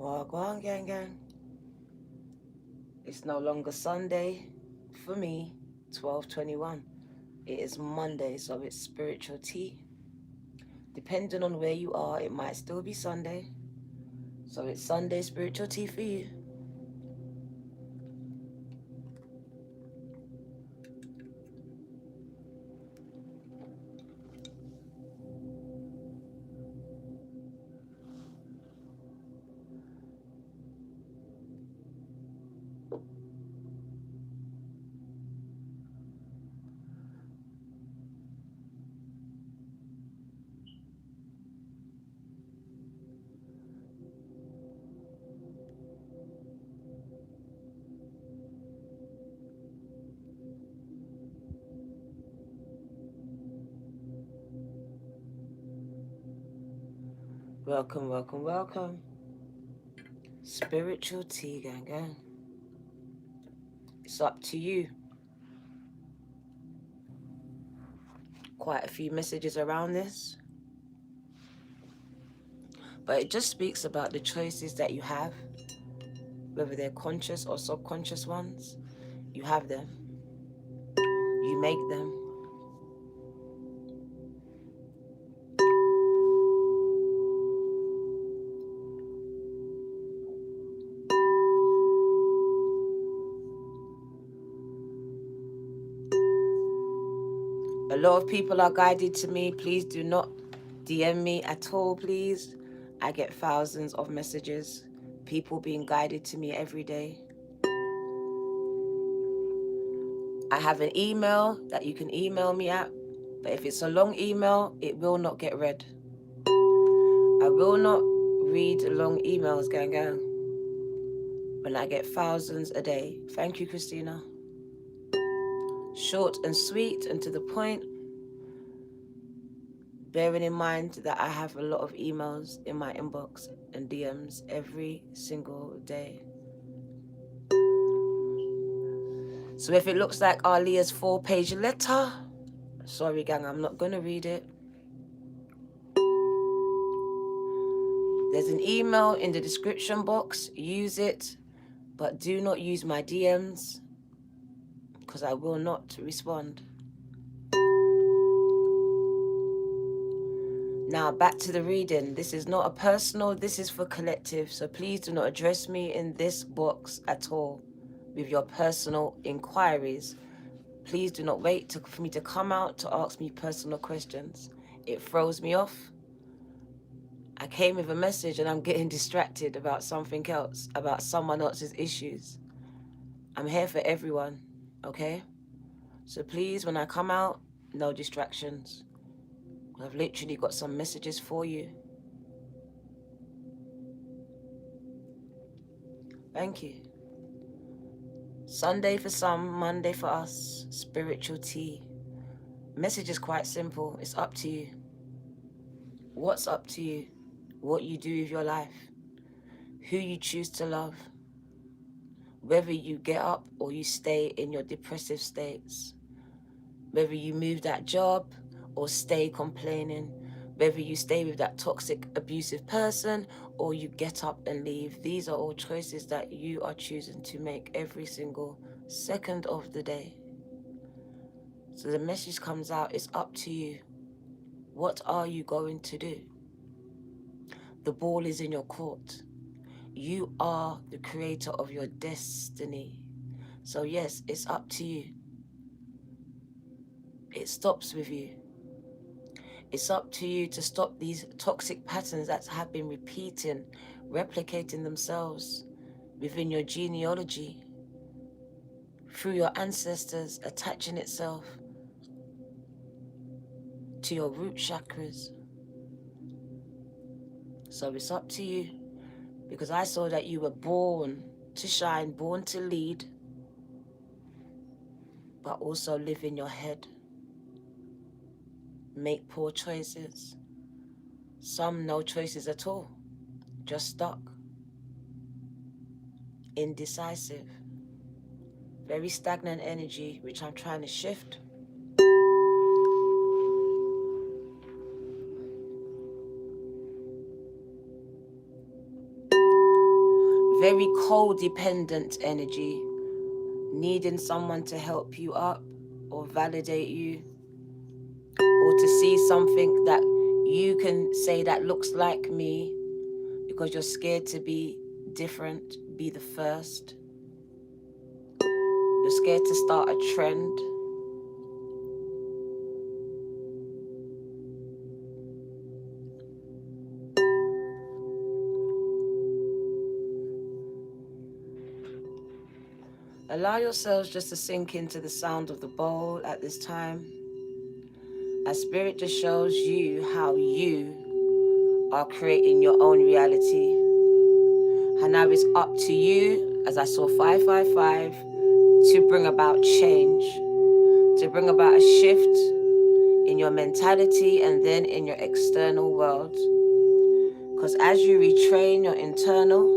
Wagwan gang gang. It's no longer Sunday for me, 12:21. It is Monday, so it's spiritual tea. Depending on where you are, it might still be Sunday. So it's Sunday spiritual tea for you. Welcome, welcome, welcome. Spiritual tea gang gang. It's up to you. Quite a few messages around this. But it just speaks about the choices that you have, whether they're conscious or subconscious ones. You have them. You make them. A lot of people are guided to me. Please do not DM me at all, please. I get thousands of messages. People being guided to me every day. I have an email that you can email me at, but if it's a long email, it will not get read. I will not read long emails, gang gang, when I get thousands a day. Thank you, Christina. Short and sweet and to the point. Bearing in mind that I have a lot of emails in my inbox and DMs every single day. So if it looks like Alia's 4-page letter, sorry gang, I'm not going to read it. There's an email in the description box. Use it, but do not use my DMs because I will not respond. Now back to the reading. This is not a personal, this is for collective. So please do not address me in this box at all with your personal inquiries. Please do not wait for me to come out to ask me personal questions. It throws me off. I came with a message and I'm getting distracted about something else, about someone else's issues. I'm here for everyone, okay? So please, when I come out, no distractions. I've literally got some messages for you. Thank you. Sunday for some, Monday for us, spiritual tea. Message is quite simple. It's up to you. What's up to you? What you do with your life? Who you choose to love? Whether you get up or you stay in your depressive states. Whether you move that job or stay complaining. Whether you stay with that toxic, abusive person or you get up and leave. These are all choices that you are choosing to make every single second of the day. So the message comes out, it's up to you. What are you going to do? The ball is in your court. You are the creator of your destiny. So yes, it's up to you. It stops with you. It's up to you to stop these toxic patterns that have been repeating, replicating themselves within your genealogy, through your ancestors, attaching itself to your root chakras. So it's up to you, because I saw that you were born to shine, born to lead, but also live in your head. Make poor choices. Some no choices at all, just stuck. Indecisive. Very stagnant energy, which I'm trying to shift. very codependent energy, needing someone to help you up or validate you, or to see something that you can say that looks like me, because you're scared to be different, be the first. You're scared to start a trend. Allow yourselves just to sink into the sound of the bowl at this time, as Spirit just shows you how you are creating your own reality. And now it's up to you, as I saw 555, to bring about change, to bring about a shift in your mentality and then in your external world. Because as you retrain your internal,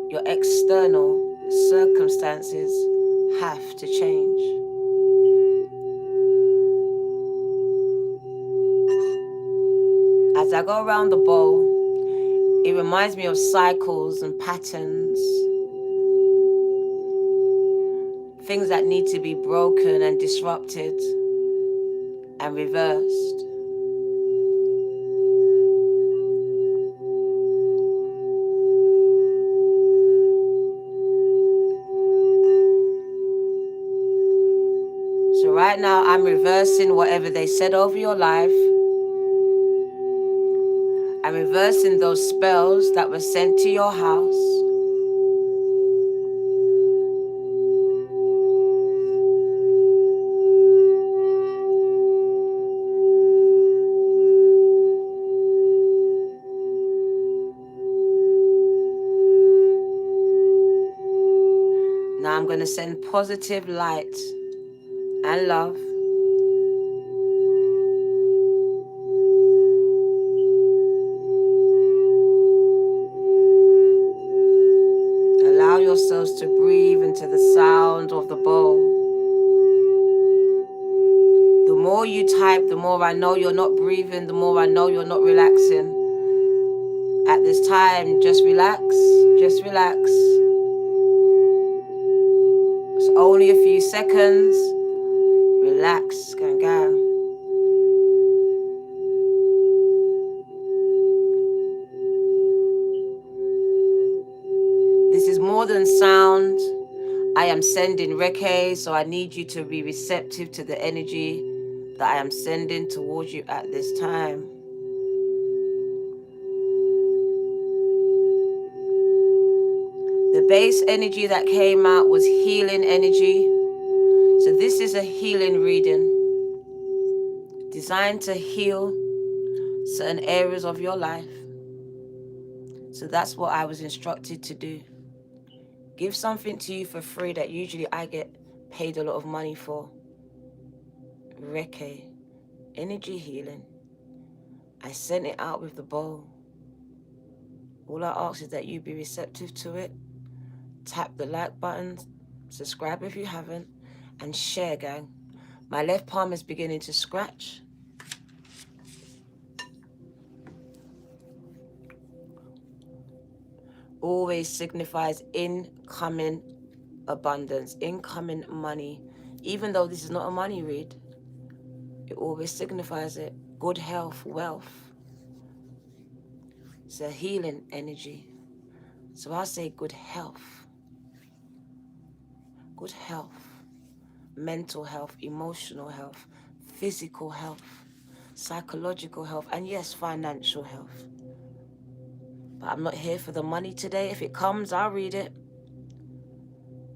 your external circumstances have to change. As I go around the bowl, it reminds me of cycles and patterns, things that need to be broken and disrupted and reversed. So right now I'm reversing whatever they said over your life. I'm reversing those spells that were sent to your house. Now I'm going to send positive light and love. Allow yourselves to breathe into the sound of the bowl. The more you type, the more I know you're not breathing, the more I know you're not relaxing. At this time, just relax, just relax. It's only a few seconds. Relax, gang. This is more than sound. I am sending Reiki, so I need you to be receptive to the energy that I am sending towards you at this time. The base energy that came out was healing energy. So this is a healing reading, designed to heal certain areas of your life. So that's what I was instructed to do. Give something to you for free that usually I get paid a lot of money for. Reiki, energy healing. I sent it out with the bowl. All I ask is that you be receptive to it. Tap the like button, subscribe if you haven't, and share, gang. My left palm is beginning to scratch. Always signifies incoming abundance, incoming money. Even though this is not a money read, it always signifies it. Good health, wealth. It's a healing energy. So I say good health. Good health. Mental health, emotional health, physical health, psychological health, and yes, financial health. But I'm not here for the money today. If it comes, I'll read it.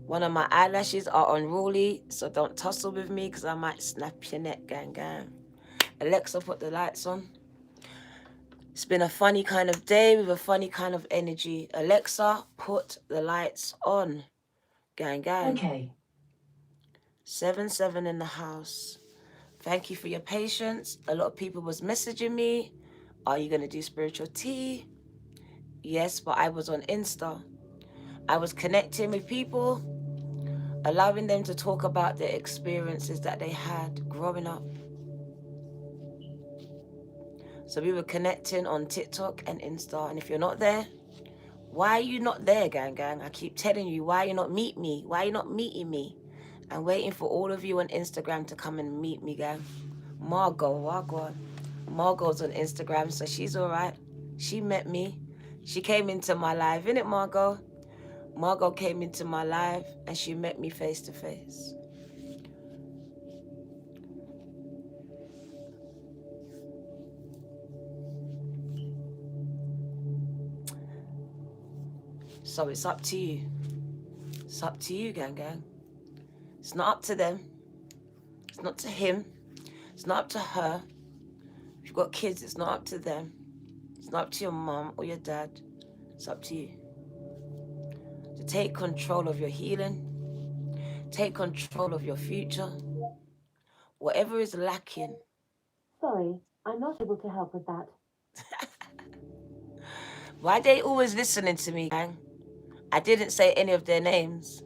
One of my eyelashes are unruly, so don't tussle with me because I might snap your neck, gang. Alexa, put the lights on. It's been a funny kind of day with a funny kind of energy. Alexa, put the lights on, gang. Okay. 7-7 in the house. Thank you for your patience. A lot of people was messaging me. Are you going to do spiritual tea? Yes, but I was on Insta. I was connecting with people, allowing them to talk about their experiences that they had growing up. So we were connecting on TikTok and Insta. And if you're not there, Why are you not there, gang? I keep telling you, why you not meet me? Why you not meeting me? I'm waiting for all of you on Instagram to come and meet me, gang. Margot. Margot's on Instagram, so she's all right. She met me. She came into my life, innit, Margot? Margot came into my life and she met me face to face. So it's up to you. It's up to you, gang. It's not up to them. It's not to him. It's not up to her. If you've got kids, it's not up to them. It's not up to your mom or your dad. It's up to you. To take control of your healing. Take control of your future. Whatever is lacking. Sorry, I'm not able to help with that. Why they always listening to me, gang? I didn't say any of their names.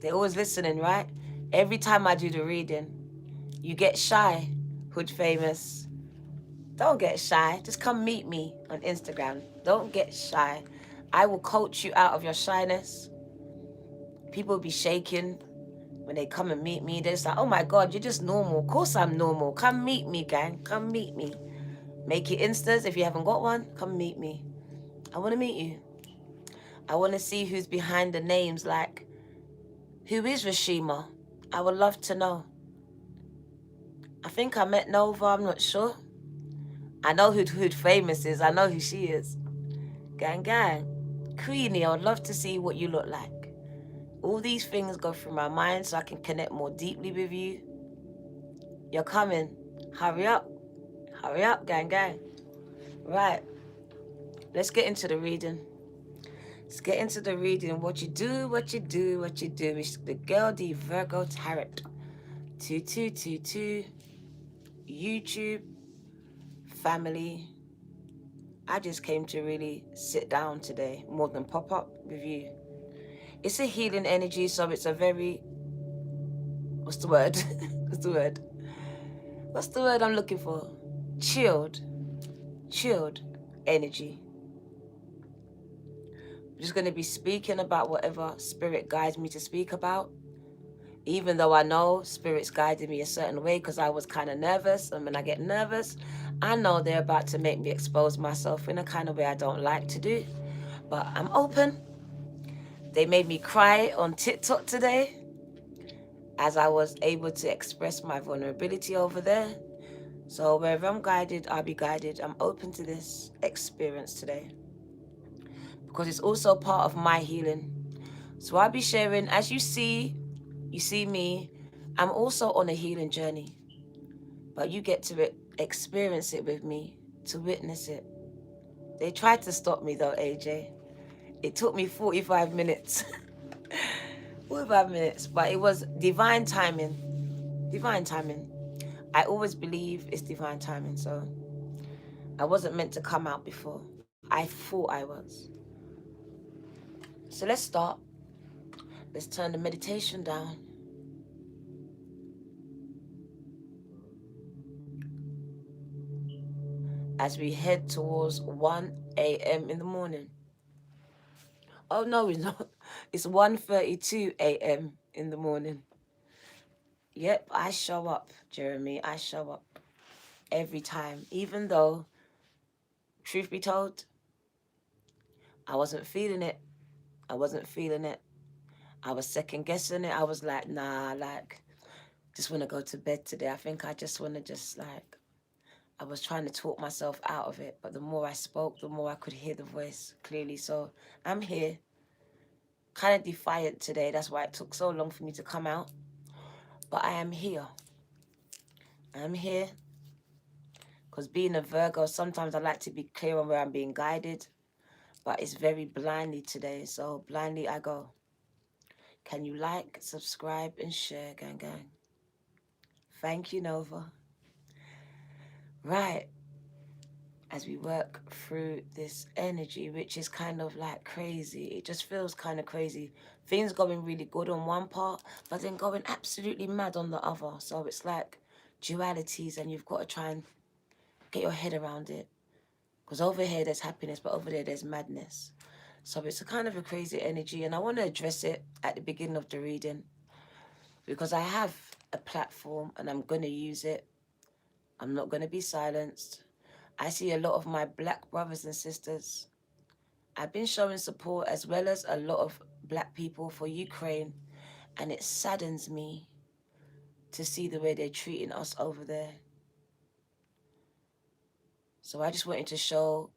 They're always listening, right? Every time I do the reading, you get shy, Hood Famous. Don't get shy. Just come meet me on Instagram. Don't get shy. I will coach you out of your shyness. People will be shaking when they come and meet me. They're just like, oh my God, you're just normal. Of course I'm normal. Come meet me, gang. Come meet me. Make your Instas. If you haven't got one, come meet me. I want to meet you. I want to see who's behind the names. Like, who is Rashima? I would love to know. I think I met Nova. I'm not sure. I know who Famous is. I know who she is. Gang. Queenie, I would love to see what you look like. All these things go through my mind so I can connect more deeply with you. You're coming. Hurry up. Hurry up, gang. Right. Let's get into the reading. Let's get into the reading. What you do. It's the Girl D Virgo Tarot 2222. YouTube family. I just came to really sit down today more than pop up with you. It's a healing energy, so it's a very, what's the word? What's the word I'm looking for? Chilled energy. I'm just going to be speaking about whatever spirit guides me to speak about, even though I know spirit's guided me a certain way because I was kind of nervous. And when I get nervous, I know they're about to make me expose myself in a kind of way I don't like to do. But I'm open. They made me cry on TikTok today as I was able to express my vulnerability over there. So wherever I'm guided, I'll be guided. I'm open to this experience today because it's also part of my healing. So I'll be sharing, as you see me, I'm also on a healing journey. But you get to experience it with me, to witness it. They tried to stop me though, AJ. It took me 45 minutes. 45 minutes, but it was divine timing. Divine timing. I always believe it's divine timing, so I wasn't meant to come out before. I thought I was. So let's start. Let's turn the meditation down. As we head towards 1 a.m. in the morning. Oh no, it's not. It's 1:32 a.m. in the morning. Yep, I show up, Jeremy. I show up every time. Even though, truth be told, I wasn't feeling it. I was second guessing it. I was like, nah, like, just want to go to bed today. I think I just want to I was trying to talk myself out of it. But the more I spoke, the more I could hear the voice clearly. So I'm here, kind of defiant today. That's why it took so long for me to come out. But I am here. I'm here because being a Virgo, sometimes I like to be clear on where I'm being guided. But it's very blindly today. So blindly I go. Can you like, subscribe, and share, gang? Thank you, Nova. Right. As we work through this energy, which is kind of like crazy. It just feels kind of crazy. Things going really good on one part, but then going absolutely mad on the other. So it's like dualities and you've got to try and get your head around it. Because over here there's happiness, but over there there's madness. So it's a kind of a crazy energy, and I want to address it at the beginning of the reading because I have a platform and I'm going to use it. I'm not going to be silenced. I see a lot of my black brothers and sisters. I've been showing support as well as a lot of black people for Ukraine, and it saddens me to see the way they're treating us over there. So I just wanted to show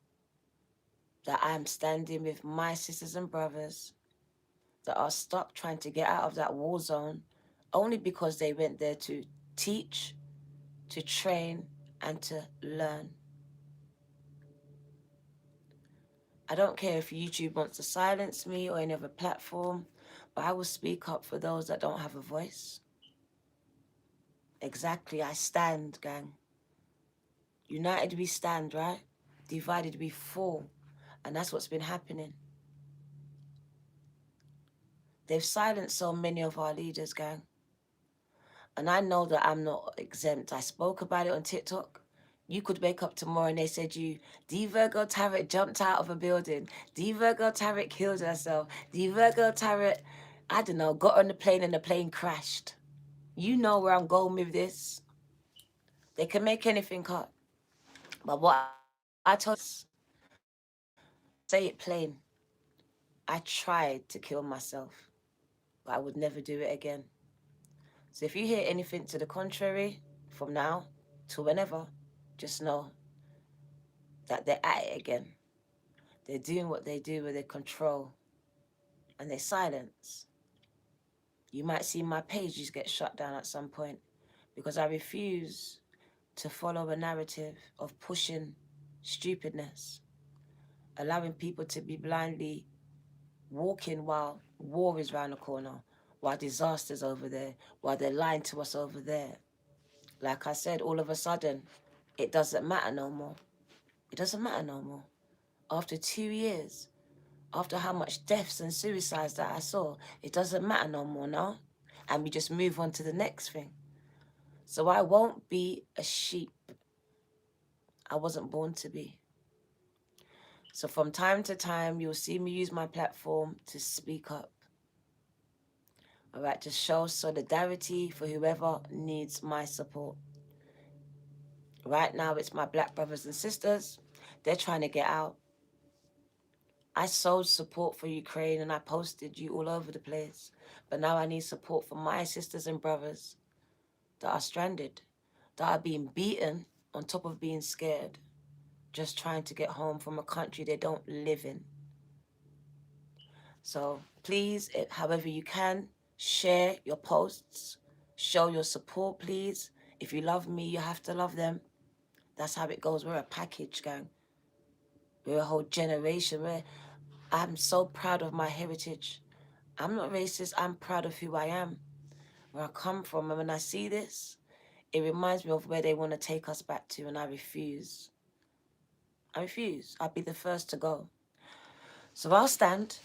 that I'm standing with my sisters and brothers that are stuck trying to get out of that war zone only because they went there to teach, to train, and to learn. I don't care if YouTube wants to silence me or any other platform, but I will speak up for those that don't have a voice. Exactly, I stand, gang. United we stand, right? Divided we fall. And that's what's been happening. They've silenced so many of our leaders, gang. And I know that I'm not exempt. I spoke about it on TikTok. You could wake up tomorrow and they said DVIRGOTAROT jumped out of a building. DVIRGOTAROT killed herself. DVIRGOTAROT, I don't know, got on the plane and the plane crashed. You know where I'm going with this. They can make anything up. But what I told you, say it plain. I tried to kill myself, but I would never do it again. So if you hear anything to the contrary, from now to whenever, just know that they're at it again. They're doing what they do, where they control and they silence. You might see my pages get shut down at some point because I refuse to follow a narrative of pushing stupidness, allowing people to be blindly walking while war is around the corner, while disaster's over there, while they're lying to us over there. Like I said, all of a sudden, it doesn't matter no more. It doesn't matter no more. After 2 years, after how much deaths and suicides that I saw, it doesn't matter no more now. And we just move on to the next thing. So I won't be a sheep. I wasn't born to be. So from time to time, you'll see me use my platform to speak up. All right, to show solidarity for whoever needs my support. Right now, it's my black brothers and sisters. They're trying to get out. I sowed support for Ukraine and I posted you all over the place. But now I need support for my sisters and brothers that are stranded, that are being beaten on top of being scared, just trying to get home from a country they don't live in. So please, however you can, share your posts, show your support, please. If you love me, you have to love them. That's how it goes. We're a package, gang. We're a whole generation. I'm so proud of my heritage. I'm not racist. I'm proud of who I am, where I come from. And when I see this, it reminds me of where they want to take us back to, and I refuse. I refuse. I'll be the first to go. So I'll stand,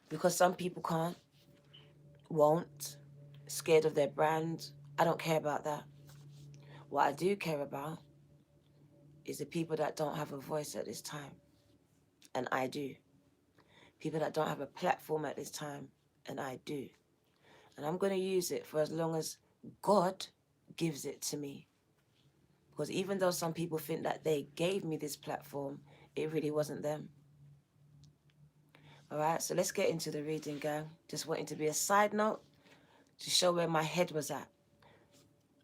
because some people can't, won't, scared of their brand. I don't care about that. What I do care about is the people that don't have a voice at this time. And I do. People that don't have a platform at this time. And I do. And I'm going to use it for as long as God gives it to me. Because even though some people think that they gave me this platform, it really wasn't them. All right, so let's get into the reading, gang. Just wanting to be a side note to show where my head was at.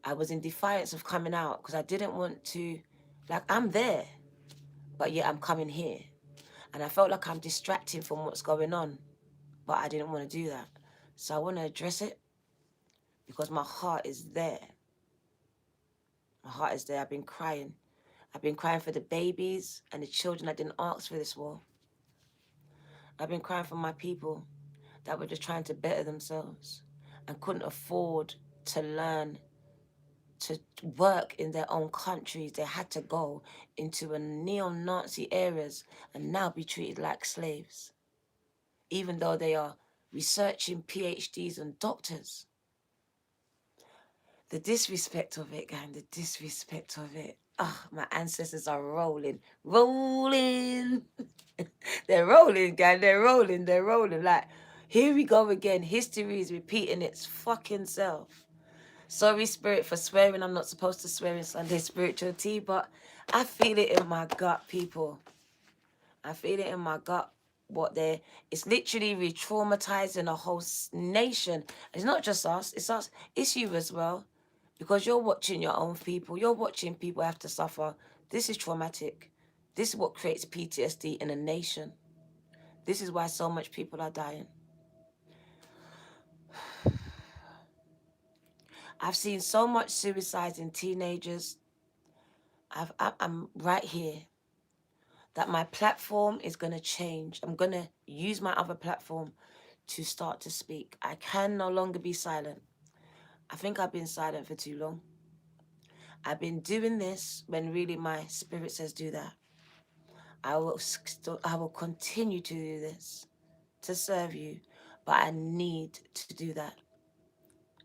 I was in defiance of coming out because I didn't want to, like, I'm there, but yet I'm coming here. And I felt like I'm distracting from what's going on, but I didn't want to do that. So I want to address it because my heart is there. My heart is there. I've been crying. I've been crying for the babies and the children that didn't ask for this war. I've been crying for my people that were just trying to better themselves and couldn't afford to learn to work in their own countries. They had to go into a neo-Nazi areas and now be treated like slaves, even though they are researching PhDs and doctors. The disrespect of it, gang, the disrespect of it. Ah, my ancestors are rolling. Rolling. They're rolling, gang. They're rolling. They're rolling. Like, here we go again. History is repeating its fucking self. Sorry, Spirit, for swearing. I'm not supposed to swear in Sunday spiritual tea, but I feel it in my gut, people. I feel it in my gut. It's literally re-traumatizing a whole nation. It's not just us. It's us. It's you as well. Because you're watching your own people. You're watching people have to suffer. This is traumatic. This is what creates PTSD in a nation. This is why so much people are dying. I've seen so much suicides in teenagers. I'm right here. That my platform is going to change. I'm going to use my other platform to start to speak. I can no longer be silent. I think I've been silent for too long. I've been doing this when really my spirit says do that. I will continue to do this to serve you, but I need to do that.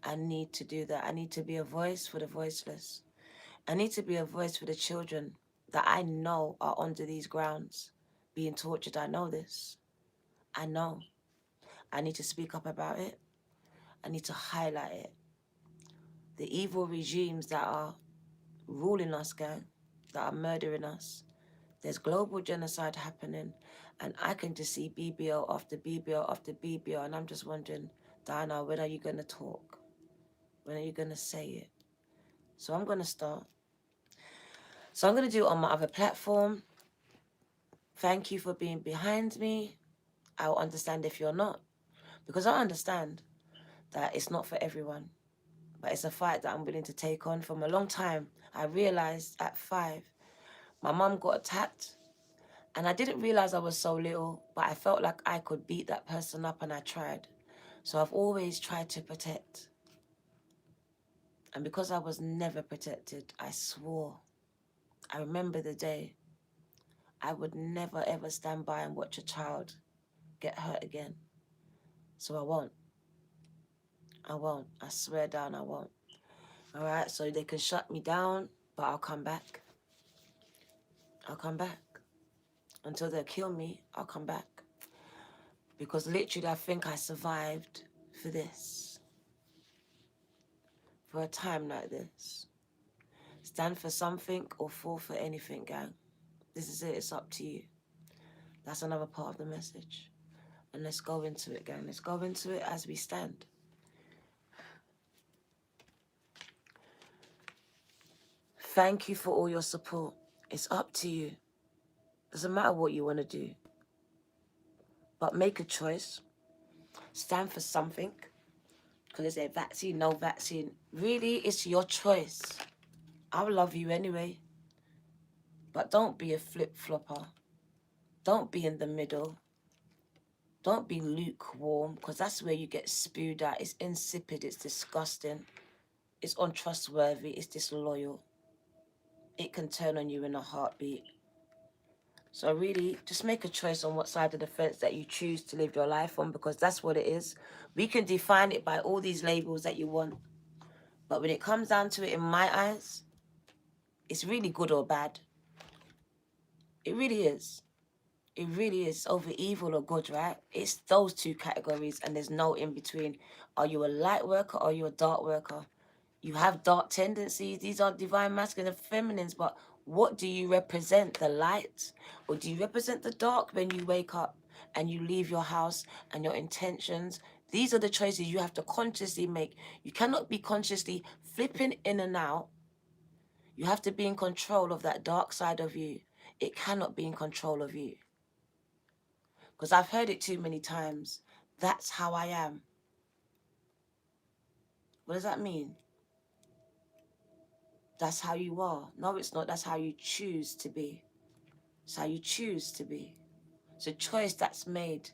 I need to do that. I need to be a voice for the voiceless. I need to be a voice for the children that I know are under these grounds being tortured. I know this. I know. I need to speak up about it. I need to highlight it. The evil regimes that are ruling us, gang, that are murdering us. There's global genocide happening, and I can just see BBL after BBL after BBL, and I'm just wondering, Diana, when are you going to talk? When are you going to say it? So I'm going to start. So I'm going to do it on my other platform. Thank you for being behind me. I'll understand if you're not, because I understand that it's not for everyone, but it's a fight that I'm willing to take on. From a long time, I realized at 5, my mum got attacked, and I didn't realize I was so little, but I felt like I could beat that person up, and I tried. So I've always tried to protect. And because I was never protected, I swore. I remember the day I would never ever stand by and watch a child get hurt again. So I won't. I won't. I swear down I won't. All right, so they can shut me down, but I'll come back. I'll come back. Until they kill me, I'll come back. Because literally, I think I survived for this. For a time like this. Stand for something or fall for anything, gang. This is it. It's up to you. That's another part of the message. And let's go into it, gang. Let's go into it as we stand. Thank you for all your support. It's up to you. Doesn't matter what you want to do. But make a choice. Stand for something. Because they say vaccine, no vaccine. Really, it's your choice. I'll love you anyway. But don't be a flip-flopper. Don't be in the middle. Don't be lukewarm, because that's where you get spewed at. It's insipid. It's disgusting. It's untrustworthy. It's disloyal. It can turn on you in a heartbeat. So really, just make a choice on what side of the fence that you choose to live your life on, because that's what it is. We can define it by all these labels that you want. But when it comes down to it, in my eyes, it's really good or bad. It really is. It really is over evil or good, right? It's those two categories, and there's no in between. Are you a light worker or are you a dark worker? You have dark tendencies. These are divine masculine and feminines, but what do you represent? The light? Or do you represent the dark when you wake up and you leave your house and your intentions? These are the choices you have to consciously make. You cannot be consciously flipping in and out. You have to be in control of that dark side of you. It cannot be in control of you. Because I've heard it too many times. That's how I am. What does that mean? That's how you are. No, it's not. That's how you choose to be. It's how you choose to be. It's a choice that's made.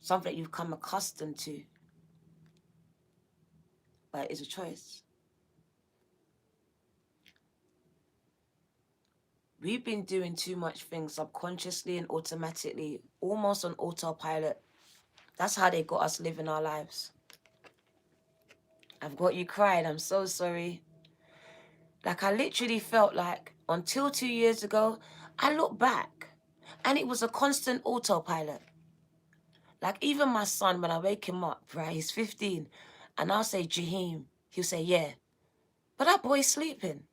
Something that you've come accustomed to. But it is a choice. We've been doing too much things subconsciously and automatically, almost on autopilot. That's how they got us living our lives. I've got you crying. I'm so sorry. Like, I literally felt like until 2 years ago, I look back and it was a constant autopilot. Like, even my son, when I wake him up, right, he's 15, and I'll say, Jaheim, he'll say, yeah. But that boy's sleeping.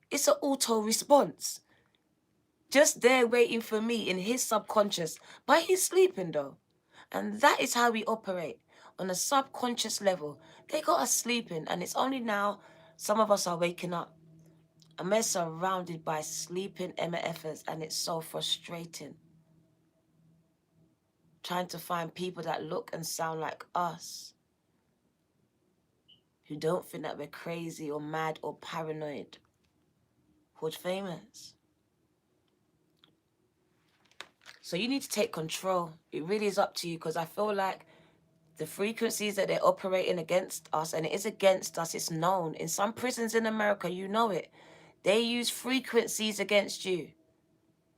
It's an auto response. Just there waiting for me in his subconscious. But he's sleeping though. And that is how we operate. On a subconscious level, they got us sleeping, and it's only now some of us are waking up. And we're surrounded by sleeping MFers, and it's so frustrating. Trying to find people that look and sound like us, who don't think that we're crazy or mad or paranoid. Who's famous? So you need to take control. It really is up to you, because I feel like the frequencies that they're operating against us, and it is against us, it's known. In some prisons in America, you know it. They use frequencies against you.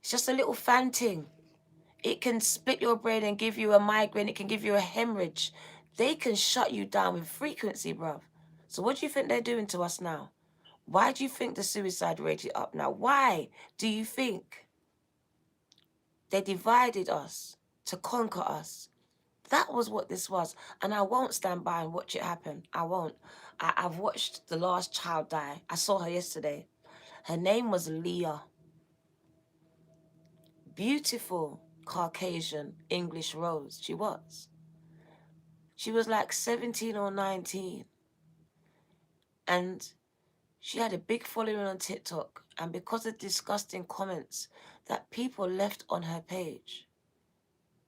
It's just a little fan thing. It can split your brain and give you a migraine. It can give you a hemorrhage. They can shut you down with frequency, bruv. So what do you think they're doing to us now? Why do you think the suicide rate is up now? Why do you think they divided us to conquer us? That was what this was. And I won't stand by and watch it happen. I won't. I've watched the last child die. I saw her yesterday. Her name was Leah. Beautiful Caucasian English rose. She was. She was like 17 or 19. And she had a big following on TikTok. And because of disgusting comments that people left on her page,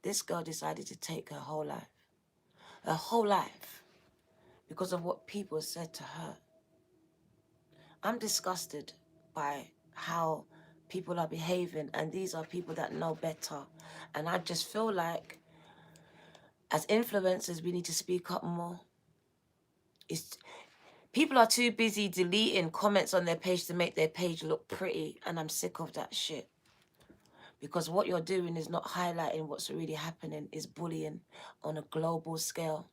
this girl decided to take her whole life. Her whole life. Because of what people said to her. I'm disgusted by how people are behaving, and these are people that know better. And I just feel like as influencers, we need to speak up more. People are too busy deleting comments on their page to make their page look pretty, and I'm sick of that shit. Because what you're doing is not highlighting what's really happening, is bullying on a global scale.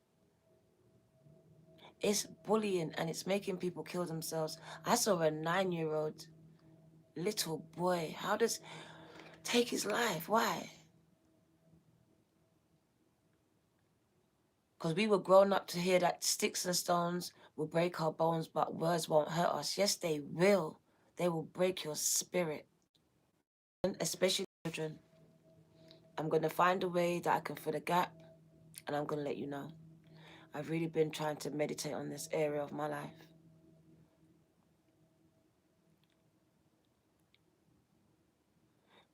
It's bullying, and it's making people kill themselves. I saw a 9-year-old little boy. How does take his life? Why? Because we were grown up to hear that sticks and stones will break our bones, but words won't hurt us. Yes, they will. They will break your spirit. Especially children. I'm going to find a way that I can fill the gap, and I'm going to let you know. I've really been trying to meditate on this area of my life.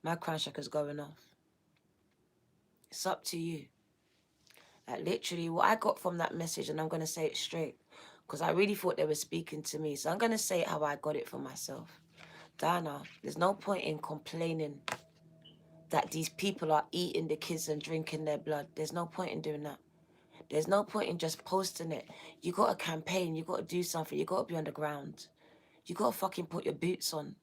My crown chakra's going off. It's up to you. Like, literally, what I got from that message, and I'm going to say it straight, because I really thought they were speaking to me. So I'm going to say it how I got it for myself. Dana, there's no point in complaining that these people are eating the kids and drinking their blood. There's no point in doing that. There's no point in just posting it. You got to campaign. You got to do something. You got to be on the ground. You got to fucking put your boots on.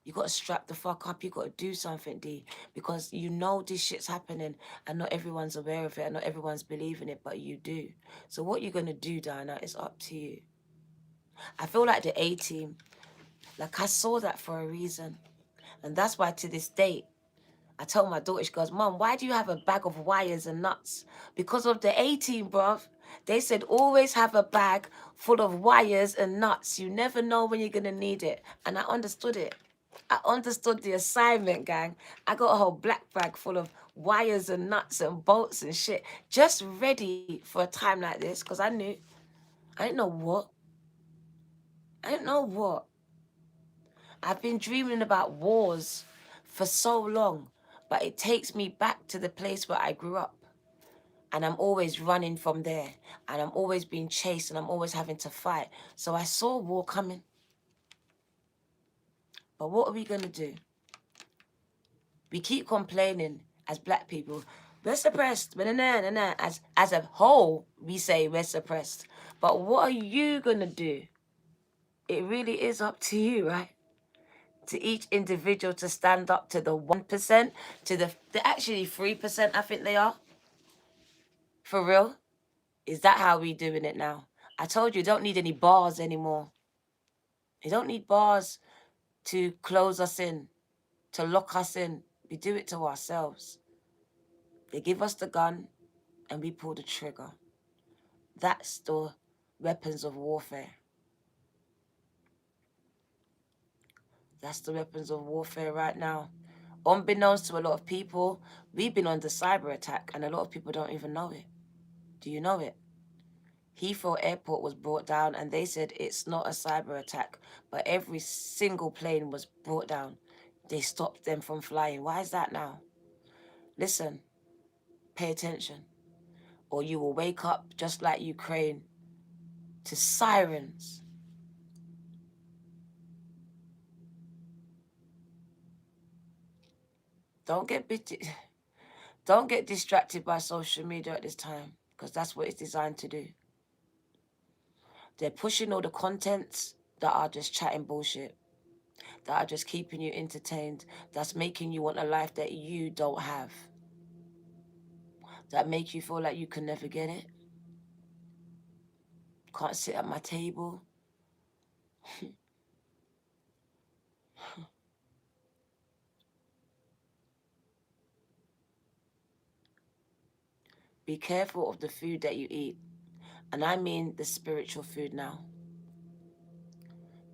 You got to strap the fuck up. You got to do something, D. Because you know this shit's happening and not everyone's aware of it and not everyone's believing it, but you do. So what you're going to do, Diana, is up to you. I feel like the A-team, like I saw that for a reason. And that's why to this date, I told my daughter, she goes, Mom, why do you have a bag of wires and nuts? Because of the A-team, bruv. They said always have a bag full of wires and nuts. You never know when you're going to need it. And I understood it. I understood the assignment, gang. I got a whole black bag full of wires and nuts and bolts and shit, just ready for a time like this, because I knew. I didn't know what. I didn't know what. I've been dreaming about wars for so long, but it takes me back to the place where I grew up. And I'm always running from there. And I'm always being chased and I'm always having to fight. So I saw war coming. But what are we going to do? We keep complaining as black people. We're suppressed. As a whole, we say we're suppressed. But what are you going to do? It really is up to you, right? To each individual to stand up to the 1%, to the actually 3%, I think they are. For real? Is that how we doing it now? I told you, don't need any bars anymore. You don't need bars to close us in, to lock us in. We do it to ourselves. They give us the gun and we pull the trigger. That's the weapons of warfare. That's the weapons of warfare right now. Unbeknownst to a lot of people, we've been under cyber attack and a lot of people don't even know it. Do you know it? Heathrow Airport was brought down and they said it's not a cyber attack, but every single plane was brought down. They stopped them from flying. Why is that now? Listen, pay attention, or you will wake up just like Ukraine to sirens. Don't get distracted by social media at this time, because that's what it's designed to do. They're pushing all the contents that are just chatting bullshit, that are just keeping you entertained, that's making you want a life that you don't have, that make you feel like you can never get it. Can't sit at my table. Be careful of the food that you eat. And I mean the spiritual food now.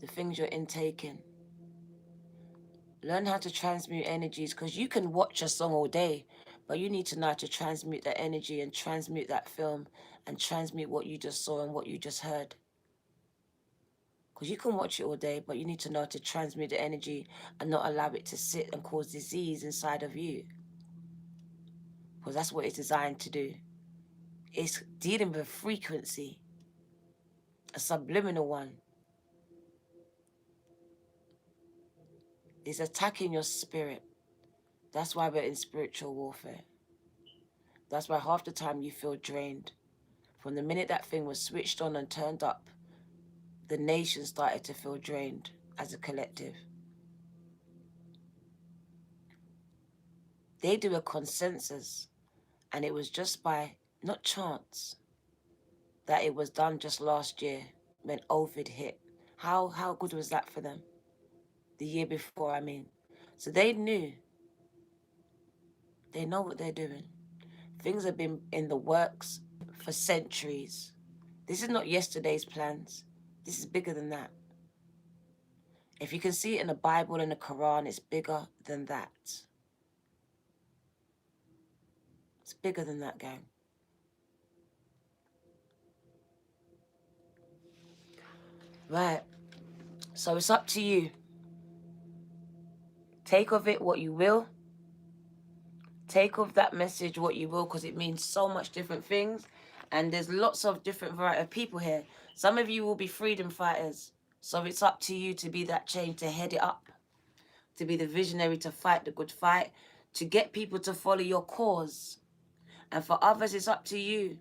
The things you're intaking. Learn how to transmute energies, because you can watch a song all day, but you need to know how to transmute that energy and transmute that film and transmute what you just saw and what you just heard. Because you can watch it all day, but you need to know how to transmute the energy and not allow it to sit and cause disease inside of you. Because that's what it's designed to do. It's dealing with a frequency, a subliminal one. It's attacking your spirit. That's why we're in spiritual warfare. That's why half the time you feel drained. From the minute that thing was switched on and turned up, the nation started to feel drained as a collective. They do a consensus, and it was just by, not chance, that it was done just last year when COVID hit. How good was that for them? The year before, I mean. So they knew. They know what they're doing. Things have been in the works for centuries. This is not yesterday's plans. This is bigger than that. If you can see it in the Bible and the Quran, it's bigger than that. It's bigger than that, gang. Right. So it's up to you. Take of it what you will. Take of that message what you will, because it means so much different things. And there's lots of different variety of people here. Some of you will be freedom fighters. So it's up to you to be that change, to head it up. To be the visionary, to fight the good fight. To get people to follow your cause. And for others, it's up to you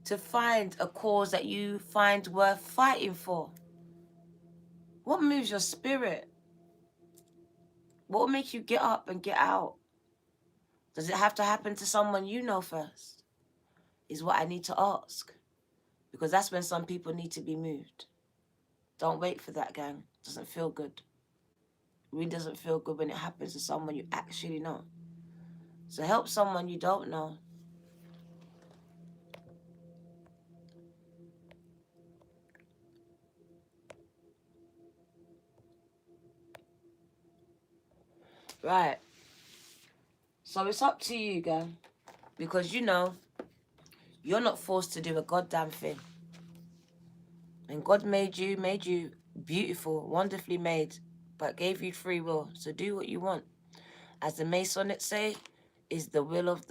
to find a cause that you find worth fighting for. What moves your spirit? What will make you get up and get out? Does it have to happen to someone you know first? Is what I need to ask. Because that's when some people need to be moved. Don't wait for that, gang. Doesn't feel good. It really doesn't feel good when it happens to someone you actually know. So help someone you don't know. Right. So it's up to you, gang. Because you know, you're not forced to do a goddamn thing. And God made you beautiful, wonderfully made, but gave you free will. So do what you want. As the Masonics say, is the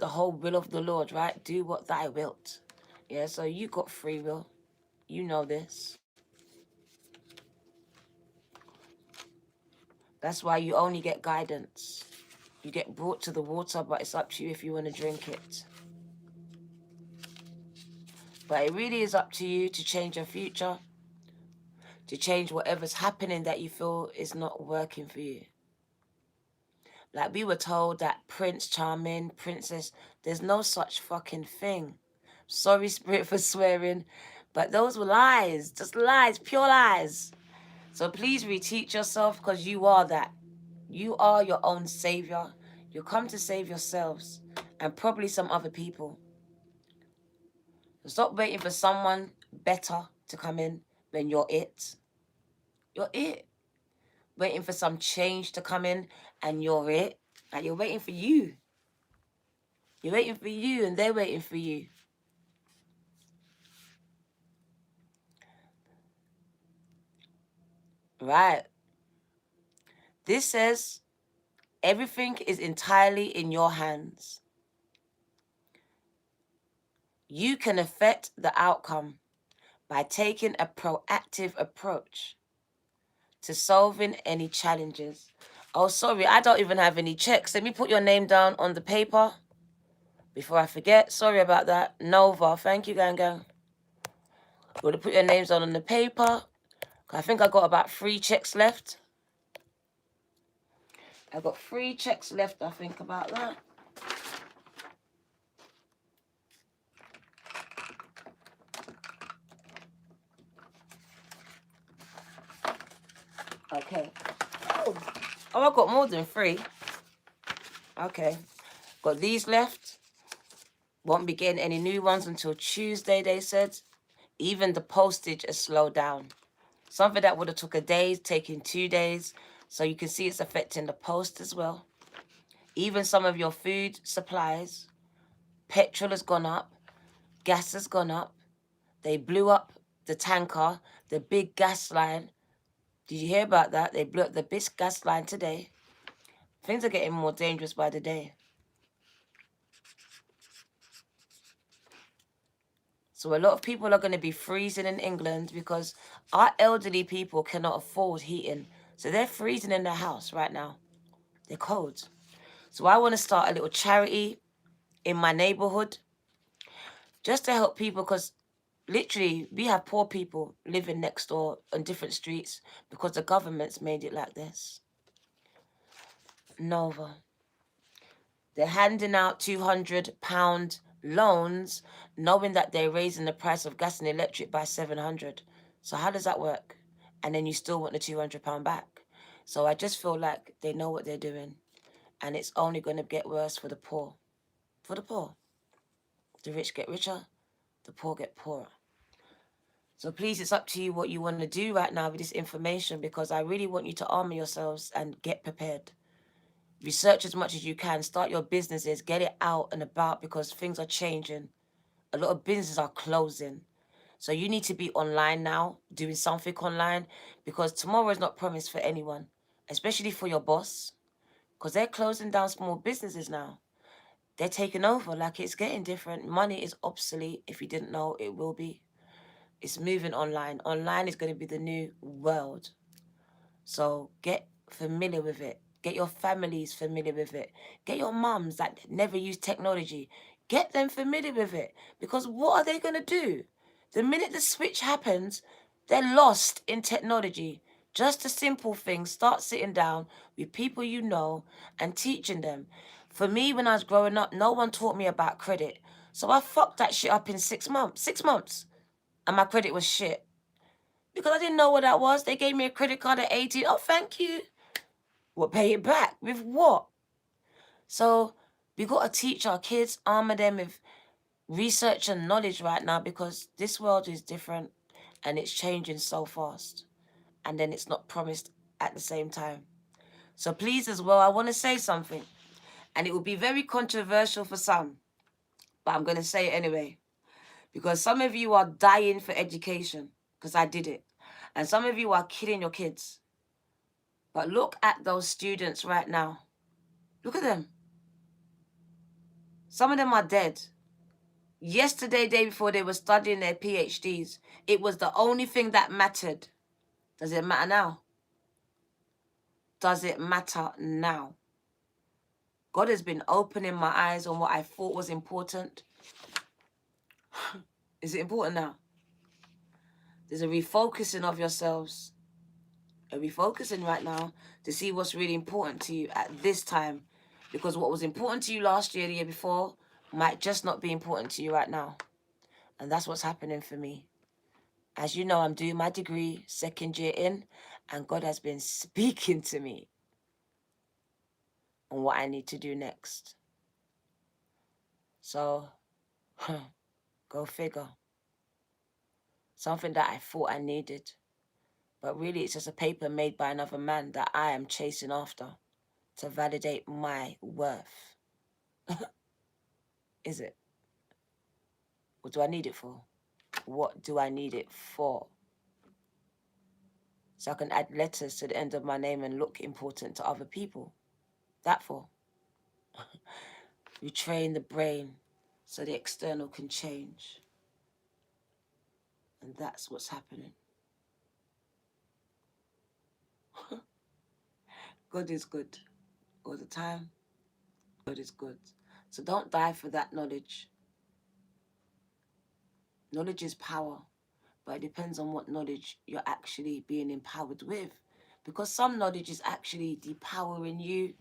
whole will of the Lord, right? Do what thy wilt. Yeah, so you got free will. You know this. That's why you only get guidance. You get brought to the water, but it's up to you if you want to drink it. But it really is up to you to change your future, to change whatever's happening that you feel is not working for you. Like we were told that Prince Charming, Princess, there's no such fucking thing. Sorry, Spirit, for swearing, but those were lies. Just lies, pure lies. So please reteach yourself, because you are that. You are your own savior. You come to save yourselves and probably some other people. Stop waiting for someone better to come in when you're it. You're it. Waiting for some change to come in and you're it. Like, you're waiting for you. You're waiting for you and they're waiting for you. Right. This says everything is entirely in your hands. You can affect the outcome by taking a proactive approach to solving any challenges. Oh, sorry, I don't even have any checks. Let me put your name down on the paper before I forget. Sorry about that. Nova, thank you, gang. We're going to put your names down on the paper. I think I got about 3 checks left. I got 3 checks left, I think, about that. Okay. Oh, I got more than 3. Okay. Got these left. Won't be getting any new ones until Tuesday, they said. Even the postage is slowed down. Something that would have took a day, taking 2 days. So you can see it's affecting the post as well. Even some of your food supplies. Petrol has gone up. Gas has gone up. They blew up the tanker, the big gas line. Did you hear about that? They blew up the big gas line today. Things are getting more dangerous by the day. So a lot of people are going to be freezing in England because our elderly people cannot afford heating. So they're freezing in their house right now. They're cold. So I want to start a little charity in my neighborhood just to help people, because literally we have poor people living next door on different streets because the government's made it like this. Nova. They're handing out £200 loans, knowing that they're raising the price of gas and electric by 700. So how does that work? And then you still want the £200 back. So I just feel like they know what they're doing, and it's only going to get worse for the poor. For the poor. The rich get richer, the poor get poorer. So please, it's up to you what you want to do right now with this information, because I really want you to armor yourselves and get prepared. Research as much as you can. Start your businesses. Get it out and about, because things are changing. A lot of businesses are closing. So you need to be online now, doing something online, because tomorrow is not promised for anyone, especially for your boss, because they're closing down small businesses now. They're taking over. Like, it's getting different. Money is obsolete. If you didn't know, it will be. It's moving online. Online is going to be the new world. So get familiar with it. Get your families familiar with it. Get your mums that never use technology. Get them familiar with it. Because what are they going to do? The minute the switch happens, they're lost in technology. Just a simple thing. Start sitting down with people you know and teaching them. For me, when I was growing up, no one taught me about credit. So I fucked that shit up in 6 months. 6 months. And my credit was shit. Because I didn't know what that was. They gave me a credit card at 18. Oh, thank you. We'll pay it back. With what? So we got to teach our kids, armor them with research and knowledge right now, because this world is different and it's changing so fast. And then it's not promised at the same time. So please, as well, I want to say something. And it will be very controversial for some. But I'm going to say it anyway. Because some of you are dying for education. Because I did it. And some of you are killing your kids. But look at those students right now. Look at them. Some of them are dead. Yesterday, day before, they were studying their PhDs. It was the only thing that mattered. Does it matter now? Does it matter now? God has been opening my eyes on what I thought was important. Is it important now? There's a refocusing of yourselves. A refocusing right now to see what's really important to you at this time. Because what was important to you last year, the year before, might just not be important to you right now. And that's what's happening for me. As you know, I'm doing my degree, 2nd year in, And God has been speaking to me on what I need to do next. So, go figure. Something that I thought I needed. But really, it's just a paper made by another man that I am chasing after to validate my worth. Is it? What do I need it for? What do I need it for? So I can add letters to the end of my name and look important to other people. That for? Retrain the brain so the external can change. And that's what's happening. God is good all the time. God is good. So don't die for that knowledge. Knowledge is power, but it depends on what knowledge you're actually being empowered with. Because some knowledge is actually depowering you.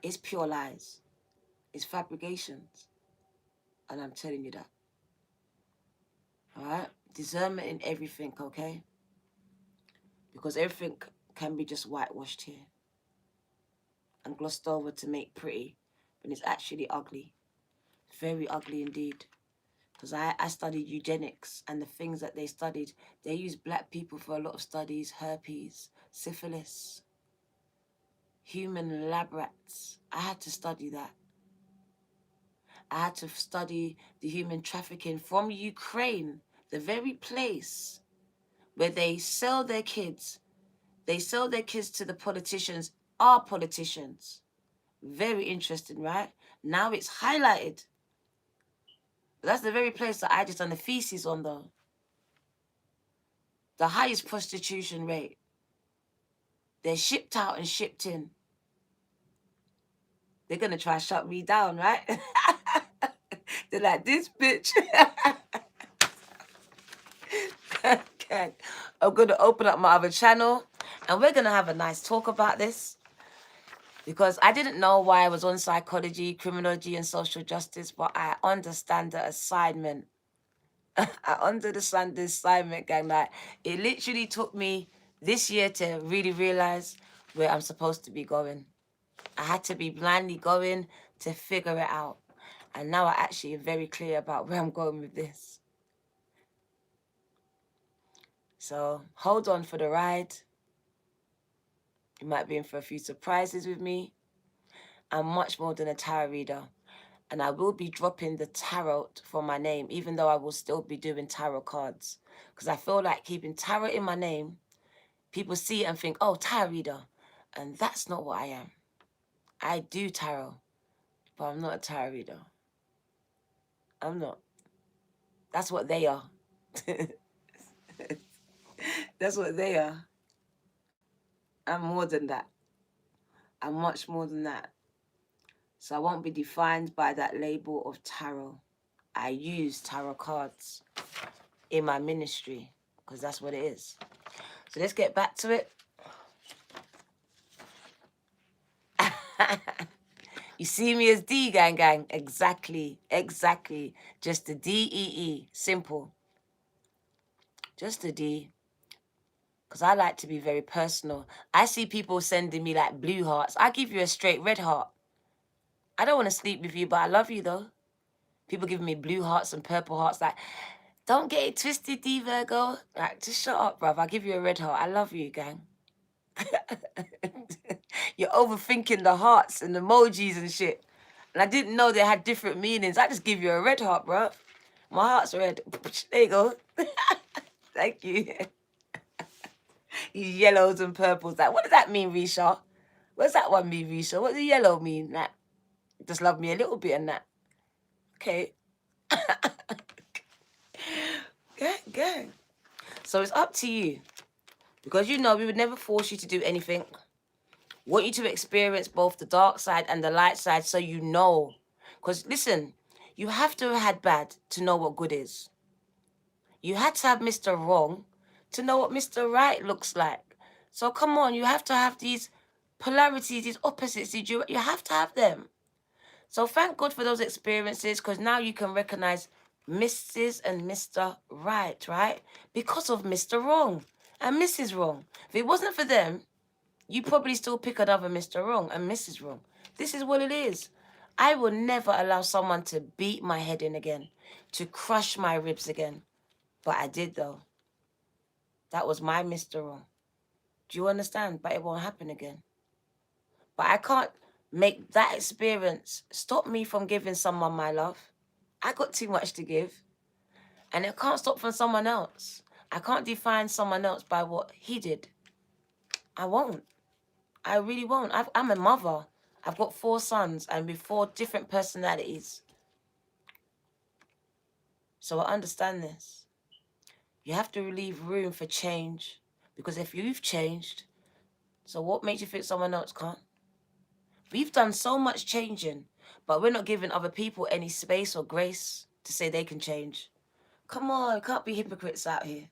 It's pure lies. It's fabrications. And I'm telling you that. All right? Discernment in everything, okay? Because everything can be just whitewashed here and glossed over to make pretty, but it's actually ugly. Very ugly indeed. Because I studied eugenics, and the things that they studied, they used black people for a lot of studies: herpes, syphilis, human lab rats. I had to study that. I had to study the human trafficking from Ukraine, the very place where they sell their kids. They sell their kids to the politicians, our politicians. Very interesting, right? Now it's highlighted. That's the very place that I just done the thesis on, though. The highest prostitution rate. They're shipped out and shipped in. They're going to try to shut me down, right? They're like, this bitch. Okay. I'm going to open up my other channel, and we're going to have a nice talk about this. Because I didn't know why I was on psychology, criminology, and social justice, but I understand the assignment. I understand the assignment, gang. Like, it literally took me this year to really realize where I'm supposed to be going. I had to be blindly going to figure it out. And now I actually am very clear about where I'm going with this. So hold on for the ride. You might be in for a few surprises with me. I'm much more than a tarot reader. And I will be dropping the tarot for my name, even though I will still be doing tarot cards. Because I feel like keeping tarot in my name, people see it and think, oh, tarot reader. And that's not what I am. I do tarot, but I'm not a tarot reader. I'm not. That's what they are. That's what they are. I'm more than that. I'm much more than that. So I won't be defined by that label of tarot. I use tarot cards in my ministry because that's what it is. So let's get back to it. You see me as D, gang, gang. Exactly. Exactly. Just a D-E-E. Simple. Just a D. Because I like to be very personal. I see people sending me like blue hearts. I give you a straight red heart. I don't want to sleep with you, but I love you though. People giving me blue hearts and purple hearts. Like, don't get it twisted, D Virgo. Like, just shut up, bruv. I'll give you a red heart. I love you, gang. You're overthinking the hearts and emojis and shit. And I didn't know they had different meanings. I just give you a red heart, bruv. My heart's red. There you go. Thank you. These yellows and purples. Like, what does that mean, Risha? What does that one mean, Risha? What does yellow mean? Like, just love me a little bit and that. Okay. Gang. So it's up to you. Because you know we would never force you to do anything. Want you to experience both the dark side and the light side so you know. Because listen, you have to have had bad to know what good is. You had to have Mr. Wrong to know what Mr. Right looks like. So come on, you have to have these polarities, these opposites. You have to have them. So thank God for those experiences, because now you can recognize Mrs. and Mr. Right, right? Because of Mr. Wrong. and Mrs. Wrong. If it wasn't for them, you probably still pick another Mr. Wrong and Mrs. Wrong. This is what it is. I will never allow someone to beat my head in again, to crush my ribs again. But I did, though. That was my Mr. Wrong. Do you understand? But it won't happen again. But I can't make that experience stop me from giving someone my love. I got too much to give. And it can't stop from someone else. I can't define someone else by what he did. I won't. I really won't. I'm a mother. I've got 4 sons and with 4 different personalities. So I understand this. You have to leave room for change. Because if you've changed, so what makes you think someone else can't? We've done so much changing, but we're not giving other people any space or grace to say they can change. Come on, can't be hypocrites out here.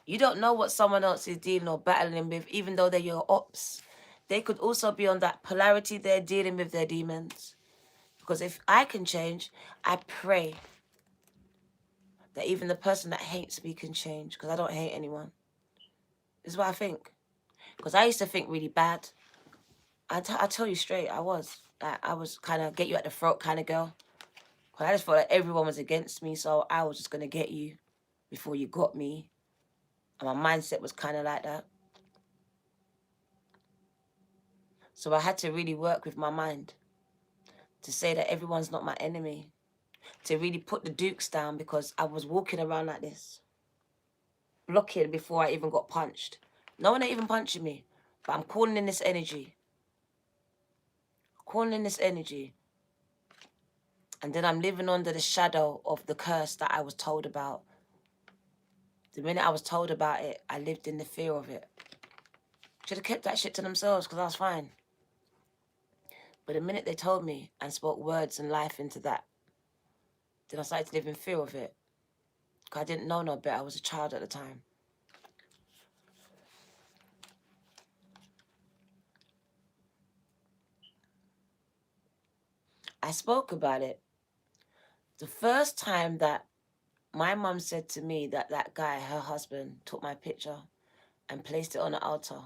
You don't know what someone else is dealing or battling with, even though they're your ops. They could also be on that polarity they're dealing with their demons. Because if I can change, I pray that even the person that hates me can change. Because I don't hate anyone. This is what I think. Because I used to think really bad. I tell you straight, I was. I was kind of get you at the throat kind of girl. Because I just felt like everyone was against me. So I was just going to get you before you got me. And my mindset was kind of like that. So I had to really work with my mind to say that everyone's not my enemy. To really put the dukes down because I was walking around like this. Blocking before I even got punched. No one ain't even punching me. But I'm calling in this energy. Calling in this energy. And then I'm living under the shadow of the curse that I was told about. The minute I was told about it, I lived in the fear of it. Should have kept that shit to themselves because I was fine. But the minute they told me and spoke words and life into that, then I started to live in fear of it. Because I didn't know no better. I was a child at the time. I spoke about it. The first time that my mum said to me that that guy, her husband, took my picture and placed it on the altar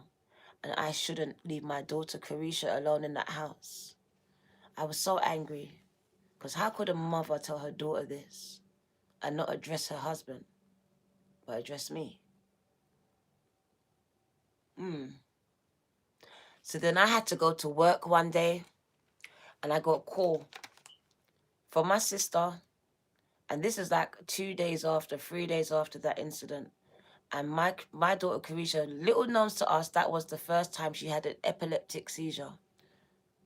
and I shouldn't leave my daughter Carisha alone in that house. I was so angry because how could a mother tell her daughter this and not address her husband, but address me? So then I had to go to work one day and I got a call from my sister. And this is like 2 days after, 3 days after that incident. And my daughter Carisha, little known to us, that was the first time she had an epileptic seizure.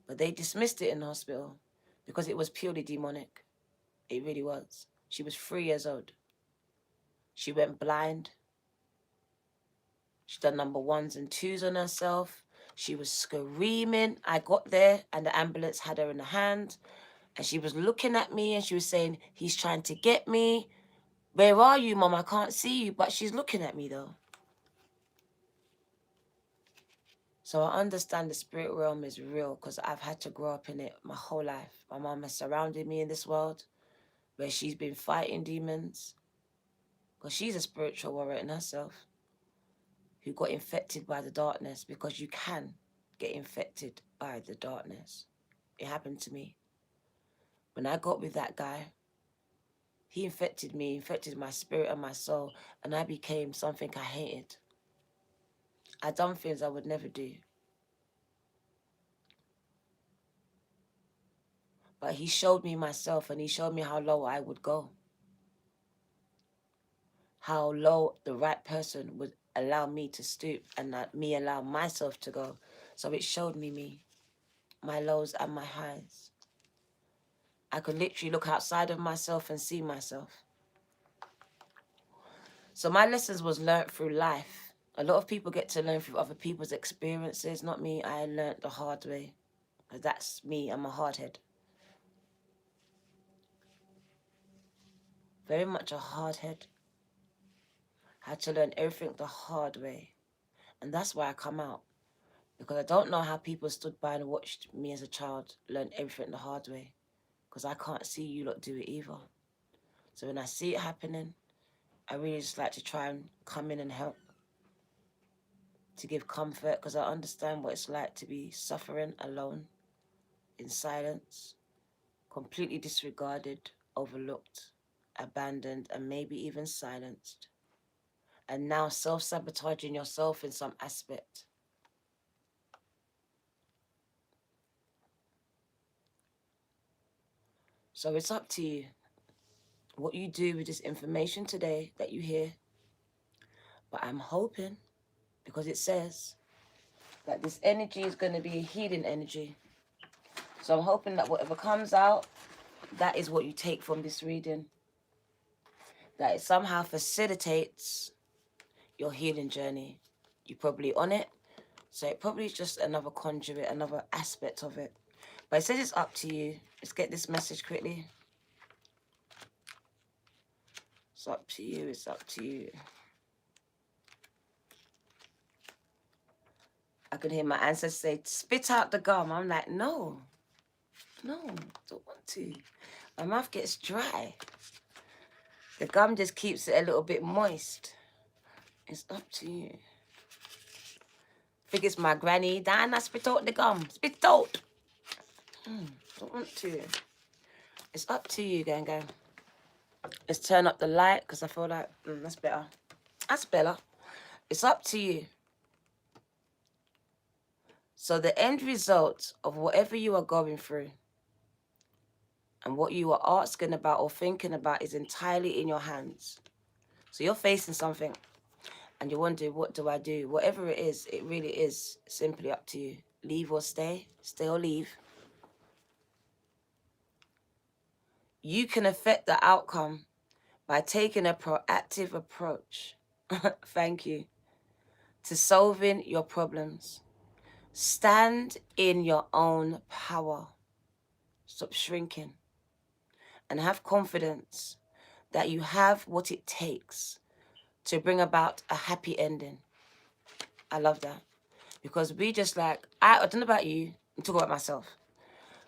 But they dismissed it in the hospital because it was purely demonic. It really was. She was 3 years old. She went blind. She done number 1s and 2s on herself. She was screaming. I got there and the ambulance had her in the hand. And she was looking at me and she was saying, he's trying to get me. Where are you, Mom? I can't see you. But she's looking at me, though. So I understand the spirit realm is real because I've had to grow up in it my whole life. My mom has surrounded me in this world where she's been fighting demons. Because she's a spiritual warrior in herself who got infected by the darkness, because you can get infected by the darkness. It happened to me. When I got with that guy, he infected me, infected my spirit and my soul, and I became something I hated. I done things I would never do. But he showed me myself and he showed me how low I would go. How low the right person would allow me to stoop and me allow myself to go. So it showed me, my lows and my highs. I could literally look outside of myself and see myself. So my lessons was learnt through life. A lot of people get to learn through other people's experiences, not me. I learnt the hard way. That's me, I'm a hardhead. Very much a hardhead. Had to learn everything the hard way. And that's why I come out. Because I don't know how people stood by and watched me as a child learn everything the hard way. Because I can't see you lot do it either. So when I see it happening, I really just like to try and come in and help. to give comfort, because I understand what it's like to be suffering alone, in silence, completely disregarded, overlooked, abandoned, and maybe even silenced. And now self-sabotaging yourself in some aspect. So it's up to you what you do with this information today that you hear. But I'm hoping, because it says that this energy is going to be a healing energy. So I'm hoping that whatever comes out, that is what you take from this reading. That it somehow facilitates your healing journey. You're probably on it. So it probably is just another conduit, another aspect of it. But it says it's up to you. Let's get this message quickly. It's up to you. It's up to you. I can hear my ancestors say, spit out the gum. I'm like, no, don't want to. My mouth gets dry. The gum just keeps it a little bit moist. It's up to you. I think it's my granny. Diana, spit out the gum. Spit out. Don't want to. It's up to you, gang. Let's turn up the light, because I feel like that's better. That's better. It's up to you. So the end result of whatever you are going through and what you are asking about or thinking about is entirely in your hands. So you're facing something and you're wondering, what do I do? Whatever it is, it really is simply up to you. Leave or stay. Stay or leave. You can affect the outcome by taking a proactive approach. Thank you. To solving your problems. Stand in your own power. Stop shrinking. And have confidence that you have what it takes to bring about a happy ending. I love that. Because we just like, I don't know about you, I'm talking about myself.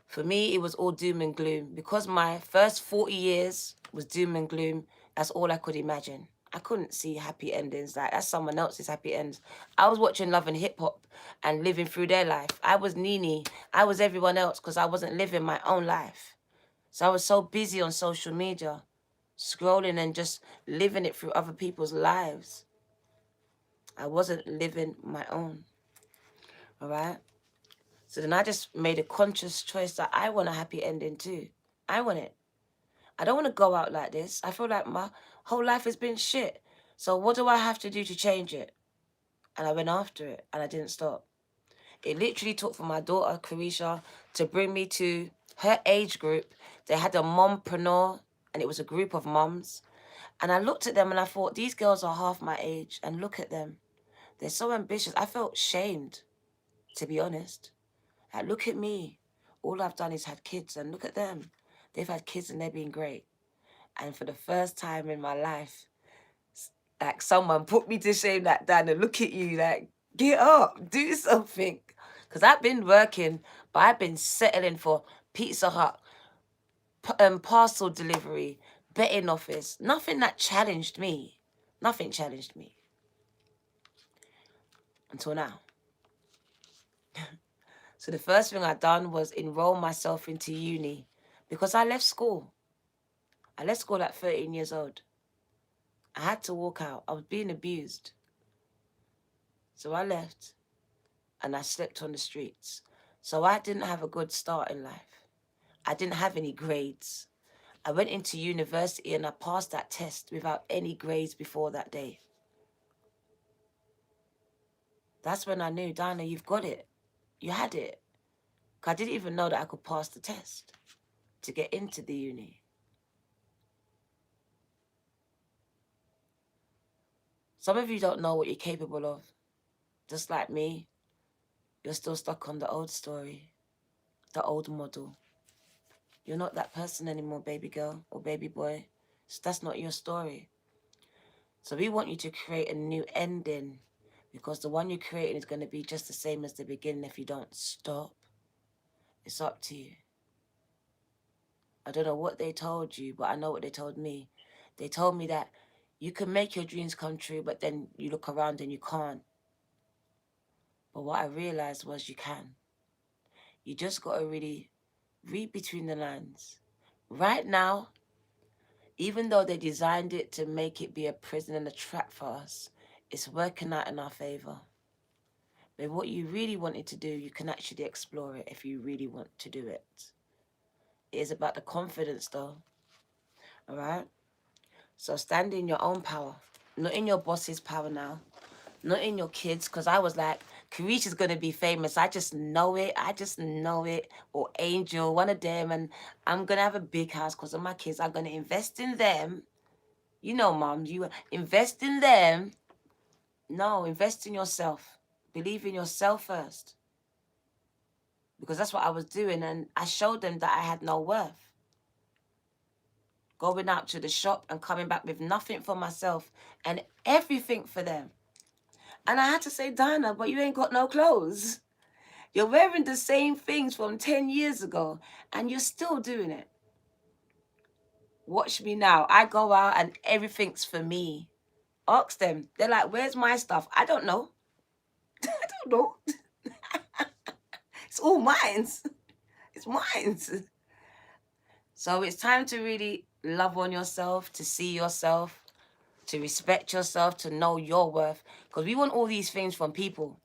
For me, it was all doom and gloom. Because my first 40 years was doom and gloom, that's all I could imagine. I couldn't see happy endings. Like, that's someone else's happy ends. I was watching Love and Hip Hop and living through their life. I was Nene. I was everyone else because I wasn't living my own life. So I was so busy on social media, scrolling and just living it through other people's lives. I wasn't living my own. All right? So then I just made a conscious choice that I want a happy ending too. I want it. I don't want to go out like this. I feel like my whole life has been shit. So what do I have to do to change it? And I went after it and I didn't stop. It literally took for my daughter, Carisha, to bring me to her age group. They had a mompreneur and it was a group of moms. And I looked at them and I thought, these girls are half my age and look at them. They're so ambitious. I felt shamed, to be honest. Like, look at me. All I've done is had kids and look at them. They've had kids and they're being great. And for the first time in my life, like someone put me to shame like that and look at you, like, get up, do something. Because I've been working, but I've been settling for Pizza Hut, parcel delivery, betting office. Nothing that challenged me. Nothing challenged me. Until now. So the first thing I done was enroll myself into uni because I left school. I left school at 13 years old. I had to walk out. I was being abused. So I left and I slept on the streets. So I didn't have a good start in life. I didn't have any grades. I went into university and I passed that test without any grades before that day. That's when I knew, Diana, you've got it. You had it. 'Cause I didn't even know that I could pass the test to get into the uni. Some of you don't know what you're capable of. Just like me, you're still stuck on the old story, the old model. You're not that person anymore, baby girl or baby boy. So that's not your story. So we want you to create a new ending because the one you're creating is going to be just the same as the beginning if you don't stop. It's up to you. I don't know what they told you, but I know what they told me. They told me that you can make your dreams come true, but then you look around and you can't. But what I realized was you can. You just got to really read between the lines. Right now, even though they designed it to make it be a prison and a trap for us, it's working out in our favor. But what you really wanted to do, you can actually explore it if you really want to do it. It is about the confidence though. All right? So stand in your own power, not in your boss's power now, not in your kids, because I was like, Carisha's going to be famous. I just know it. I just know it. Or Angel, one of them. And I'm going to have a big house because of my kids. I'm going to invest in them. You know, Mom, you invest in them. No, invest in yourself. Believe in yourself first. Because that's what I was doing. And I showed them that I had no worth. Going out to the shop and coming back with nothing for myself and everything for them. And I had to say, Dinah, but you ain't got no clothes. You're wearing the same things from 10 years ago and you're still doing it. Watch me now. I go out and everything's for me. Ask them. They're like, where's my stuff? I don't know. I don't know. It's all mine. It's mine. So it's time to really love on yourself, to see yourself, to respect yourself, to know your worth. Because we want all these things from people.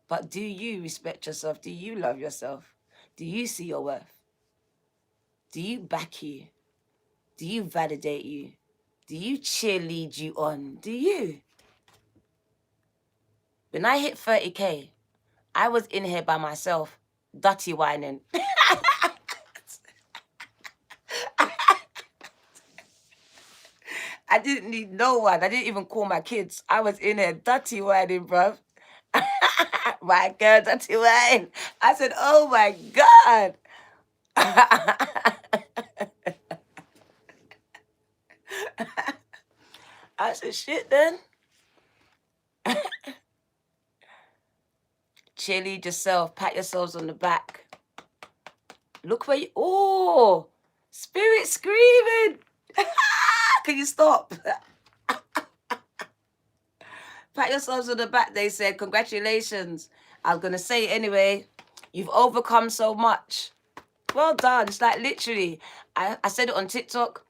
But do you respect yourself? Do you love yourself? Do you see your worth? Do you back you? Do you validate you? Do you cheerlead you on? Do you? When I hit 30K, I was in here by myself, dirty whining. I didn't need no one. I didn't even call my kids. I was in here dirty whining, bruv. My girl, dirty whine. I said, oh my God. I said, shit then. Cheerlead yourself. Pat yourselves on the back. Look where you... Oh! Spirit screaming! Can you stop? Pat yourselves on the back, they said. Congratulations. I was going to say it anyway. You've overcome so much. Well done. It's like literally, I said it on TikTok.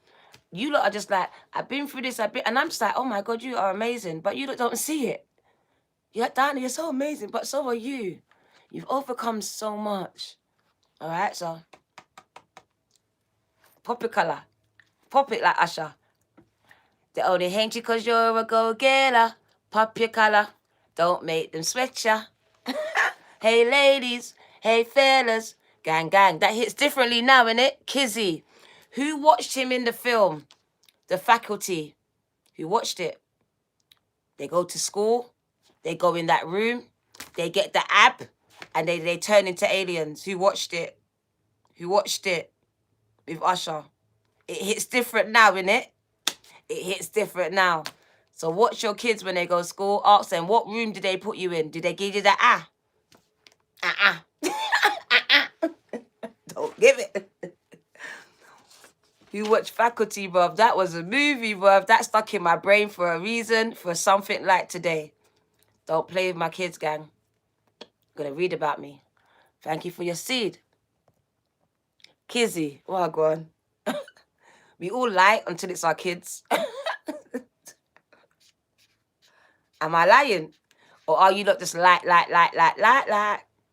You lot are just like, I've been through this, and I'm just like, oh my God, you are amazing. But you lot don't see it. You're Diana, you're so amazing, but so are you. You've overcome so much. All right, so pop your color. Pop it like Usher. They only hate you because you're a go-getter. Pop your color. Don't make them sweat ya. Hey, ladies. Hey, fellas. Gang, gang. That hits differently now, innit? Kizzy. Who watched him in the film? The Faculty. Who watched it? They go to school. They go in that room. They get the ab. And they turn into aliens. Who watched it? Who watched it? With Usher. It hits different now, innit? It hits different now. So watch your kids when they go to school. Ask them, what room did they put you in? Did they give you the ah? Don't give it. You watch Faculty, bruv. That was a movie, bruv. That stuck in my brain for a reason, for something like today. Don't play with my kids, gang. Gonna read about me. Thank you for your seed. Kizzy. Well, go on. We all lie until it's our kids. Am I lying? Or are you lot just like?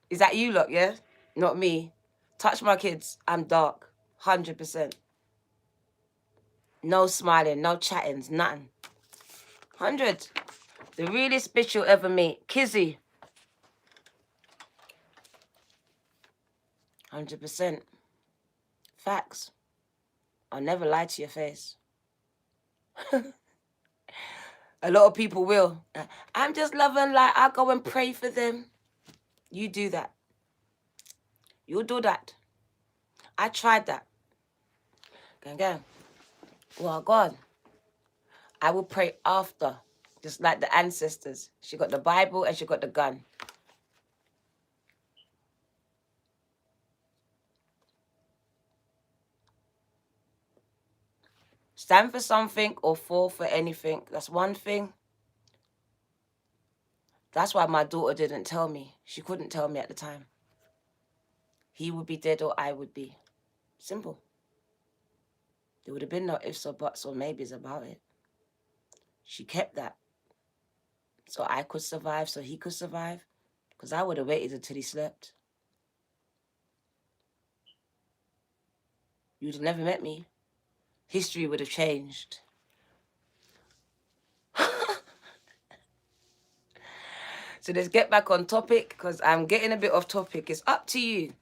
Is that you lot, yeah? Not me. Touch my kids. I'm dark. 100%. No smiling, no chattings, nothing. 100. The realest bitch you'll ever meet. Kizzy. 100%. Facts. I'll never lie to your face. A lot of people will. I'm just loving like I'll go and pray for them. You do that. You'll do that. I tried that. Gang. Well, God. I will pray after. Just like the ancestors. She got the Bible and she got the gun. Stand for something or fall for anything. That's one thing. That's why my daughter didn't tell me. She couldn't tell me at the time. He would be dead or I would be. Simple. There would have been no ifs or buts or maybes about it. She kept that. So I could survive, so he could survive. Because I would have waited until he slept. You'd have never met me. History would have changed. So let's get back on topic, because I'm getting a bit off topic. It's up to you.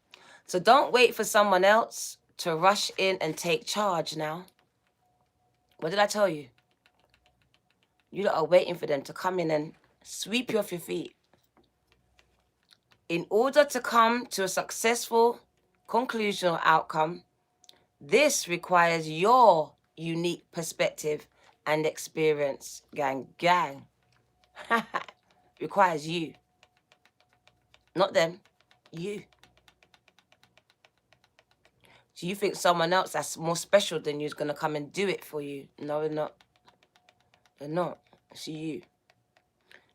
So don't wait for someone else to rush in and take charge now. What did I tell you? You lot are waiting for them to come in and sweep you off your feet. In order to come to a successful conclusion or outcome, this requires your unique perspective and experience. Gang, gang. Requires you. Not them. You. So you think someone else that's more special than you is going to come and do it for you? No, they're not. They're not. It's you.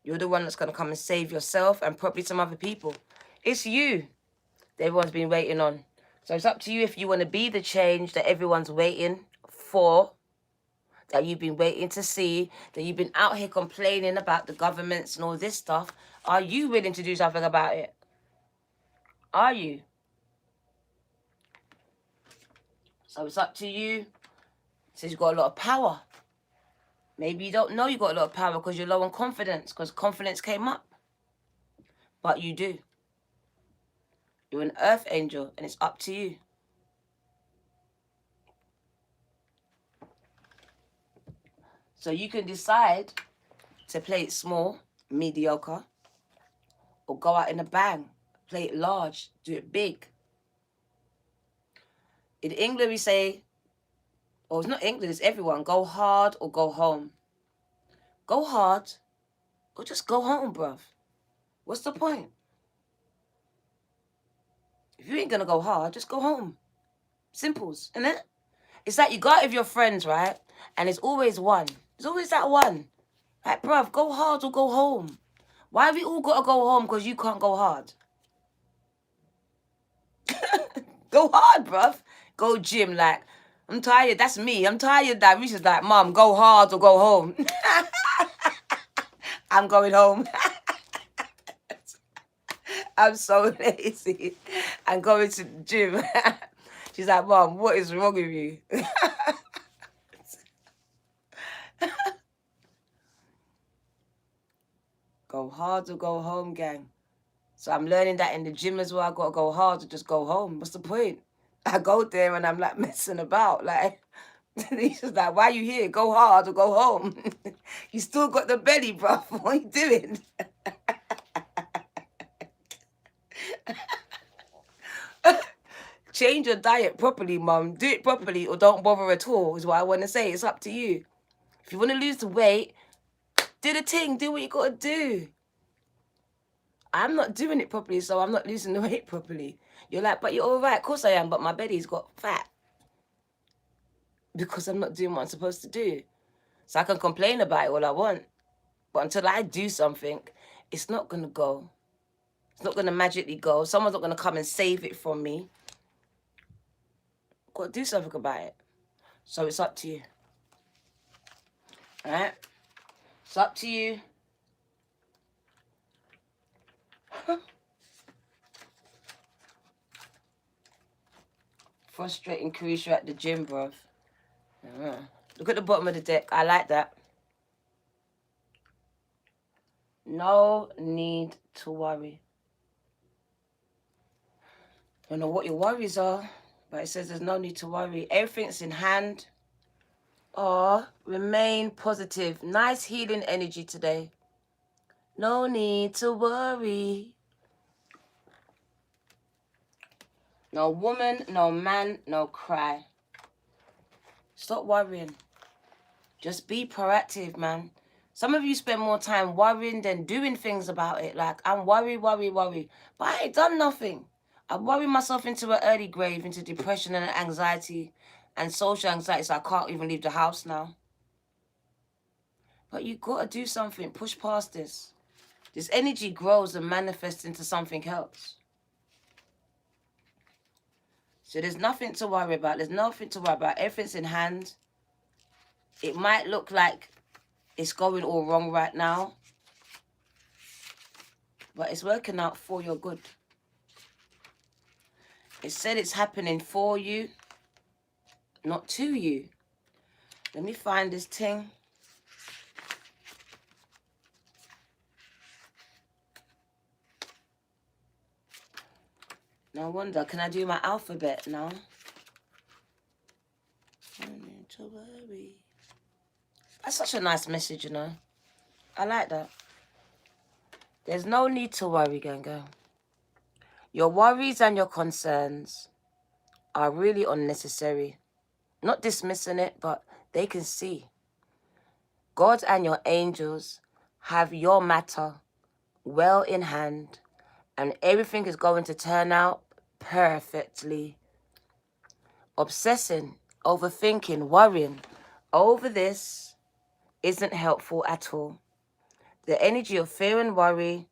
You're the one that's going to come and save yourself and probably some other people. It's you that everyone's been waiting on. So it's up to you if you want to be the change that everyone's waiting for, that you've been waiting to see, that you've been out here complaining about the governments and all this stuff. Are you willing to do something about it? Are you? So it's up to you. It says you've got a lot of power. Maybe you don't know you got a lot of power because you're low on confidence, because confidence came up. But you do. You're an earth angel, and it's up to you. So you can decide to play it small, mediocre, or go out in a bang. Play it large, do it big. In England, we say, or it's not England, it's everyone, go hard or go home. Go hard or just go home, bruv. What's the point? If you ain't gonna go hard, just go home. Simples, innit? It's like you go out with your friends, right? And it's always one. There's always that one. Like, bruv, go hard or go home. Why have we all got to go home because you can't go hard? Go hard, bruv. Go gym, like, I'm tired. That's me. I'm tired. That Risha's like, Mom, go hard or go home. I'm going home. I'm so lazy. I'm going to the gym. She's like, Mom, what is wrong with you? Go hard or go home, gang. So I'm learning that in the gym as well. I got to go hard or just go home. What's the point? I go there and I'm like messing about. Like, he's just like, why are you here? Go hard or go home. You still got the belly, bro. What are you doing? Change your diet properly, Mum. Do it properly or don't bother at all is what I want to say. It's up to you. If you want to lose the weight, do the thing. Do what you got to do. I'm not doing it properly, so I'm not losing the weight properly. You're like, but you're all right. Of course I am, but my belly's got fat. Because I'm not doing what I'm supposed to do. So I can complain about it all I want. But until I do something, it's not going to go. It's not going to magically go. Someone's not going to come and save it from me. Got to do something about it. So it's up to you. Alright? It's up to you. Frustrating Carisha at the gym, bruv. Look at the bottom of the deck. I like that. No need to worry. I don't know what your worries are, but it says there's no need to worry. Everything's in hand. Oh, remain positive. Nice healing energy today. No need to worry. No woman, no man, no cry. Stop worrying. Just be proactive, man. Some of you spend more time worrying than doing things about it. Like, I'm worry. But I ain't done nothing. I worry myself into an early grave, into depression and anxiety and social anxiety, so I can't even leave the house now. But you got to do something. Push past this. This energy grows and manifests into something else. So there's nothing to worry about. There's nothing to worry about. Everything's in hand. It might look like it's going all wrong right now, but it's working out for your good. It said it's happening for you, not to you. Let me find this thing. No wonder. Can I do my alphabet now? No need to worry. That's such a nice message, you know. I like that. There's no need to worry, gang. Your worries and your concerns are really unnecessary. Not dismissing it, but they can see. God and your angels have your matter well in hand, and everything is going to turn out perfectly. Obsessing, overthinking, worrying over this isn't helpful at all. The energy of fear and worry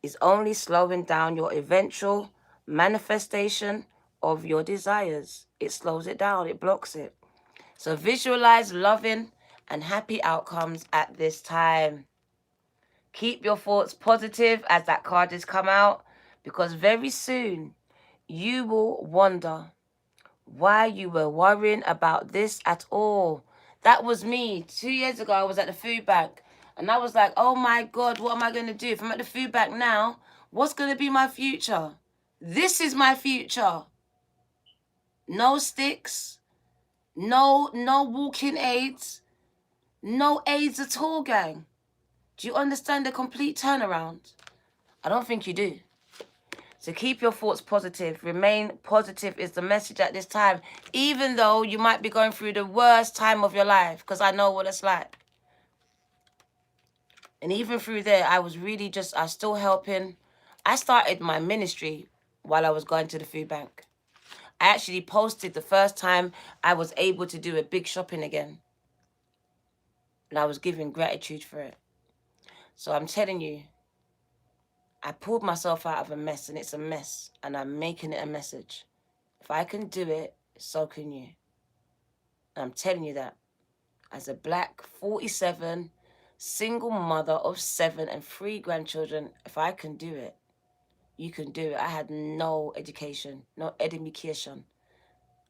is only slowing down your eventual manifestation of your desires. It slows it down, it blocks it. So visualize loving and happy outcomes at this time. Keep your thoughts positive as that card has come out, because very soon you will wonder why you were worrying about this at all. That was me. 2 years ago, I was at the food bank and I was like, oh my God, what am I going to do? If I'm at the food bank now, what's going to be my future? This is my future. No sticks, no walking aids, no aids at all, gang. Do you understand the complete turnaround? I don't think you do. So keep your thoughts positive. Remain positive is the message at this time. Even though you might be going through the worst time of your life. Because I know what it's like. And even through there, I was really I was still helping. I started my ministry while I was going to the food bank. I actually posted the first time I was able to do a big shopping again. And I was giving gratitude for it. So I'm telling you, I pulled myself out of a mess, and it's a mess, and I'm making it a message. If I can do it, so can you. And I'm telling you that. As a black 47, single mother of 7 and 3 grandchildren, if I can do it, you can do it. I had no education, no education.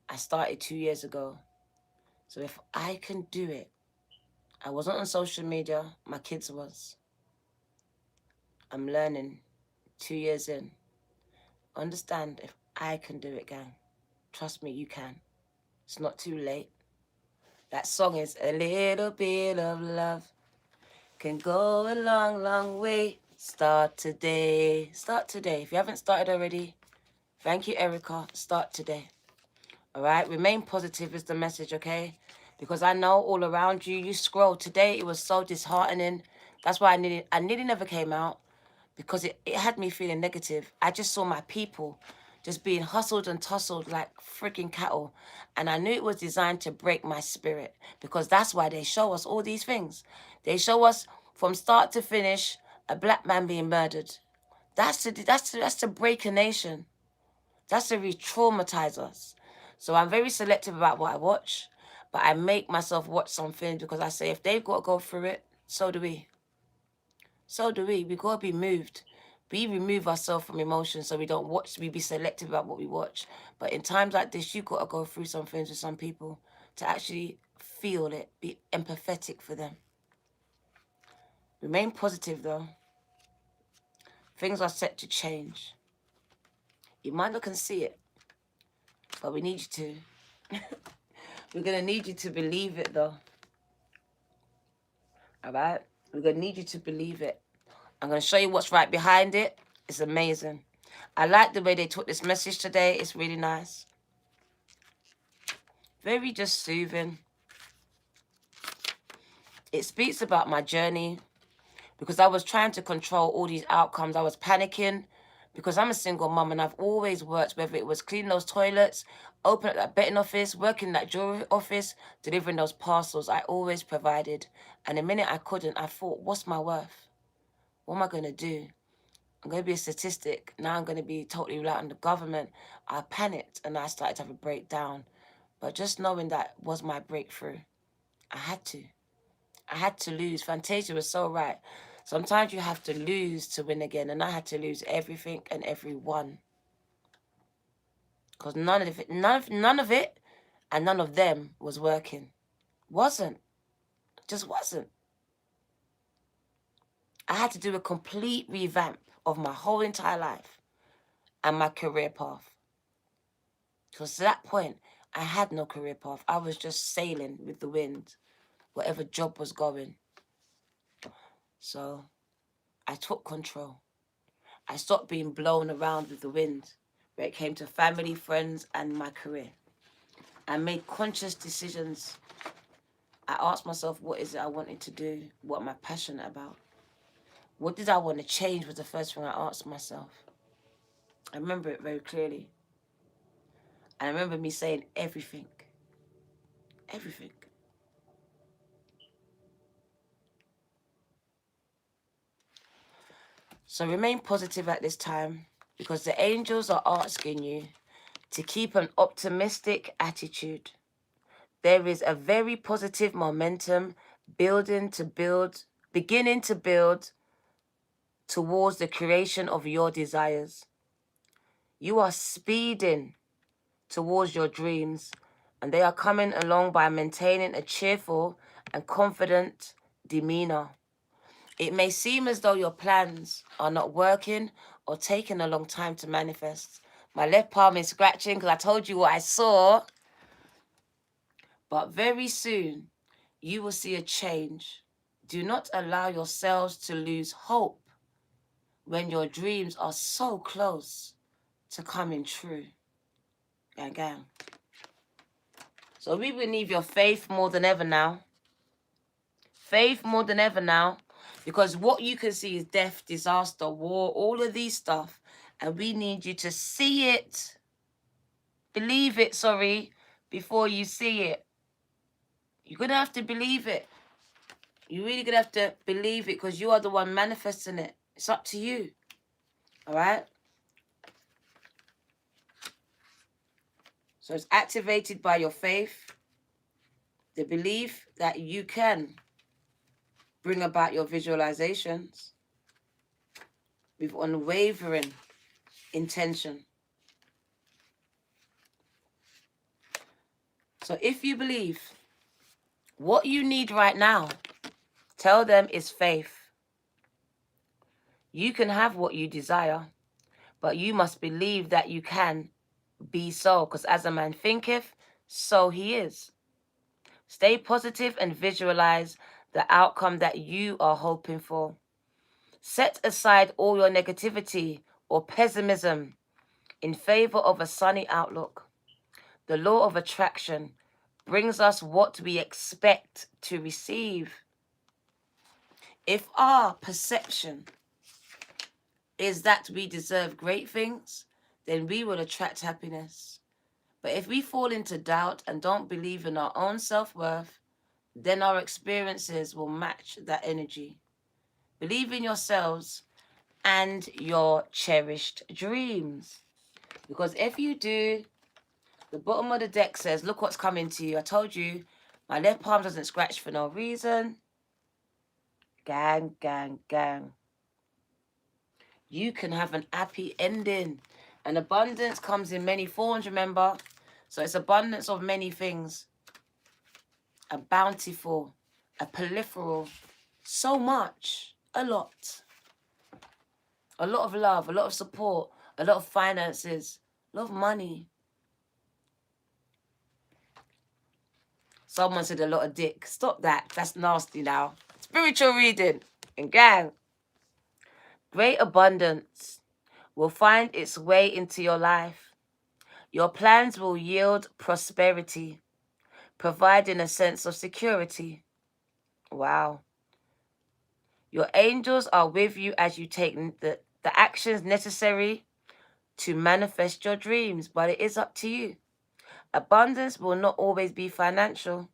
I started 2 years ago. So if I can do it, I wasn't on social media, my kids was. I'm learning 2 years in. Understand, if I can do it, gang. Trust me, you can. It's not too late. That song is A Little Bit of Love Can Go a Long, Long Way. Start today. Start today. If you haven't started already, thank you, Erica. Start today. All right? Remain positive is the message, okay? Because I know all around you, you scroll. Today, it was so disheartening. That's why I nearly never came out, because it had me feeling negative. I just saw my people just being hustled and tussled like freaking cattle. And I knew it was designed to break my spirit, because that's why they show us all these things. They show us from start to finish a black man being murdered. That's to break a nation. That's to re-traumatize us. So I'm very selective about what I watch, but I make myself watch something because I say if they've got to go through it, so do we. So do we. We got to be moved. We remove ourselves from emotions so we don't watch. We be selective about what we watch. But in times like this, you got to go through some things with some people to actually feel it. Be empathetic for them. Remain positive, though. Things are set to change. You might not can see it, but we need you to. We're going to need you to believe it, though. All right? We're going to need you to believe it. I'm going to show you what's right behind it. It's amazing. I like the way they took this message today. It's really nice. Very just soothing. It speaks about my journey, because I was trying to control all these outcomes. I was panicking because I'm a single mum and I've always worked, whether it was cleaning those toilets, opening up that betting office, working that jewelry office, delivering those parcels. I always provided. And the minute I couldn't, I thought, what's my worth? What am I going to do? I'm going to be a statistic. Now I'm going to be totally reliant on the government. I panicked and I started to have a breakdown. But just knowing that was my breakthrough. I had to. I had to lose. Fantasia was so right. Sometimes you have to lose to win again. And I had to lose everything and everyone. Because none of it and none of them was working. Wasn't. Just wasn't. I had to do a complete revamp of my whole entire life and my career path. Because to that point, I had no career path. I was just sailing with the wind, whatever job was going. So I took control. I stopped being blown around with the wind when it came to family, friends, and my career. I made conscious decisions. I asked myself, what is it I wanted to do? What am I passionate about? What did I want to change was the first thing I asked myself. I remember it very clearly. And I remember me saying everything. Everything. So remain positive at this time because the angels are asking you to keep an optimistic attitude. There is a very positive momentum beginning to build towards the creation of your desires. You are speeding towards your dreams, and they are coming along by maintaining a cheerful and confident demeanor. It may seem as though your plans are not working or taking a long time to manifest. My left palm is scratching because I told you what I saw. But very soon, you will see a change. Do not allow yourselves to lose hope when your dreams are so close to coming true. Gang, gang. So we will need your faith more than ever now. Faith more than ever now. Because what you can see is death, disaster, war, all of these stuff. And we need you to see it. Believe it, before you see it. You're going to have to believe it. You're really going to have to believe it because you are the one manifesting it. It's up to you. All right? So it's activated by your faith. The belief that you can bring about your visualizations with unwavering intention. So if you believe what you need right now, tell them is faith. You can have what you desire, but you must believe that you can be so, because as a man thinketh, so he is. Stay positive and visualize the outcome that you are hoping for. Set aside all your negativity or pessimism in favor of a sunny outlook. The law of attraction brings us what we expect to receive. If our perception is that we deserve great things, then we will attract happiness. But if we fall into doubt and don't believe in our own self-worth, then our experiences will match that energy. Believe in yourselves and your cherished dreams. Because if you do, the bottom of the deck says, look what's coming to you. I told you, my left palm doesn't scratch for no reason. Gang, gang, gang. You can have an happy ending. And abundance comes in many forms, remember? So it's abundance of many things. A bountiful, a proliferal, so much, a lot. A lot of love, a lot of support, a lot of finances, a lot of money. Someone said a lot of dick. Stop that. That's nasty now. Spiritual reading. And gang. Great abundance will find its way into your life. Your plans will yield prosperity, providing a sense of security. Wow. Your angels are with you as you take the actions necessary to manifest your dreams, but it is up to you. Abundance will not always be financial.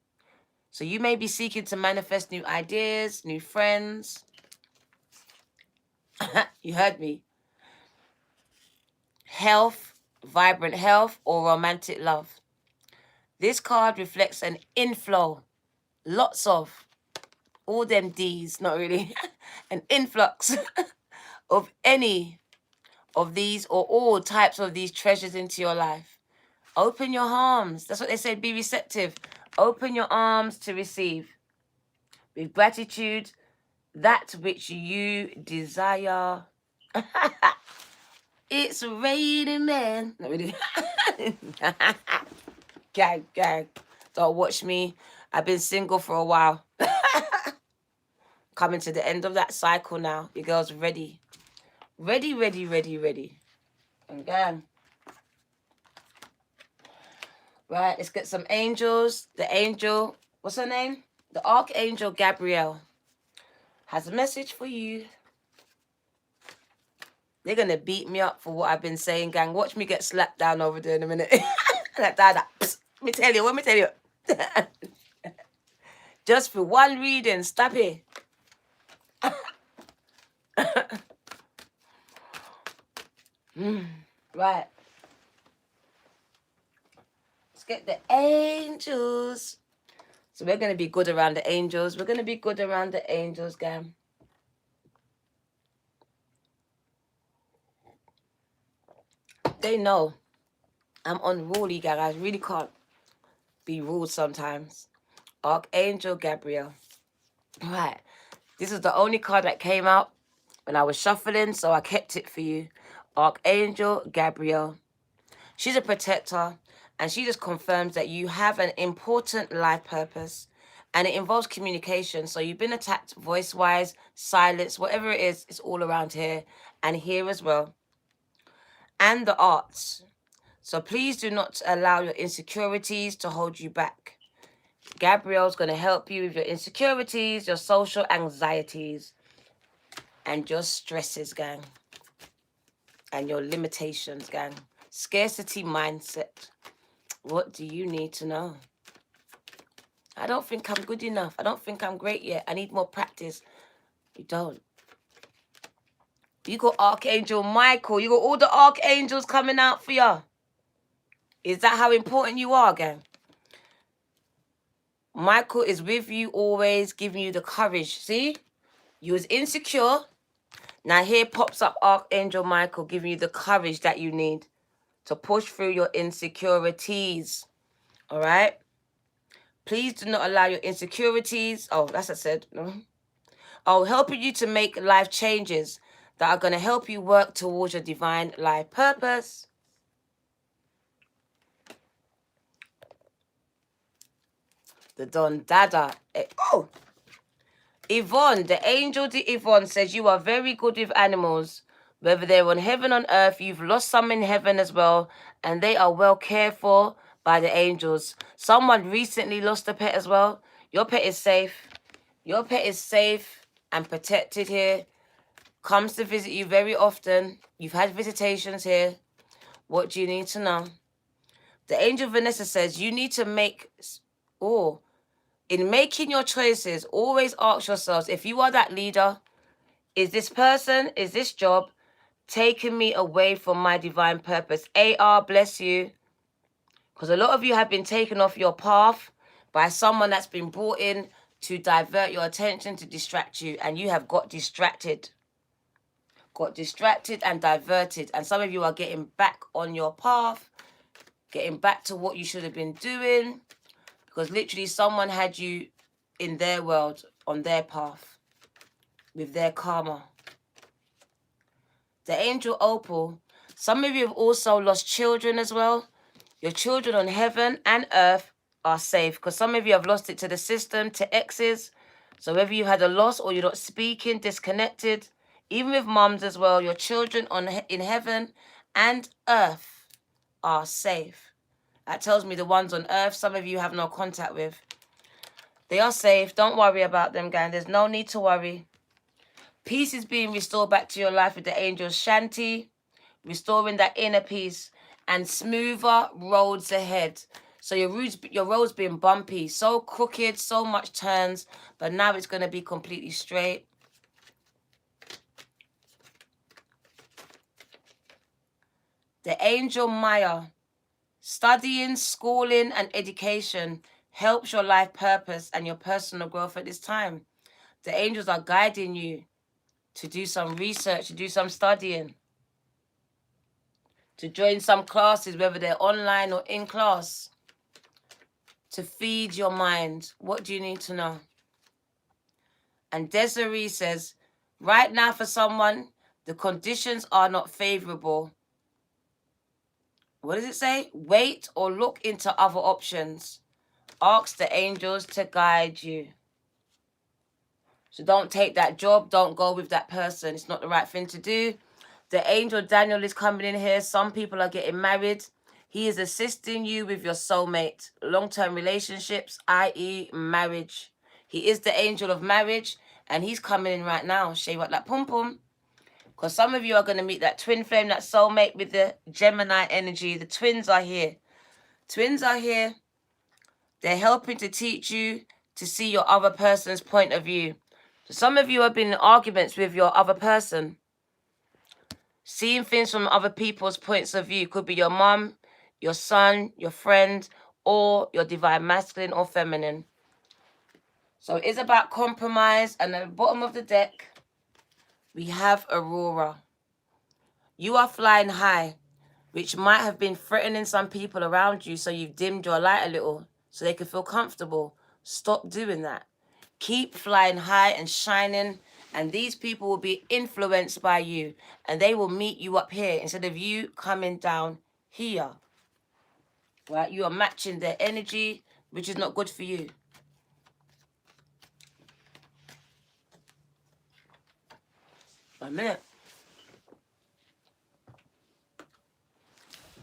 So you may be seeking to manifest new ideas, new friends, You heard me. Health, vibrant health, or romantic love. This card reflects an inflow. Lots of, all them D's, not really. An influx of any of these or all types of these treasures into your life. Open your arms. That's what they said. Be receptive. Open your arms to receive. With gratitude, that which you desire. It's raining, man. Not really. Gag. Don't watch me. I've been single for a while. Coming to the end of that cycle now. Your girl's ready. Ready. And gang. Right, let's get some angels. The angel, what's her name? The Archangel Gabrielle has a message for you. They're going to beat me up for what I've been saying, gang. Watch me get slapped down over there in a minute. Like that. Let me tell you. Just for one reading. Stop it. Right. Let's get the angels. So we're going to be good around the angels. Gang. They know I'm unruly, gang. I really can't be ruled sometimes. Archangel Gabrielle. Right. This is the only card that came out when I was shuffling, so I kept it for you. Archangel Gabrielle. She's a protector, and she just confirms that you have an important life purpose, and it involves communication. So you've been attacked voice-wise, silence, whatever it is, it's all around here and here as well. And the arts. So please do not allow your insecurities to hold you back. Gabrielle's going to help you with your insecurities, your social anxieties, and your stresses, gang. And your limitations, gang. Scarcity mindset. What do you need to know? I don't think I'm good enough. I don't think I'm great yet. I need more practice. You don't. You got Archangel Michael. You got all the archangels coming out for you. Is that how important you are, gang? Michael is with you always, giving you the courage. See? You was insecure. Now here pops up Archangel Michael, giving you the courage that you need to push through your insecurities. All right? Please do not allow your insecurities. Oh, that's what I said. No. Oh, helping you to make life changes that are going to help you work towards your divine life purpose. The Don Dada. Oh! Yvonne, the angel Yvonne says you are very good with animals. Whether they're on heaven on earth, you've lost some in heaven as well, and they are well cared for by the angels. Someone recently lost a pet as well. Your pet is safe. Your pet is safe and protected here. Comes to visit you very often. You've had visitations here. What do you need to know? The angel Vanessa says you need to make... Oh... In making your choices, always ask yourselves, if you are that leader, is this person, is this job taking me away from my divine purpose? AR, bless you. Because a lot of you have been taken off your path by someone that's been brought in to divert your attention, to distract you. And you have got distracted. Got distracted and diverted. And some of you are getting back on your path, getting back to what you should have been doing. Because literally someone had you in their world, on their path, with their karma. The angel Opal. Some of you have also lost children as well. Your children on heaven and earth are safe. Because some of you have lost it to the system, to exes. So whether you had a loss or you're not speaking, disconnected, even with mums as well, your children in heaven and earth are safe. That tells me the ones on earth, some of you have no contact with. They are safe. Don't worry about them, gang. There's no need to worry. Peace is being restored back to your life with the angel Shanti, restoring that inner peace and smoother roads ahead. So your road's been bumpy, so crooked, so much turns, but now it's going to be completely straight. The angel Maya. Studying, schooling, and education helps your life purpose and your personal growth at this time. The angels are guiding you to do some research, to do some studying, to join some classes, whether they're online or in class, to feed your mind. What do you need to know? And Desiree says, right now for someone, the conditions are not favorable. What does it say? Wait or look into other options. Ask the angels to guide you. So don't take that job. Don't go with that person. It's not the right thing to do. The angel Daniel is coming in here. Some people are getting married. He is assisting you with your soulmate. Long-term relationships, i.e. marriage. He is the angel of marriage. And he's coming in right now. Shave up that pum-pum. Because some of you are going to meet that twin flame, that soulmate with the Gemini energy. The twins are here. Twins are here. They're helping to teach you to see your other person's point of view. So some of you have been in arguments with your other person. Seeing things from other people's points of view. Could be your mum, your son, your friend, or your divine masculine or feminine. So it is about compromise. And at the bottom of the deck, we have Aurora. You are flying high, which might have been threatening some people around you, so you've dimmed your light a little so they can feel comfortable. Stop doing that. Keep flying high and shining, and these people will be influenced by you, and they will meet you up here instead of you coming down here. Right? You are matching their energy, which is not good for you. A minute.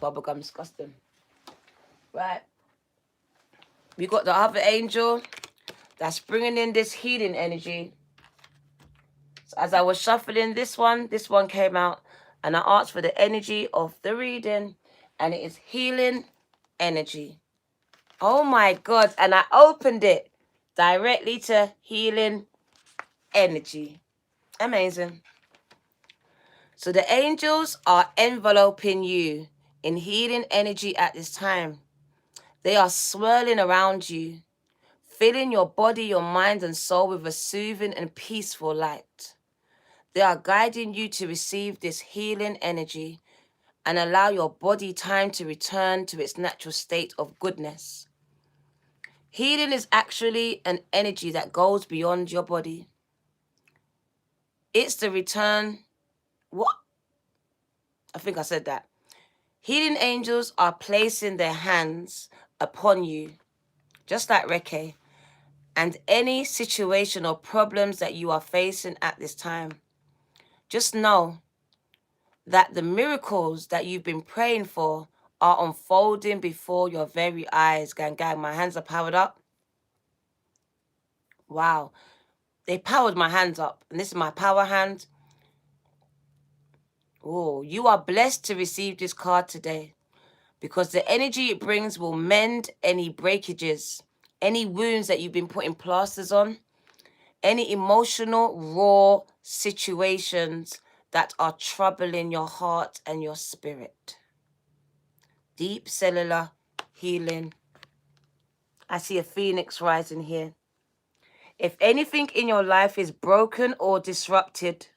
Bubblegum disgusting. Right. We got the other angel that's bringing in this healing energy. So as I was shuffling this one came out, and I asked for the energy of the reading, and it is healing energy. Oh my God. And I opened it directly to healing energy. Amazing. So the angels are enveloping you in healing energy at this time. They are swirling around you, filling your body, your mind, and soul with a soothing and peaceful light. They are guiding you to receive this healing energy and allow your body time to return to its natural state of goodness. Healing is actually an energy that goes beyond your body. It's the return. What? I think I said that. Healing angels are placing their hands upon you, just like Reiki, and any situation or problems that you are facing at this time. Just know that the miracles that you've been praying for are unfolding before your very eyes. Gang, gang, my hands are powered up. Wow. They powered my hands up, and this is my power hand. Oh, you are blessed to receive this card today because the energy it brings will mend any breakages, any wounds that you've been putting plasters on, any emotional, raw situations that are troubling your heart and your spirit. Deep cellular healing. I see a phoenix rising here. If anything in your life is broken or disrupted,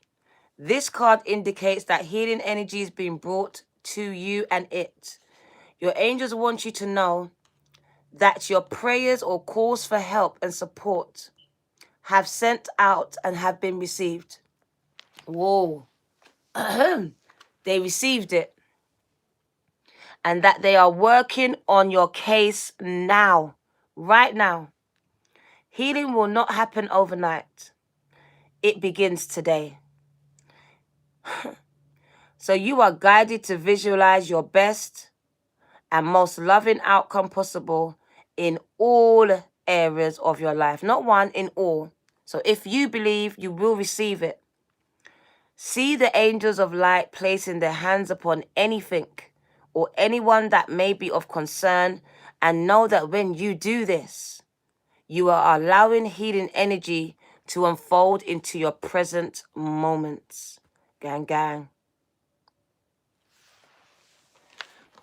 this card indicates that healing energy is being brought to you and it. Your angels want you to know that your prayers or calls for help and support have sent out and have been received. Whoa. They received it. And that they are working on your case now, right now. Healing will not happen overnight. It begins today. So you are guided to visualize your best and most loving outcome possible in all areas of your life. Not one, in all. So if you believe, you will receive it. See the angels of light placing their hands upon anything or anyone that may be of concern, and know that when you do this, you are allowing healing energy to unfold into your present moments. Gang, gang.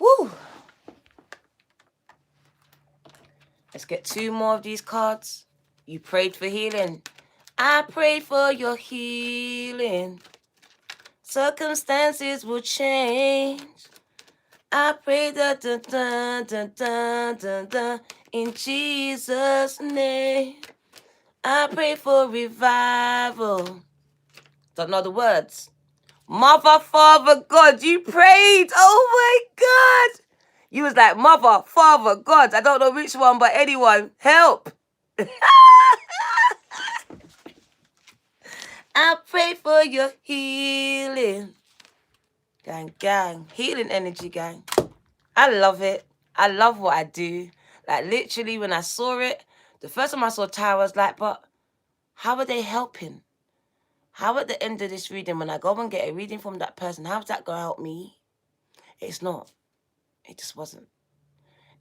Woo! Let's get 2 more of these cards. You prayed for healing. I pray for your healing. Circumstances will change. I pray that in Jesus' name. I pray for revival. Don't know the words. Mother, Father, God, you prayed. Oh my God. You was like, Mother, Father, God. I don't know which one, but anyone, help. I pray for your healing. Gang, gang. Healing energy, gang. I love it. I love what I do. Like, literally, when I saw it, the first time I saw Tyra, I was like, but how are they helping? How at the end of this reading, when I go and get a reading from that person, how's that going to help me? It's not. It just wasn't.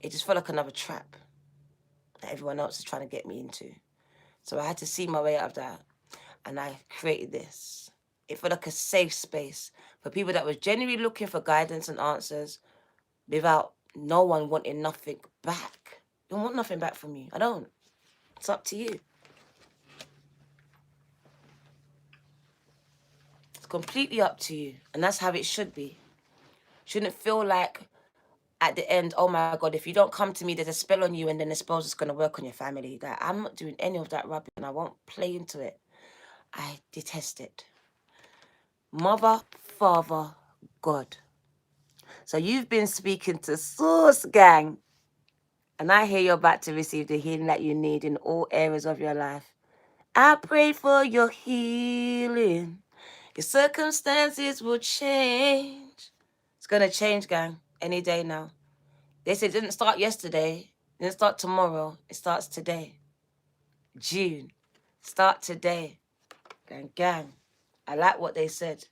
It just felt like another trap that everyone else is trying to get me into. So I had to see my way out of that. And I created this. It felt like a safe space for people that were genuinely looking for guidance and answers without no one wanting nothing back. I don't want nothing back from you. I don't. It's up to you. It's completely up to you. And that's how it should be. Shouldn't feel like at the end, oh my God, if you don't come to me, there's a spell on you and then the spell's just going to work on your family. That I'm not doing any of that rubbish and I won't play into it. I detest it. Mother, Father, God. So you've been speaking to Source, gang. And I hear you're about to receive the healing that you need in all areas of your life. I pray for your healing. Your circumstances will change. It's going to change, gang, any day now. They said it didn't start yesterday. It didn't start tomorrow. It starts today. June. Start today. Gang, gang. I like what they said.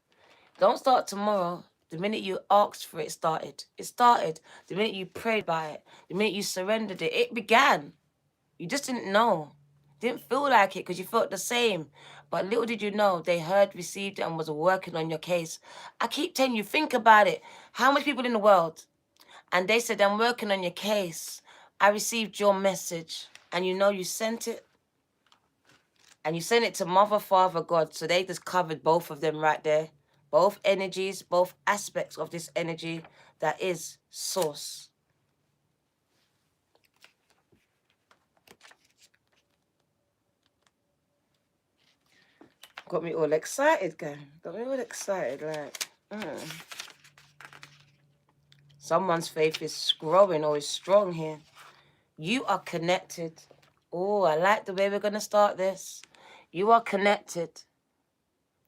Don't start tomorrow. The minute you asked for it, it started. It started. The minute you prayed by it. The minute you surrendered it, it began. You just didn't know. Didn't feel like it because you felt the same. But little did you know, they heard, received it, and was working on your case. I keep telling you, think about it. How much people in the world? And they said, I'm working on your case. I received your message. And you know you sent it. And you sent it to Mother, Father, God. So they just covered both of them right there. Both energies, both aspects of this energy that is Source. Got me all excited, gang. Got me all excited, like, Someone's faith is growing or is strong here. You are connected. Oh, I like the way we're going to start this. You are connected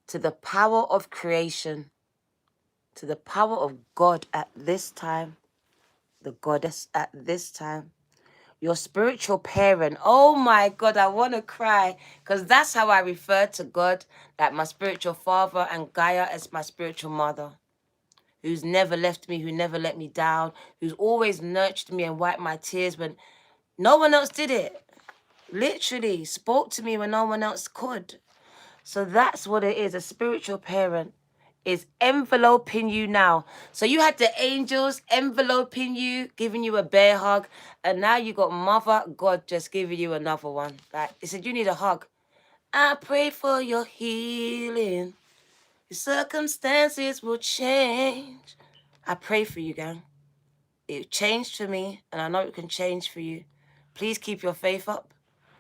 to the power of creation, to the power of God at this time, the goddess at this time. Your spiritual parent. Oh my God, I want to cry because that's how I refer to God, like my spiritual father and Gaia as my spiritual mother, who's never left me, who never let me down, who's always nurtured me and wiped my tears when no one else did it. Literally spoke to me when no one else could. So that's what it is. A spiritual parent is enveloping you now. So you had the angels enveloping you, giving you a bear hug, and now you got Mother God just giving you another one. Like, they said, you need a hug. I pray for your healing. Your circumstances will change. I pray for you, gang. It changed for me, and I know it can change for you. Please keep your faith up,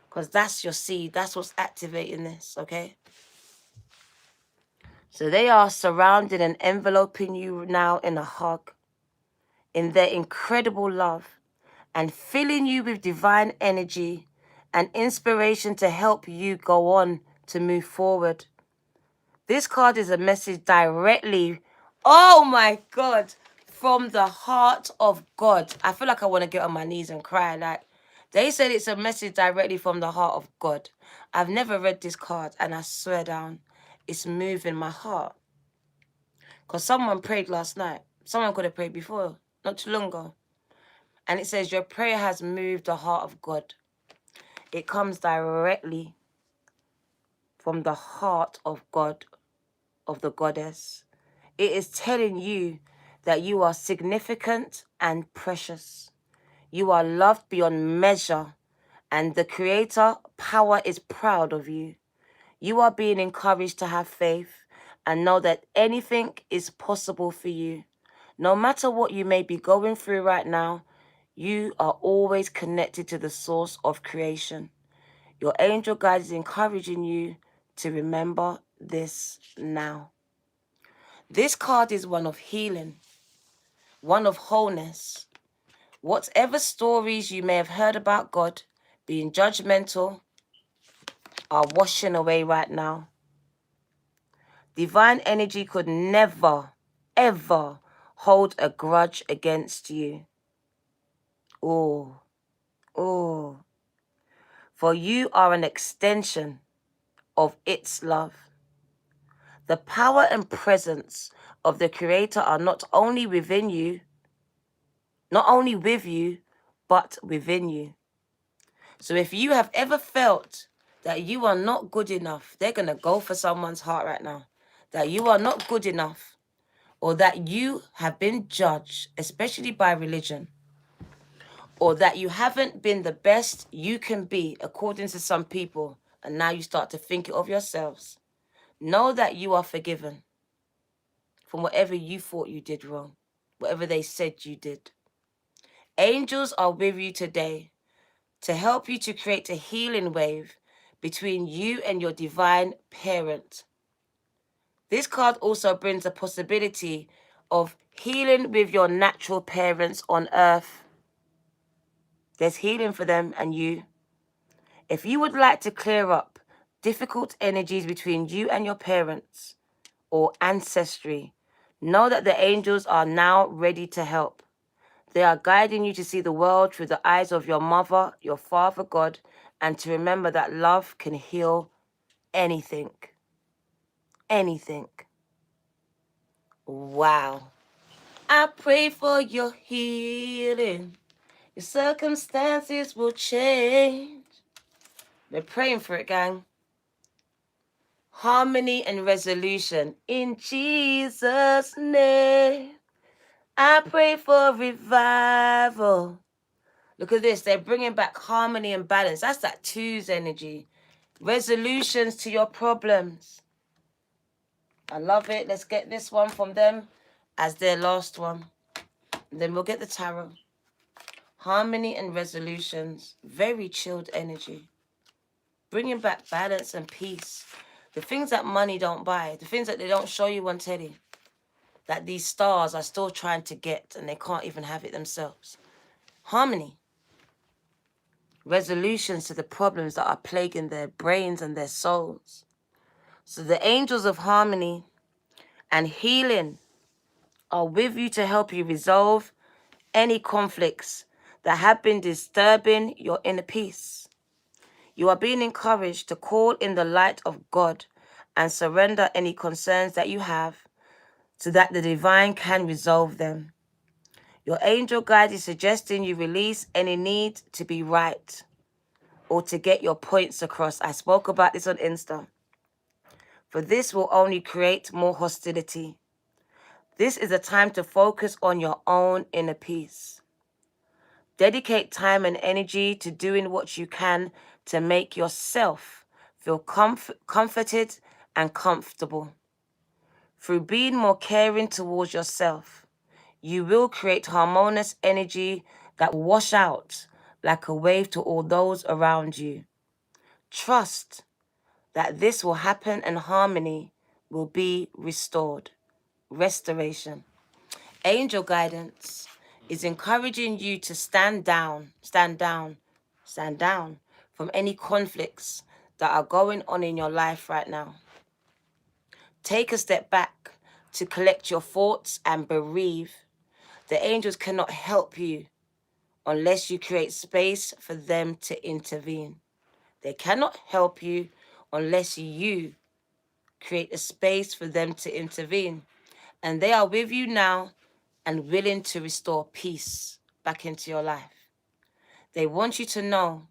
because that's your seed. That's what's activating this, okay? So they are surrounding and enveloping you now in a hug, in their incredible love, and filling you with divine energy and inspiration to help you go on to move forward. This card is a message directly, oh my God, from the heart of God. I feel like I want to get on my knees and cry. Like, they said it's a message directly from the heart of God. I've never read this card, and I swear down, it's moving my heart. Because someone prayed last night. Someone could have prayed before, not too long ago. And it says, your prayer has moved the heart of God. It comes directly from the heart of God, of the goddess. It is telling you that you are significant and precious. You are loved beyond measure, and the Creator power is proud of you. You are being encouraged to have faith and know that anything is possible for you. No matter what you may be going through right now, you are always connected to the source of creation. Your angel guide is encouraging you to remember this now. This card is one of healing, one of wholeness. Whatever stories you may have heard about God being judgmental are washing away right now. Divine energy could never, ever hold a grudge against you. Oh, oh. For you are an extension of its love. The power and presence of the Creator are not only within you, not only with you, but within you. So if you have ever felt that you are not good enough, they're going to go for someone's heart right now. That you are not good enough, or that you have been judged, especially by religion, or that you haven't been the best you can be according to some people, and now you start to think it of yourselves. Know that you are forgiven from whatever you thought you did wrong, whatever they said you did. Angels are with you today to help you to create a healing wave between you and your divine parent. This card also brings a possibility of healing with your natural parents on earth. There's healing for them and you. If you would like to clear up difficult energies between you and your parents or ancestry, know that the angels are now ready to help. They are guiding you to see the world through the eyes of your mother, your father, God, and to remember that love can heal anything. Anything. Wow. I pray for your healing. Your circumstances will change. We're praying for it, gang. Harmony and resolution. In Jesus' name, I pray for revival. Look at this. They're bringing back harmony and balance. That's that twos energy. Resolutions to your problems. I love it. Let's get this one from them as their last one. And then we'll get the tarot. Harmony and resolutions. Very chilled energy. Bringing back balance and peace. The things that money don't buy. The things that they don't show you on telly. That these stars are still trying to get and they can't even have it themselves. Harmony. Resolutions to the problems that are plaguing their brains and their souls. So the angels of harmony and healing are with you to help you resolve any conflicts that have been disturbing your inner peace. You are being encouraged to call in the light of God and surrender any concerns that you have so that the divine can resolve them. Your angel guide is suggesting you release any need to be right or to get your points across. I spoke about this on Insta. For this will only create more hostility. This is a time to focus on your own inner peace. Dedicate time and energy to doing what you can to make yourself feel comforted and comfortable. Through being more caring towards yourself, you will create harmonious energy that will wash out like a wave to all those around you. Trust that this will happen and harmony will be restored. Restoration. Angel guidance is encouraging you to stand down from any conflicts that are going on in your life right now. Take a step back to collect your thoughts and breathe. The angels cannot help you unless you create space for them to intervene. They cannot help you unless you create a space for them to intervene. And they are with you now and willing to restore peace back into your life. They want you to know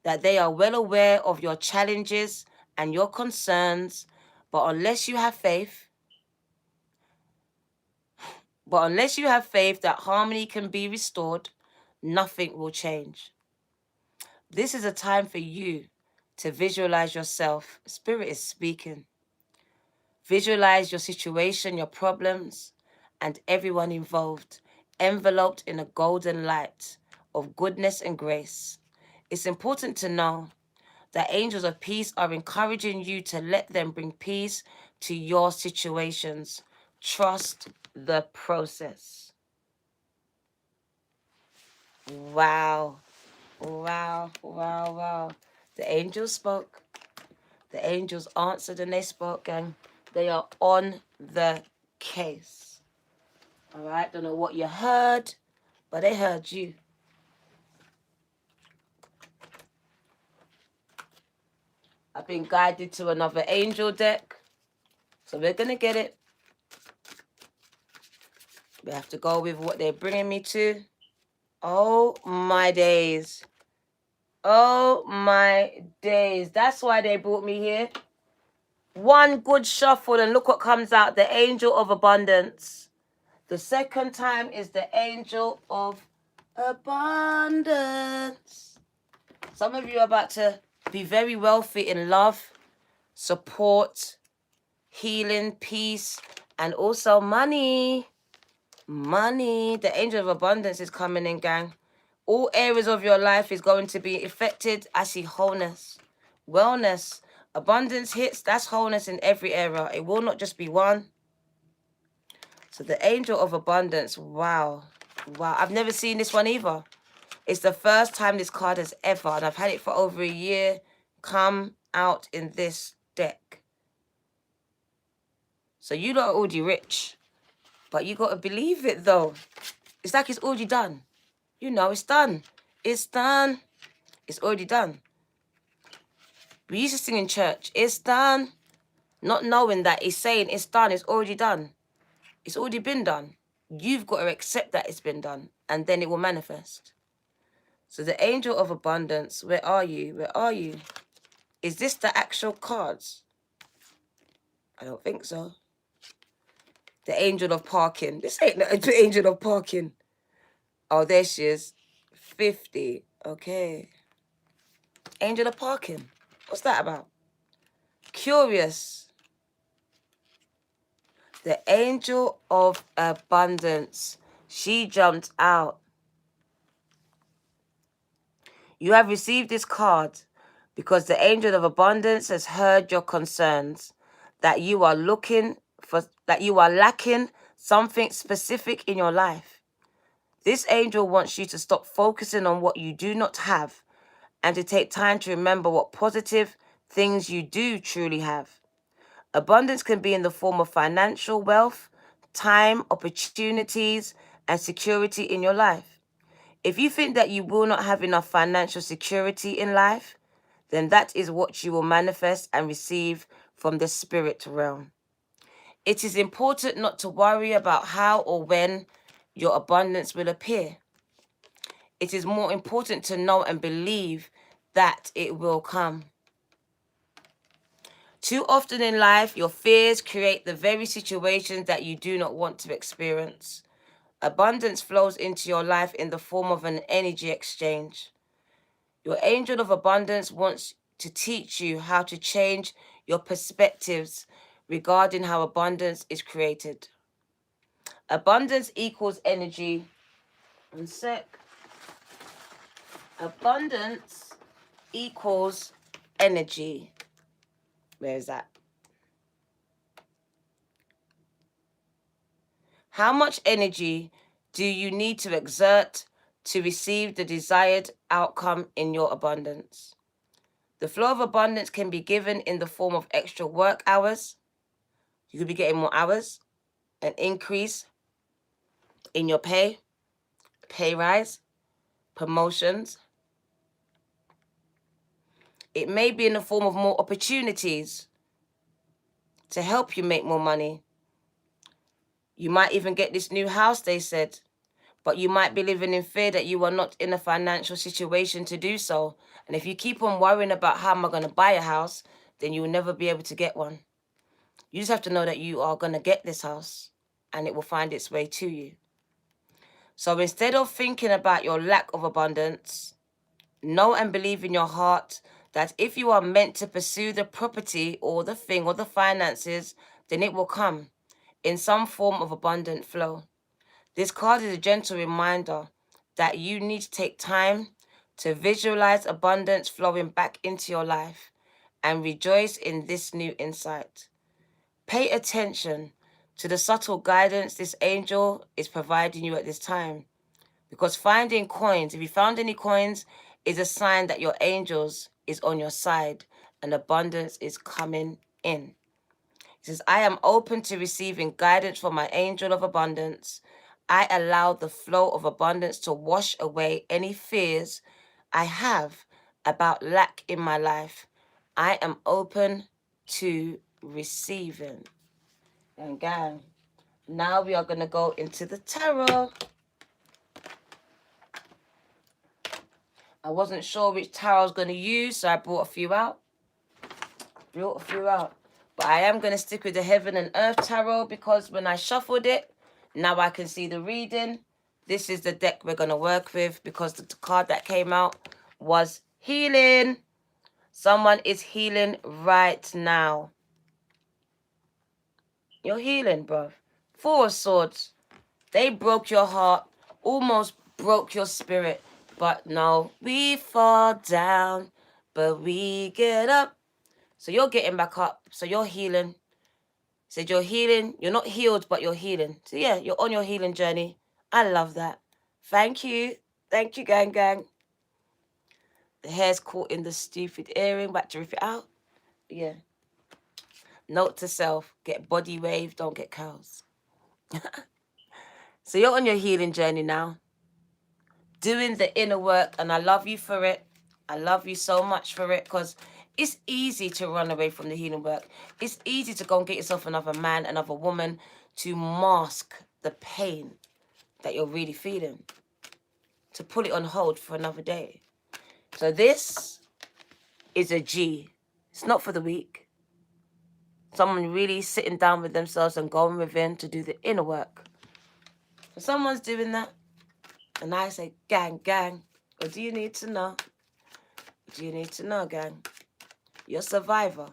that they are well aware of your challenges and your concerns, but unless you have faith, But unless you have faith that harmony can be restored, nothing will change. This is a time for you to visualize yourself. Spirit is speaking. Visualize your situation, your problems, and everyone involved, enveloped in a golden light of goodness and grace. It's important to know that angels of peace are encouraging you to let them bring peace to your situations. Trust the process. Wow. Wow, wow, wow. The angels spoke. The angels answered and they spoke, and they are on the case. All right, don't know what you heard, but they heard you. I've been guided to another angel deck, so we're going to get it. We have to go with what they're bringing me to. Oh, my days. Oh, my days. That's why they brought me here. One good shuffle, and look what comes out. The angel of abundance. The second time is the angel of abundance. Some of you are about to be very wealthy in love, support, healing, peace, and also money. Money. The angel of abundance is coming in, gang. All areas of your life is going to be affected. I see wholeness, wellness, abundance hits. That's wholeness in every area. It will not just be one. So the angel of abundance. Wow. Wow. I've never seen this one either. It's the first time this card has ever, and I've had it for over a year, come out in this deck. So you lot are already rich, but you got to believe it though. It's like it's already done. You know, it's done. It's done. It's already done. We used to sing in church, it's done. Not knowing that it's saying it's done, it's already done. It's already been done. You've got to accept that it's been done, and then it will manifest. So the angel of abundance, where are you? Where are you? Is this the actual cards? I don't think so. The angel of parking. This ain't the angel of parking. Oh, there she is. 50. Okay. Angel of parking. What's that about? Curious. The angel of abundance. She jumped out. You have received this card because the angel of abundance has heard your concerns, that you are looking for, that you are lacking something specific in your life. This angel wants you to stop focusing on what you do not have and to take time to remember what positive things you do truly have. Abundance can be in the form of financial wealth, time, opportunities, and security in your life. If you think that you will not have enough financial security in life, then that is what you will manifest and receive from the spirit realm. It is important not to worry about how or when your abundance will appear. It is more important to know and believe that it will come. Too often in life, your fears create the very situations that you do not want to experience. Abundance flows into your life in the form of an energy exchange. Your angel of abundance wants to teach you how to change your perspectives regarding how abundance is created. Abundance equals energy. One sec. Abundance equals energy. Where is that? How much energy do you need to exert to receive the desired outcome in your abundance? The flow of abundance can be given in the form of extra work hours. You could be getting more hours, an increase in your pay rise, promotions. It may be in the form of more opportunities to help you make more money. You might even get this new house, they said, but you might be living in fear that you are not in a financial situation to do so. And if you keep on worrying about how am I going to buy a house, then you will never be able to get one. You just have to know that you are going to get this house and it will find its way to you. So instead of thinking about your lack of abundance, know and believe in your heart that if you are meant to pursue the property or the thing or the finances, then it will come in some form of abundant flow. This card is a gentle reminder that you need to take time to visualize abundance flowing back into your life and rejoice in this new insight. Pay attention to the subtle guidance this angel is providing you at this time. Because finding coins, if you found any coins, is a sign that your angels is on your side and abundance is coming in. It says, I am open to receiving guidance from my angel of abundance. I allow the flow of abundance to wash away any fears I have about lack in my life. I am open to receiving. And gang, now we are going to go into the tarot. I wasn't sure which tarot I was going to use, so I brought a few out. But I am going to stick with the Heaven and Earth Tarot because when I shuffled it, now I can see the reading. This is the deck we're going to work with because the card that came out was healing. Someone is healing right now. You're healing, bruv. Four of Swords. They broke your heart, almost broke your spirit. But no, we fall down, but we get up. So you're getting back up. So you're healing. Said you're healing. You're not healed, but you're healing. So yeah, you're on your healing journey. I love that. Thank you. Thank you, gang, gang. The hair's caught in the stupid earring. Back to rip it out. Yeah. Note to self, get body wave, don't get curls. So you're on your healing journey now. Doing the inner work, and I love you for it. I love you so much for it because it's easy to run away from the healing work. It's easy to go and get yourself another man, another woman to mask the pain that you're really feeling, to put it on hold for another day. So this is a G. It's not for the weak. Someone really sitting down with themselves and going within to do the inner work. So someone's doing that. And I say, gang, gang, what do you need to know? What do you need to know, gang? You're a survivor.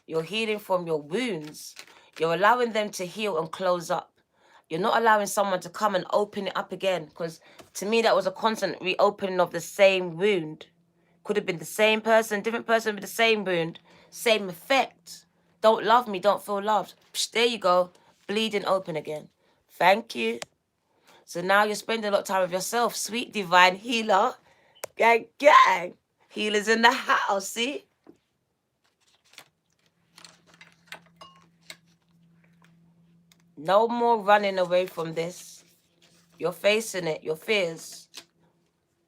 You're healing from your wounds. You're allowing them to heal and close up. You're not allowing someone to come and open it up again. Because to me, that was a constant reopening of the same wound. Could have been the same person, different person with the same wound. Same effect. Don't love me, don't feel loved. Psh, there you go. Bleeding open again. Thank you. So now you're spending a lot of time with yourself. Sweet divine healer. Gang, gang. Healers in the house, see? No more running away from this. You're facing it, your fears.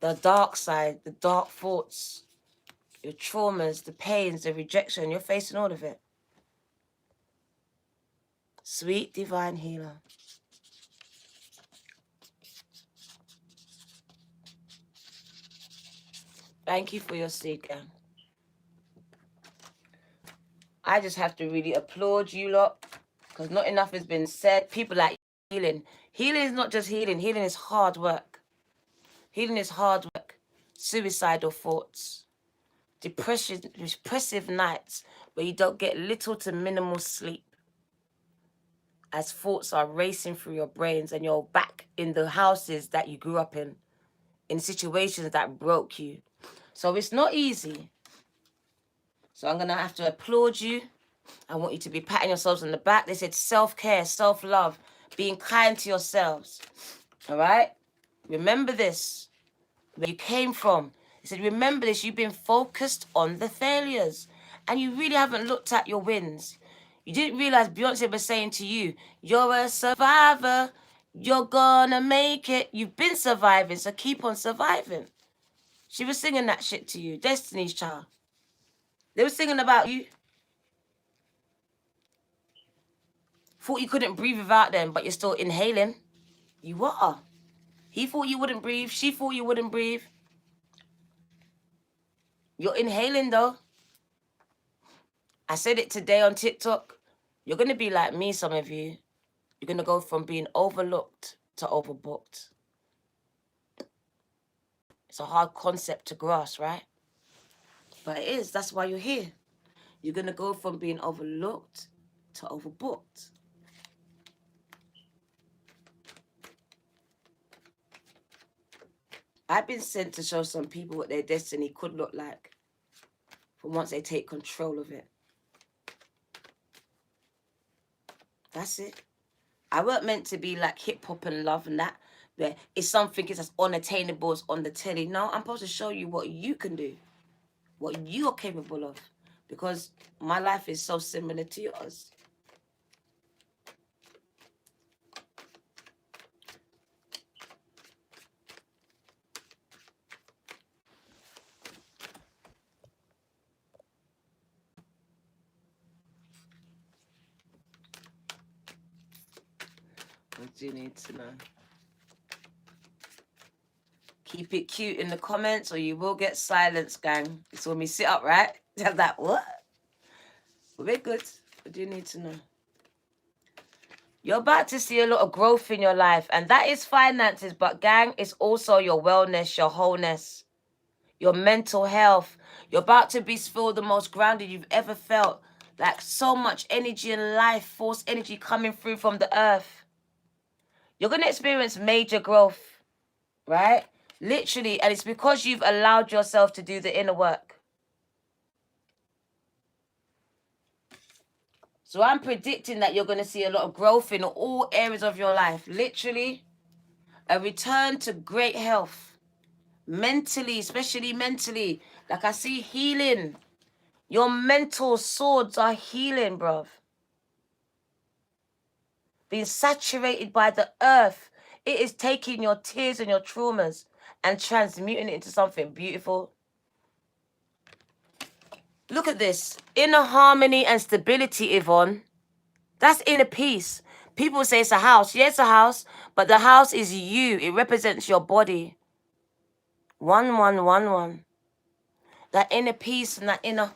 The dark side, the dark thoughts. Your traumas, the pains, the rejection. You're facing all of it. Sweet divine healer. Thank you for your seed, gang. I just have to really applaud you lot because not enough has been said. People like healing. Healing is not just healing. Healing is hard work. Healing is hard work. Suicidal thoughts. Depressive nights where you don't get little to minimal sleep. As thoughts are racing through your brains and you're back in the houses that you grew up in situations that broke you. So it's not easy. So I'm going to have to applaud you. I want you to be patting yourselves on the back. They said self-care, self-love, being kind to yourselves. All right? Remember this, where you came from. They said, remember this, you've been focused on the failures. And you really haven't looked at your wins. You didn't realize Beyonce was saying to you, you're a survivor. You're gonna make it. You've been surviving, so keep on surviving. She was singing that shit to you, Destiny's Child. They were singing about you. Thought you couldn't breathe without them, but you're still inhaling. You are. He thought you wouldn't breathe. She thought you wouldn't breathe. You're inhaling, though. I said it today on TikTok. You're going to be like me, some of you. You're going to go from being overlooked to overbooked. It's a hard concept to grasp, right? But it is. That's why you're here. You're going to go from being overlooked to overbooked. I've been sent to show some people what their destiny could look like from once they take control of it. That's it. I weren't meant to be like hip-hop and love and that, where it's something that's unattainable, it's on the telly. No, I'm supposed to show you what you can do, what you are capable of, because my life is so similar to yours. What do you need to know? Keep it cute in the comments or you will get silence, gang. It's when we sit up, right? Tell that, what? We're good. What do you need to know? You're about to see a lot of growth in your life, and that is finances, but gang, it's also your wellness, your wholeness, your mental health. You're about to feel the most grounded you've ever felt. Like so much energy and life, force energy coming through from the earth. You're going to experience major growth, right? Literally, and it's because you've allowed yourself to do the inner work. So I'm predicting that you're going to see a lot of growth in all areas of your life. Literally, a return to great health. Mentally, especially mentally. Like I see healing. Your mental swords are healing, bruv. Being saturated by the earth. It is taking your tears and your traumas and transmuting it into something beautiful. Look at this. Inner harmony and stability, Yvonne. That's inner peace. People say it's a house. Yeah, it's a house. But the house is you. It represents your body. 1111. That inner peace and that inner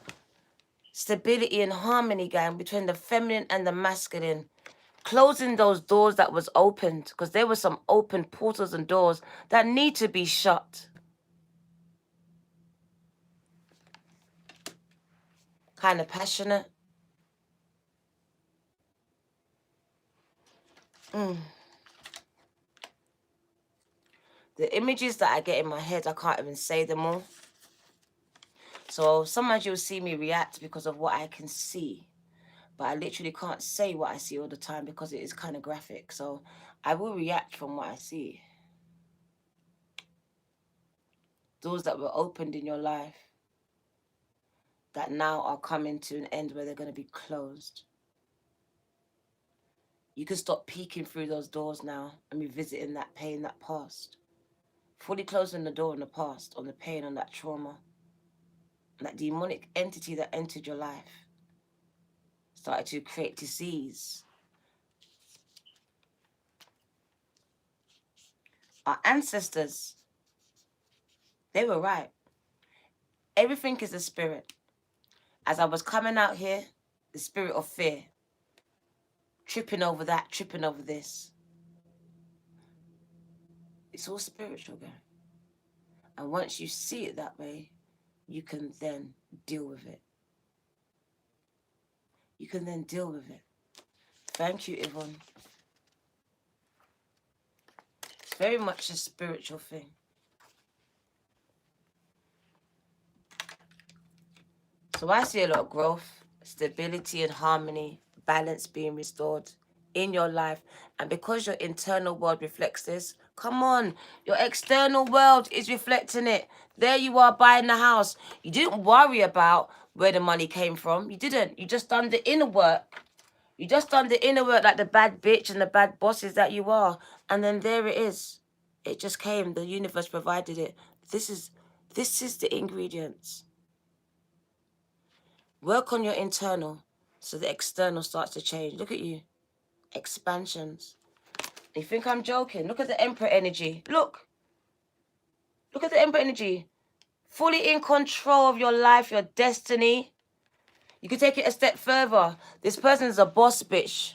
stability and harmony, gang, between the feminine and the masculine. Closing those doors that was opened. Because there were some open portals and doors that need to be shut. Kind of passionate. The images that I get in my head, I can't even say them all. So sometimes you'll see me react because of what I can see. But I literally can't say what I see all the time because it is kind of graphic. So I will react from what I see. Doors that were opened in your life that now are coming to an end where they're going to be closed. You can stop peeking through those doors now and revisiting that pain, that past. Fully closing the door on the past, on the pain, on that trauma. And that demonic entity that entered your life started to create disease. Our ancestors, they were right. Everything is a spirit. As I was coming out here, the spirit of fear. Tripping over that, tripping over this. It's all spiritual, guys. And once you see it that way, you can then deal with it. You can then deal with it. Thank you, Yvonne. It's very much a spiritual thing. So I see a lot of growth, stability and harmony, balance being restored in your life. And because your internal world reflects this, come on, your external world is reflecting it. There you are buying the house. You didn't worry about where the money came from. You didn't. You just done the inner work. You just done the inner work like the bad bitch and the bad bosses that you are. And then there it is. It just came. The universe provided it. This is the ingredients. Work on your internal so the external starts to change. Look at you. Expansions. You think I'm joking? Look at the Emperor energy. Look. Look at the Emperor energy. Fully in control of your life, your destiny. You can take it a step further. This person is a boss bitch.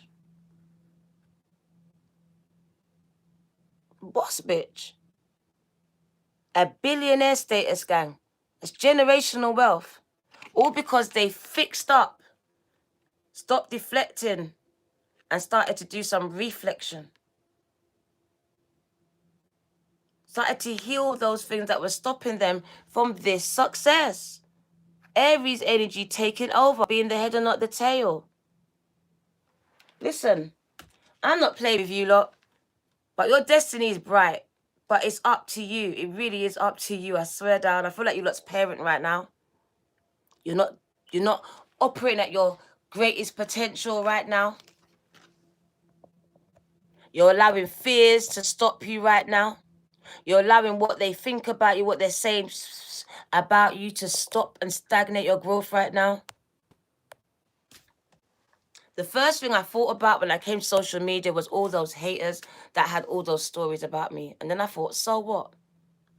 boss bitch. A billionaire status, gang. It's generational wealth. All because they fixed up, stopped deflecting, and started to do some reflection. Started to heal those things that were stopping them from this success. Aries energy taking over, being the head and not the tail. Listen, I'm not playing with you lot, but your destiny is bright. But it's up to you. It really is up to you. I swear down. I feel like you lot's parent right now. You're not operating at your greatest potential right now. You're allowing fears to stop you right now. You're allowing what they think about you, what they're saying about you to stop and stagnate your growth right now. The first thing I thought about when I came to social media was all those haters that had all those stories about me. And then I thought, so what?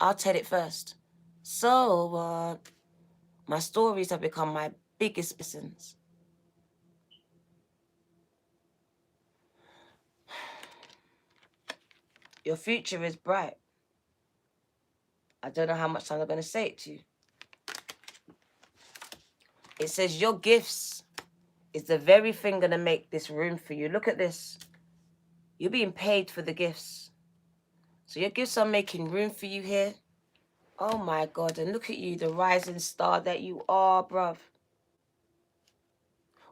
I'll tell it first. So what? My stories have become my biggest blessings. Your future is bright. I don't know how much time I'm going to say it to you. It says your gifts is the very thing going to make this room for you. Look at this. You're being paid for the gifts. So your gifts are making room for you here. Oh my God. And look at you, the rising star that you are, bruv.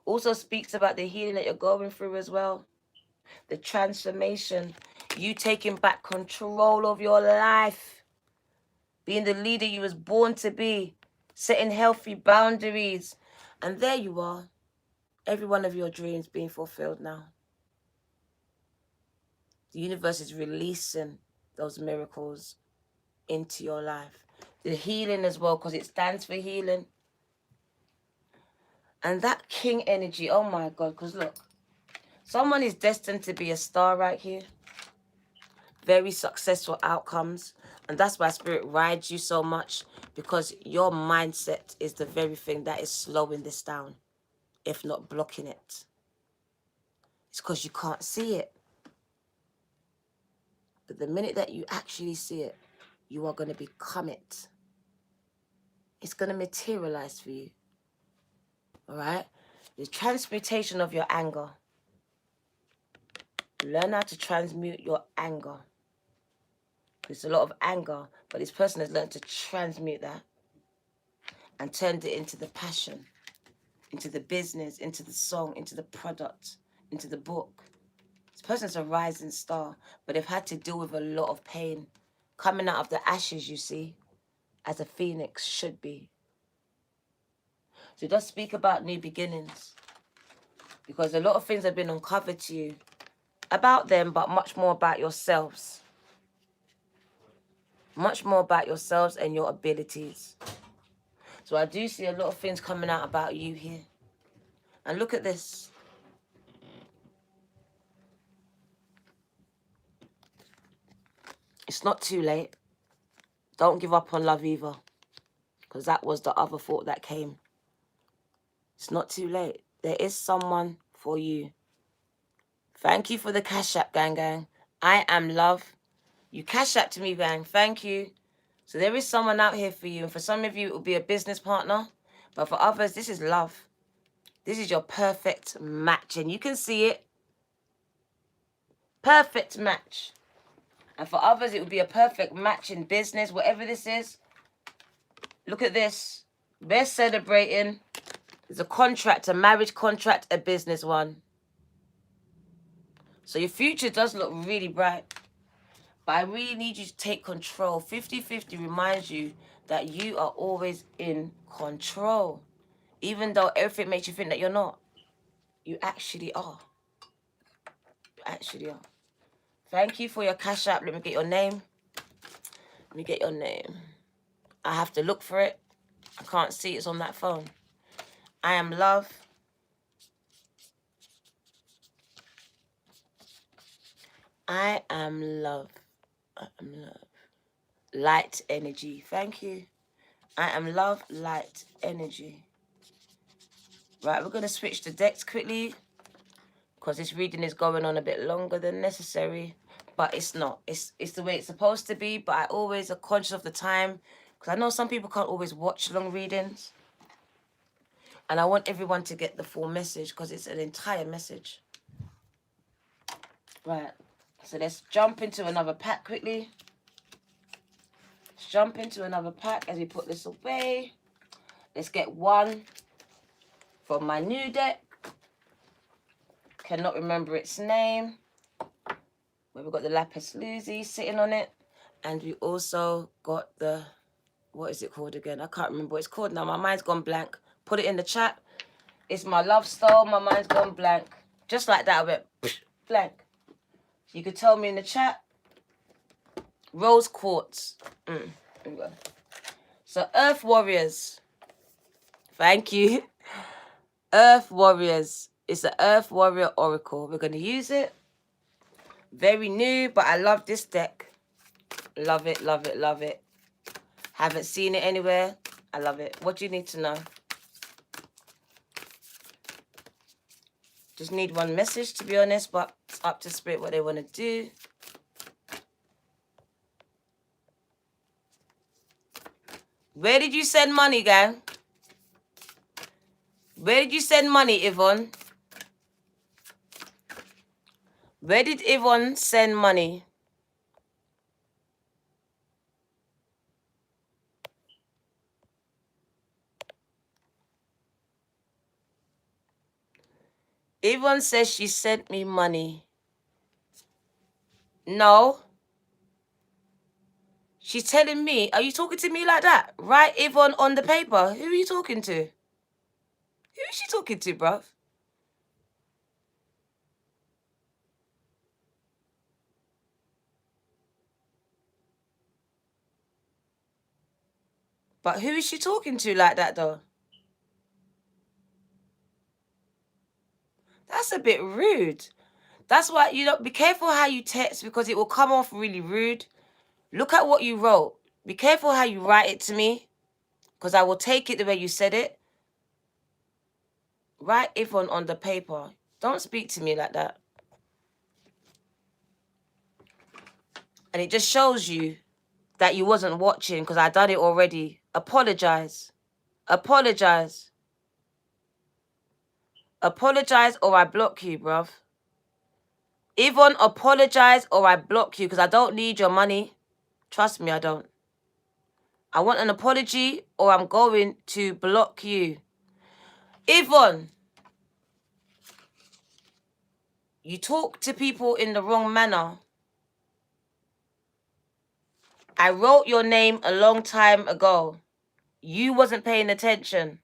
Also speaks about the healing that you're going through as well. The transformation. You taking back control of your life. Being the leader you was born to be. Setting healthy boundaries. And there you are. Every one of your dreams being fulfilled now. The universe is releasing those miracles into your life. The healing as well, because it stands for healing. And that king energy, oh my God, because look, someone is destined to be a star right here. Very successful outcomes. And that's why Spirit rides you so much, because your mindset is the very thing that is slowing this down, if not blocking it. It's because you can't see it. But the minute that you actually see it, you are going to become it. It's going to materialize for you. All right? The transmutation of your anger. Learn how to transmute your anger. There's a lot of anger, but this person has learned to transmute that and turned it into the passion, into the business, into the song, into the product, into the book. This person's a rising star, but they've had to deal with a lot of pain. Coming out of the ashes, you see, as a phoenix should be. So it does speak about new beginnings, because a lot of things have been uncovered to you about them, but much more about yourselves. Much more about yourselves and your abilities. So I do see a lot of things coming out about you here. And look at this. It's not too late. Don't give up on love either, because that was the other thought that came. It's not too late. There is someone for you. Thank you for the Cash App, gang. I am love. You Cash App to me, gang. Thank you. So there is someone out here for you. And for some of you, it will be a business partner. But for others, this is love. This is your perfect match. And you can see it. Perfect match. And for others, it would be a perfect match in business, whatever this is. Look at this. They're celebrating. There's a contract, a marriage contract, a business one. So your future does look really bright. But I really need you to take control. 50-50 reminds you that you are always in control. Even though everything makes you think that you're not. You actually are. You actually are. Thank you for your Cash App. Let me get your name. Let me get your name. I have to look for it. I can't see it's on that phone. I am love. I am love. I am love. Light energy. Thank you. I am love, light energy. Right, we're going to switch the decks quickly, because this reading is going on a bit longer than necessary, but it's not. It's the way it's supposed to be, but I always are conscious of the time, because I know some people can't always watch long readings, and I want everyone to get the full message, because it's an entire message. Right, so let's jump into another pack quickly. Let's jump into another pack as we put this away. Let's get one from my new deck. Cannot remember its name. Where we've got the lapis lazuli sitting on it. And we also got the, what is it called again? I can't remember what it's called now. My mind's gone blank. Put it in the chat. It's my love stone. My mind's gone blank. Just like that, I went blank. You could tell me in the chat. Rose quartz. So Earth Warriors. Thank you. Earth Warriors. It's the Earth Warrior Oracle. We're going to use it. Very new, but I love this deck. Love it, love it, love it. Haven't seen it anywhere. I love it. What do you need to know? Just need one message, to be honest, but it's up to Spirit what they want to do. Where did you send money, gang? Where did you send money, Yvonne? Where did Yvonne send money? Yvonne says she sent me money. No. She's telling me, are you talking to me like that? Write Yvonne on the paper. Who are you talking to? Who is she talking to, bruv? But who is she talking to like that, though? That's a bit rude. That's why, you know, be careful how you text, because it will come off really rude. Look at what you wrote. Be careful how you write it to me, because I will take it the way you said it. Write Yvonne on the paper. Don't speak to me like that. And it just shows you that you wasn't watching, because I done it already. Apologize. Apologize. Apologize or I block you, bruv. Yvonne, apologize or I block you, because I don't need your money. Trust me, I don't. I want an apology or I'm going to block you. Yvonne, you talk to people in the wrong manner. I wrote your name a long time ago. You wasn't paying attention.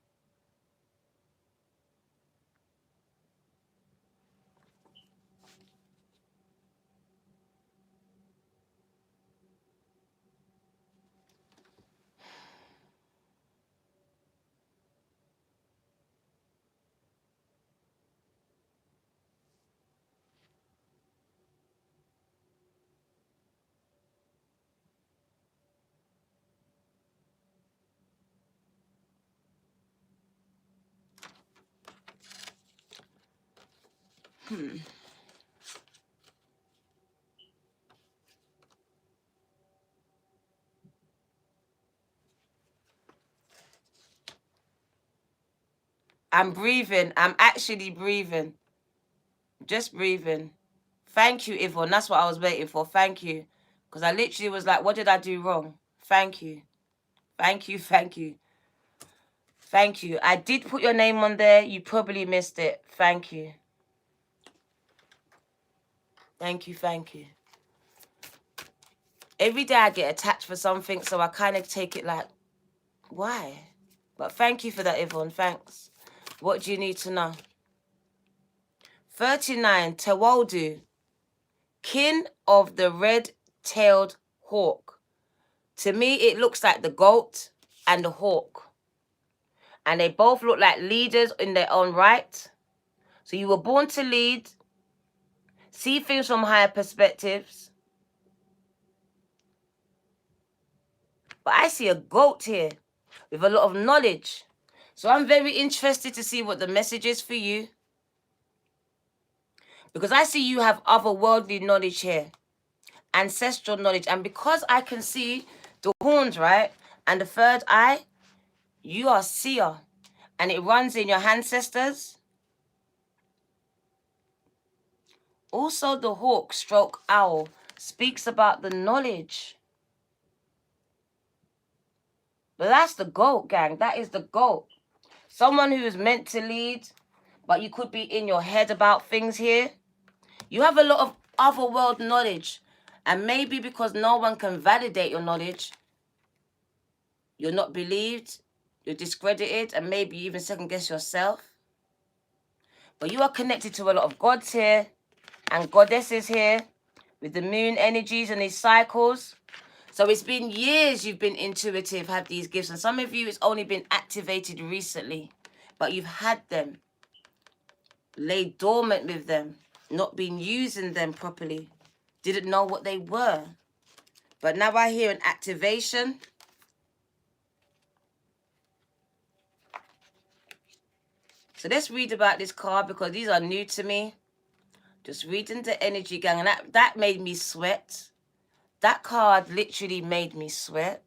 I'm breathing. I'm actually breathing. Just breathing. Thank you, Yvonne. That's what I was waiting for. Thank you. Because I literally was like, what did I do wrong? Thank you. Thank you. Thank you. Thank you. I did put your name on there. You probably missed it. Thank you. Thank you. Thank you. Every day I get attached for something, so I kind of take it like, why? But thank you for that, Yvonne. Thanks. What do you need to know? 39, Tewoldu. Kin of the red-tailed hawk. To me, it looks like the goat and the hawk. And they both look like leaders in their own right. So you were born to lead, see things from higher perspectives. But I see a goat here with a lot of knowledge. So I'm very interested to see what the message is for you. Because I see you have otherworldly knowledge here. Ancestral knowledge. And because I can see the horns, right? And the third eye, you are seer. And it runs in your ancestors. Also, the hawk stroke owl speaks about the knowledge. But that's the goat, gang. That is the goat. Someone who is meant to lead, but you could be in your head about things here. You have a lot of otherworld knowledge. And maybe because no one can validate your knowledge, you're not believed, you're discredited, and maybe you even second guess yourself. But you are connected to a lot of gods here and goddesses here with the moon energies and these cycles. So it's been years you've been intuitive, had these gifts. And some of you, it's only been activated recently. But you've had them. Lay dormant with them. Not been using them properly. Didn't know what they were. But now I hear an activation. So let's read about this card because these are new to me. Just reading the energy, gang. And that made me sweat. That card literally made me sweat.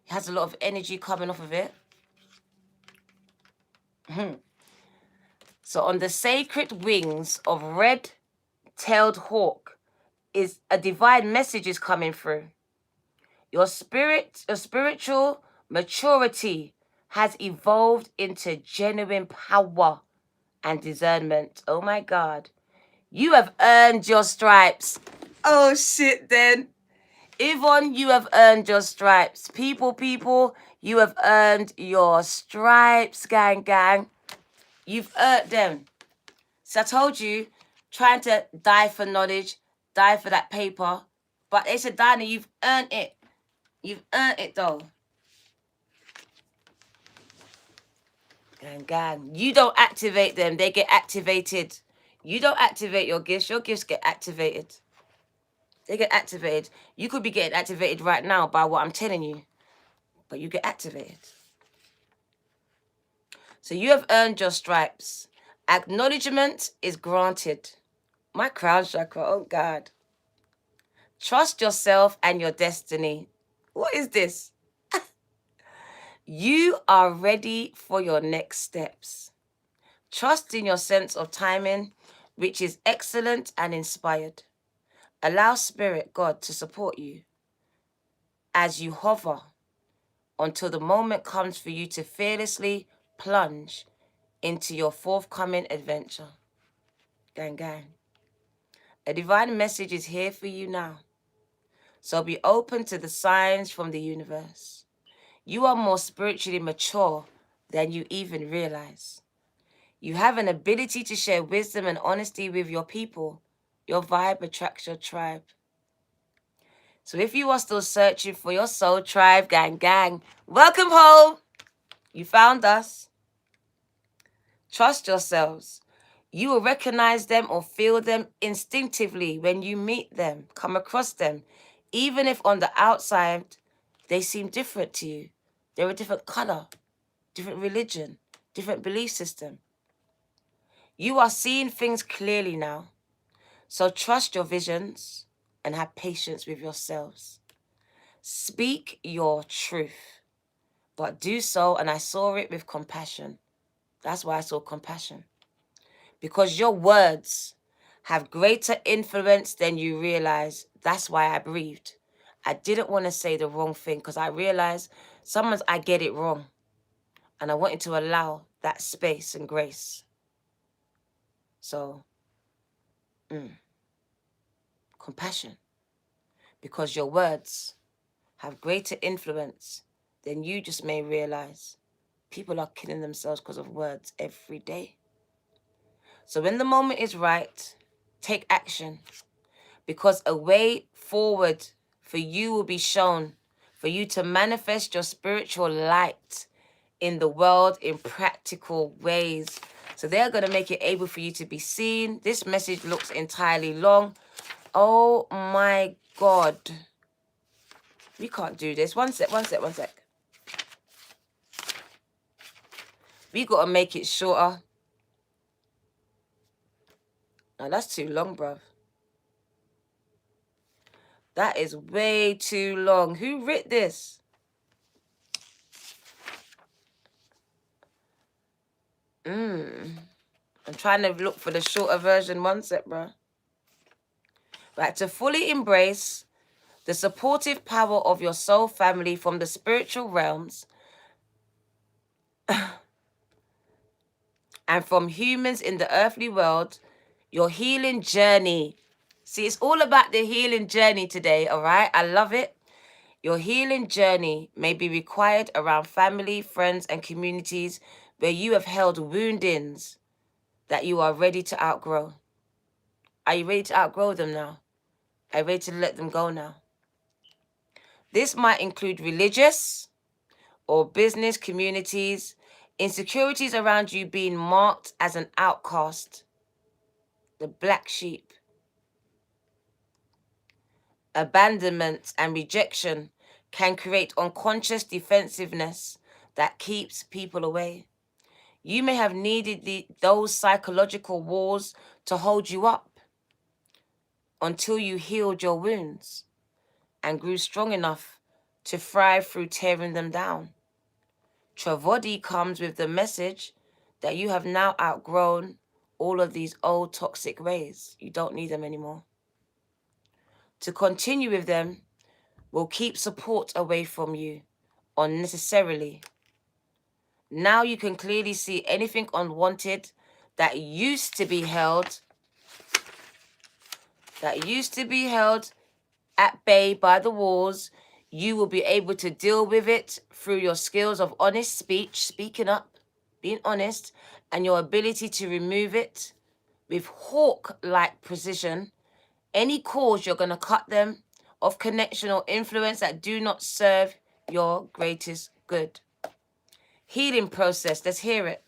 It has a lot of energy coming off of it. So on the sacred wings of red-tailed hawk is a divine message is coming through. Your spiritual maturity has evolved into genuine power and discernment. Oh my God. You have earned your stripes. Oh shit then. Yvonne, you have earned your stripes. People, you have earned your stripes, gang. You've earned them. So I told you, trying to die for knowledge, die for that paper. But they said, Diana, you've earned it. You've earned it though. Gang. You don't activate them, they get activated. You don't activate your gifts get activated. They get activated. You could be getting activated right now by what I'm telling you. But you get activated. So you have earned your stripes. Acknowledgement is granted. My crown chakra, oh God. Trust yourself and your destiny. What is this? You are ready for your next steps. Trust in your sense of timing, which is excellent and inspired. Allow Spirit, God, to support you as you hover until the moment comes for you to fearlessly plunge into your forthcoming adventure. Gang. A divine message is here for you now. So be open to the signs from the universe. You are more spiritually mature than you even realize. You have an ability to share wisdom and honesty with your people. Your vibe attracts your tribe. So if you are still searching for your soul tribe, gang, welcome home. You found us. Trust yourselves. You will recognize them or feel them instinctively when you meet them, come across them. Even if on the outside, they seem different to you. They're a different color, different religion, different belief system. You are seeing things clearly now. So trust your visions and have patience with yourselves. Speak your truth, but do so, and I saw it with compassion. That's why I saw compassion. Because your words have greater influence than you realize. That's why I breathed. I didn't want to say the wrong thing because I realized sometimes I get it wrong. And I wanted to allow that space and grace. So, compassion. Because your words have greater influence than you just may realize. People are killing themselves because of words every day. So when the moment is right, take action. Because a way forward for you will be shown, for you to manifest your spiritual light in the world in practical ways. So they're going to make it able for you to be seen. This message looks entirely long. Oh my God. We can't do this. One sec. We got to make it shorter. Now, that's too long, bruv. That is way too long. Who writ this? I'm trying to look for the shorter version. One sec, bruh. Right, to fully embrace the supportive power of your soul family from the spiritual realms and from humans in the earthly world, your healing journey. See, it's all about the healing journey today, all right? I love it. Your healing journey may be required around family, friends, and communities where you have held woundings that you are ready to outgrow. Are you ready to outgrow them now? Are you ready to let them go now? This might include religious or business communities, insecurities around you being marked as an outcast, the black sheep, abandonment and rejection can create unconscious defensiveness that keeps people away. You may have needed those psychological walls to hold you up until you healed your wounds and grew strong enough to thrive through tearing them down. Travadi comes with the message that you have now outgrown all of these old toxic ways. You don't need them anymore. To continue with them will keep support away from you unnecessarily. Now you can clearly see anything unwanted that used to be held at bay by the walls. You will be able to deal with it through your skills of honest speech, speaking up, being honest, and your ability to remove it with hawk-like precision. Any cause, you're going to cut them of connection or influence that do not serve your greatest good. Healing process, let's hear it.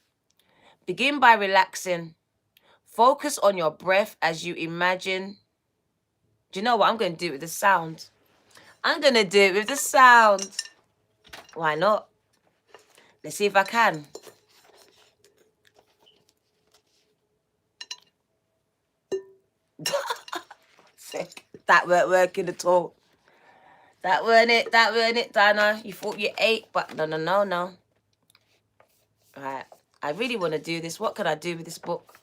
Begin by relaxing. Focus on your breath as you imagine. Do you know what? I'm going to do it with the sound. I'm going to do it with the sound. Why not? Let's see if I can. Sick. That weren't working at all. That weren't it, Dana. You thought you ate, but no. Right. I really want to do this. What can I do with this book?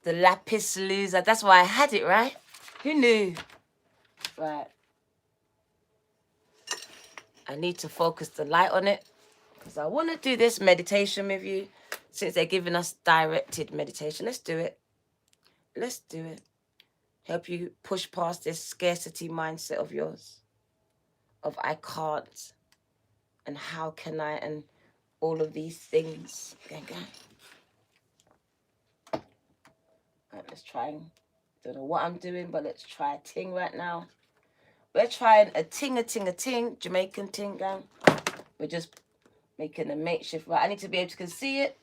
The lapis lazuli. That's why I had it, right? Who knew? Right. I need to focus the light on it because I want to do this meditation with you since they're giving us directed meditation. Let's do it. Let's do it. Help you push past this scarcity mindset of yours. Of I can't and how can I and all of these things. Gang. Right, let's try and, don't know what I'm doing, but let's try a ting right now. We're trying a ting, Jamaican ting, gang. We're just making a makeshift. Right, I need to be able to see it.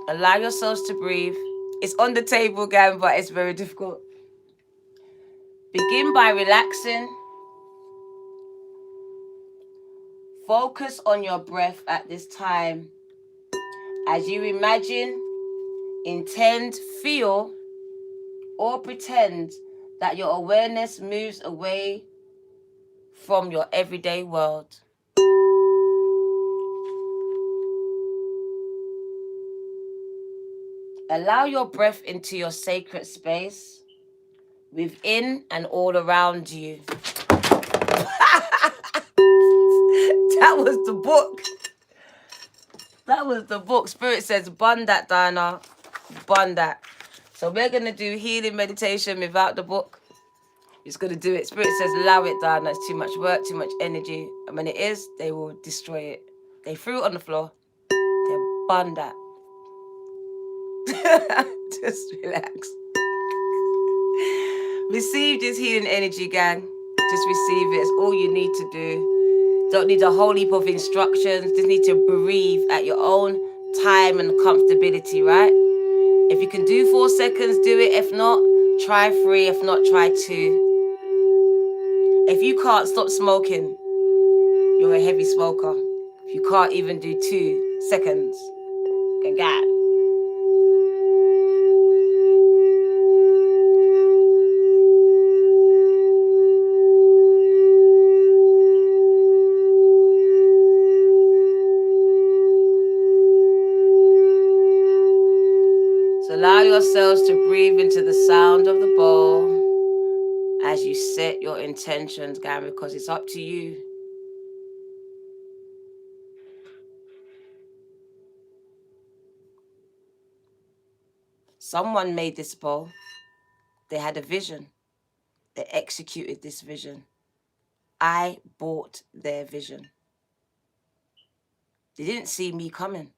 Allow yourselves to breathe. It's on the table, gang, but it's very difficult. Begin by relaxing. Focus on your breath at this time. As you imagine, intend, feel, or pretend that your awareness moves away from your everyday world. Allow your breath into your sacred space, within and all around you. That was the book. That was the book. Spirit says, bun that, Diana. Bun that. So we're going to do healing meditation without the book. It's going to do it. Spirit says, allow it, Diana. It's too much work, too much energy. And when it is, they will destroy it. They threw it on the floor. They bun that. Just relax. Receive this healing energy, gang. Just receive it. It's all you need to do. Don't need a whole heap of instructions. Just need to breathe at your own time and comfortability, right? If you can do 4 seconds, do it. If not, try 3. If not, try 2. If you can't stop smoking, you're a heavy smoker. If you can't even do 2 seconds, And God. So allow yourselves to breathe into the sound of the bowl as you set your intentions, gang, because it's up to you. Someone made this bowl. They had a vision. They executed this vision. I bought their vision. They didn't see me coming.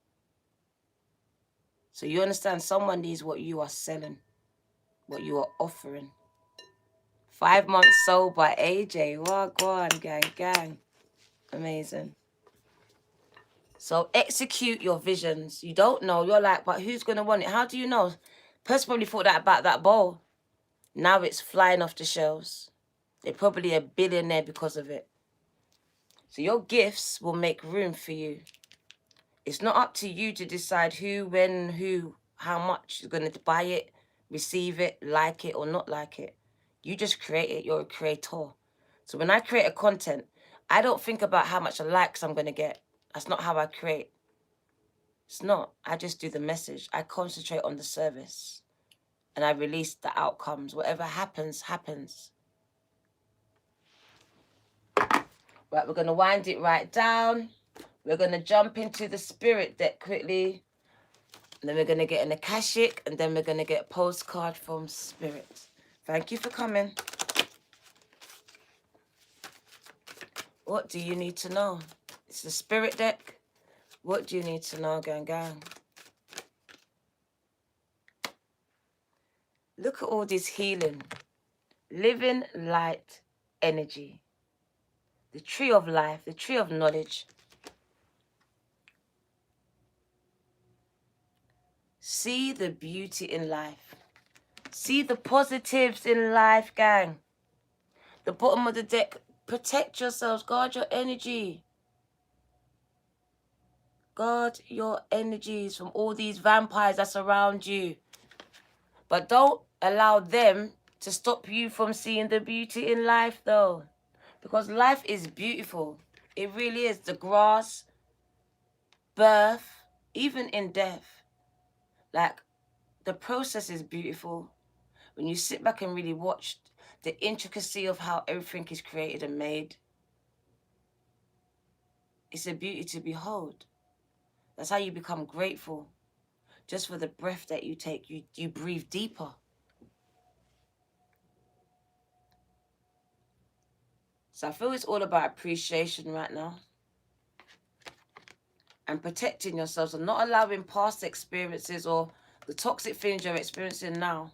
So you understand, someone needs what you are selling, what you are offering. 5 months sold by AJ. Wagwan, gang, gang. Amazing. So execute your visions. You don't know. You're like, but who's going to want it? How do you know? Person probably thought that about that bowl. Now it's flying off the shelves. They're probably a billionaire because of it. So your gifts will make room for you. It's not up to you to decide who, when, who, how much is going to buy it, receive it, like it or not like it. You just create it. You're a creator. So when I create a content, I don't think about how much likes I'm going to get. That's not how I create. It's not. I just do the message. I concentrate on the service. And I release the outcomes. Whatever happens, happens. Right, we're going to wind it right down. We're going to jump into the spirit deck quickly. And then we're going to get an Akashic. And then we're going to get a postcard from spirit. Thank you for coming. What do you need to know? It's the spirit deck. What do you need to know, gang, gang? Look at all this healing. Living light energy. The tree of life, the tree of knowledge. See the beauty in life. See the positives in life, gang. The bottom of the deck, protect yourselves. Guard your energy. Guard your energies from all these vampires that's around you. But don't allow them to stop you from seeing the beauty in life, though. Because life is beautiful. It really is. The grass, birth, even in death. Like, the process is beautiful. When you sit back and really watch the intricacy of how everything is created and made, it's a beauty to behold. That's how you become grateful. Just for the breath that you take, you breathe deeper. So I feel it's all about appreciation right now. And protecting yourselves and not allowing past experiences or the toxic things you're experiencing now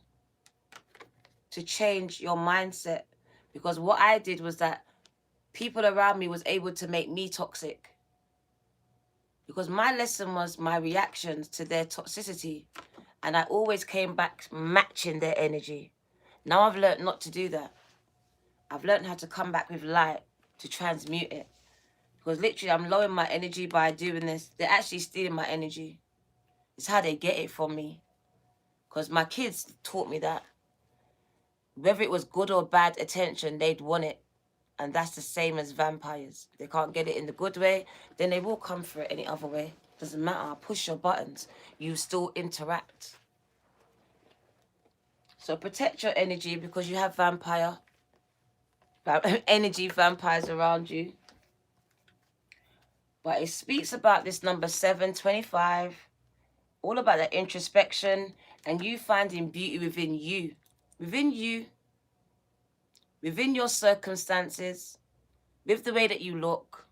to change your mindset. Because what I did was that people around me was able to make me toxic. Because my lesson was my reactions to their toxicity. And I always came back matching their energy. Now I've learned not to do that. I've learned how to come back with light to transmute it. Because literally I'm lowering my energy by doing this. They're actually stealing my energy. It's how they get it from me. Because my kids taught me that. Whether it was good or bad attention, they'd want it. And that's the same as vampires. If they can't get it in the good way, then they will come for it any other way. Doesn't matter. Push your buttons. You still interact. So protect your energy because you have energy vampires around you. But it speaks about this number 725. All about that introspection and you finding beauty within you. Within you. Within your circumstances. With the way that you look.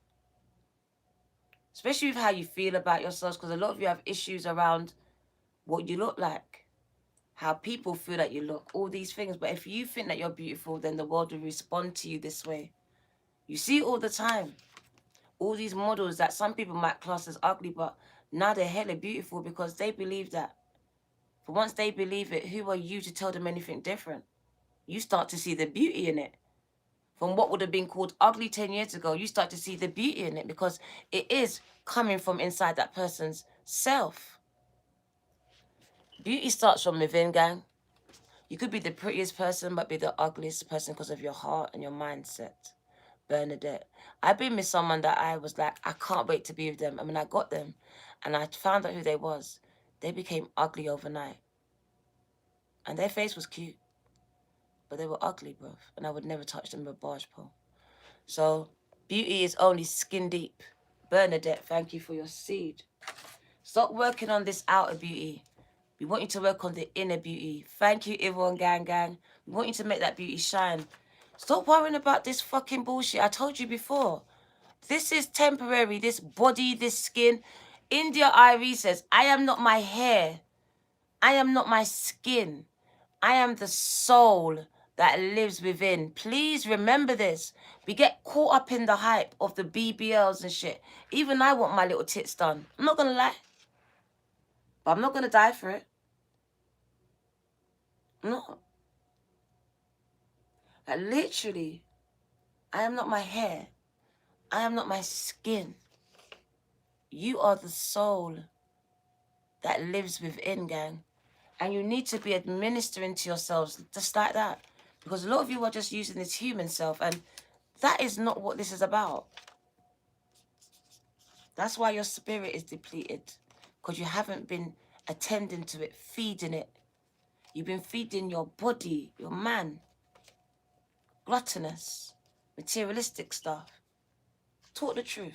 Especially with how you feel about yourselves. Because a lot of you have issues around what you look like. How people feel that you look. All these things. But if you think that you're beautiful, then the world will respond to you this way. You see it all the time. All these models that some people might class as ugly. But now they're hella beautiful because they believe that. But once they believe it, who are you to tell them anything different? You start to see the beauty in it. From what would have been called ugly 10 years ago, you start to see the beauty in it because it is coming from inside that person's self. Beauty starts from within, gang. You could be the prettiest person, but be the ugliest person because of your heart and your mindset. Bernadette. I've been with someone that I was like, I can't wait to be with them. I mean, I got them and I found out who they was. They became ugly overnight. And their face was cute, but they were ugly, bruv. And I would never touch them with a barge pole. So, beauty is only skin deep. Bernadette, thank you for your seed. Stop working on this outer beauty. We want you to work on the inner beauty. Thank you, Yvonne Gang. We want you to make that beauty shine. Stop worrying about this fucking bullshit. I told you before. This is temporary. This body, this skin. India Irie says, I am not my hair. I am not my skin. I am the soul that lives within. Please remember this. We get caught up in the hype of the BBLs and shit. Even I want my little tits done. I'm not going to lie. But I'm not going to die for it. No. Like literally, I am not my hair. I am not my skin. You are the soul that lives within, gang. And you need to be administering to yourselves just like that. Because a lot of you are just using this human self. And that is not what this is about. That's why your spirit is depleted. Because you haven't been attending to it, feeding it. You've been feeding your body, your man. Gluttonous, materialistic stuff. Talk the truth.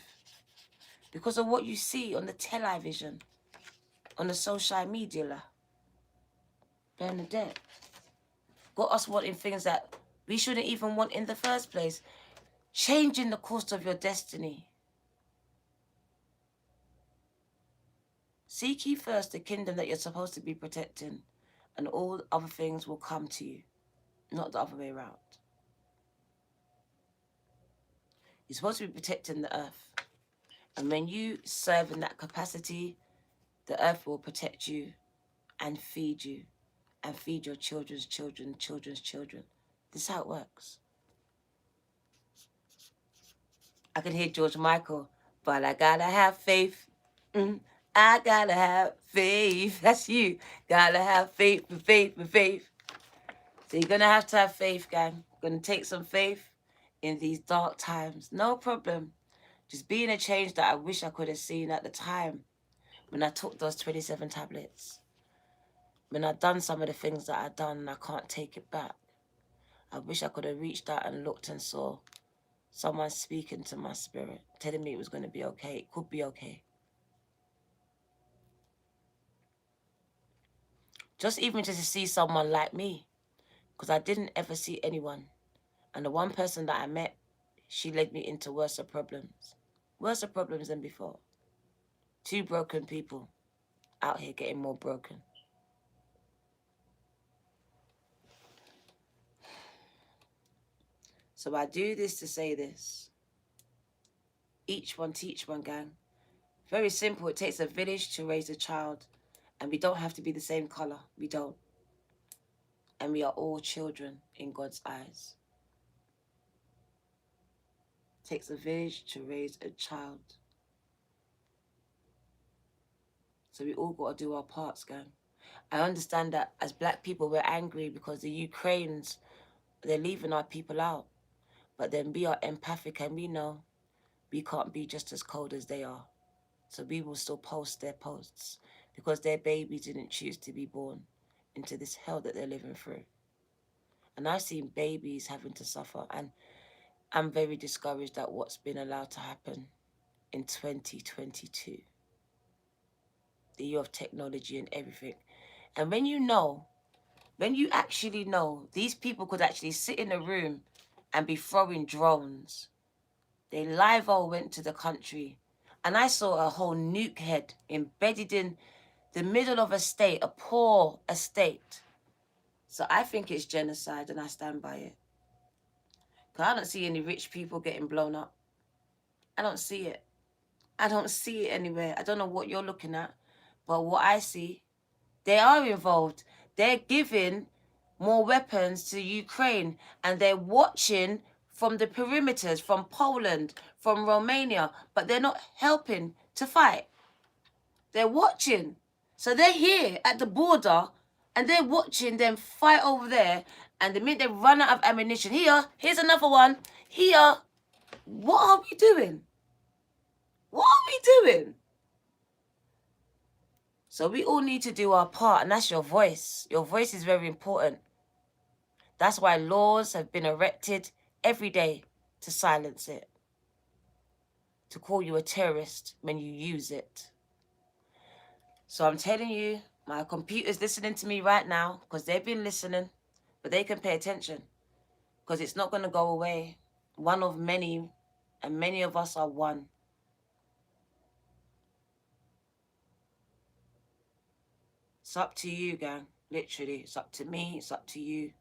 Because of what you see on the television, on the social media. Bernadette. Got us wanting things that we shouldn't even want in the first place. Changing the course of your destiny. Seek ye first the kingdom that you're supposed to be protecting, and all other things will come to you, not the other way around. You're supposed to be protecting the earth. And when you serve in that capacity, the earth will protect you and feed you and feed your children's children, children's children. This is how it works. I can hear George Michael, but I gotta have faith. I gotta have faith. That's you. Gotta have faith, faith. So you're gonna have to have faith, gang. Gonna take some faith in these dark times. No problem. Just being a change that I wish I could have seen at the time when I took those 27 tablets. When I'd done some of the things that I'd done and I can't take it back. I wish I could have reached out and looked and saw someone speaking to my spirit, telling me it was going to be okay. It could be okay. Just even just to see someone like me, because I didn't ever see anyone. And the one person that I met, she led me into worse problems. Worse problems than before. 2 broken people out here getting more broken. So I do this to say this. Each one teach one, gang. Very simple. It takes a village to raise a child. And we don't have to be the same color. We don't. And we are all children in God's eyes. It takes a village to raise a child. So we all got to do our parts, gang. I understand that as black people, we're angry because the Ukrainians, they're leaving our people out. But then we are empathic and we know we can't be just as cold as they are. So we will still post their posts because their babies didn't choose to be born into this hell that they're living through. And I've seen babies having to suffer, and I'm very discouraged at what's been allowed to happen in 2022. The year of technology and everything. And when you actually know, these people could actually sit in a room and be throwing drones. They live-o went to the country, and I saw a whole nuke head embedded in the middle of a state, a poor estate. So I think it's genocide, and I stand by it. Because I don't see any rich people getting blown up. I don't see it. I don't see it anywhere. I don't know what you're looking at, but what I see, they are involved. They're giving more weapons to Ukraine, and they're watching from the perimeters, from Poland, from Romania, but they're not helping to fight. They're watching. So they're here at the border and they're watching them fight over there. And the minute they run out of ammunition, here's another one. Here, what are we doing? What are we doing? So we all need to do our part, and that's your voice. Your voice is very important. That's why laws have been erected every day to silence it, to call you a terrorist when you use it. So I'm telling you, my computer's listening to me right now because they've been listening, but they can pay attention because it's not going to go away. One of many, and many of us are one. It's up to you, gang. Literally, it's up to me. It's up to you.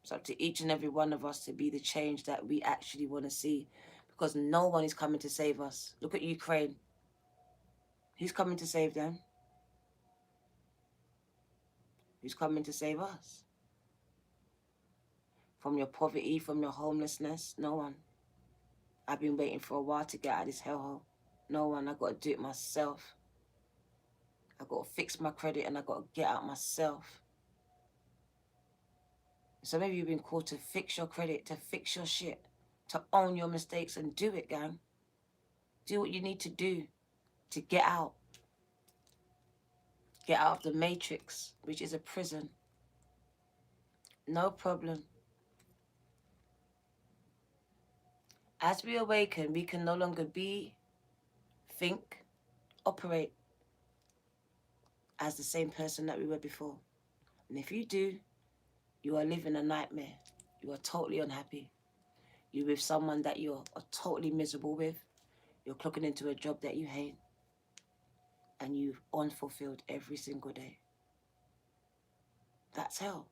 It's up to each and every one of us to be the change that we actually want to see, because no one is coming to save us. Look at Ukraine. Who's coming to save them? Who's coming to save us? From your poverty, from your homelessness? No one. I've been waiting for a while to get out of this hellhole. No one. I've got to do it myself. I've got to fix my credit and I've got to get out myself. So maybe you've been called to fix your credit, to fix your shit, to own your mistakes, and do it, gang. Do what you need to do to get out. Get out of the matrix, which is a prison. No problem. As we awaken, we can no longer be, think, operate as the same person that we were before. And if you do, you are living a nightmare. You are totally unhappy. You're with someone that you're totally miserable with. You're clocking into a job that you hate. And you're unfulfilled every single day. That's hell.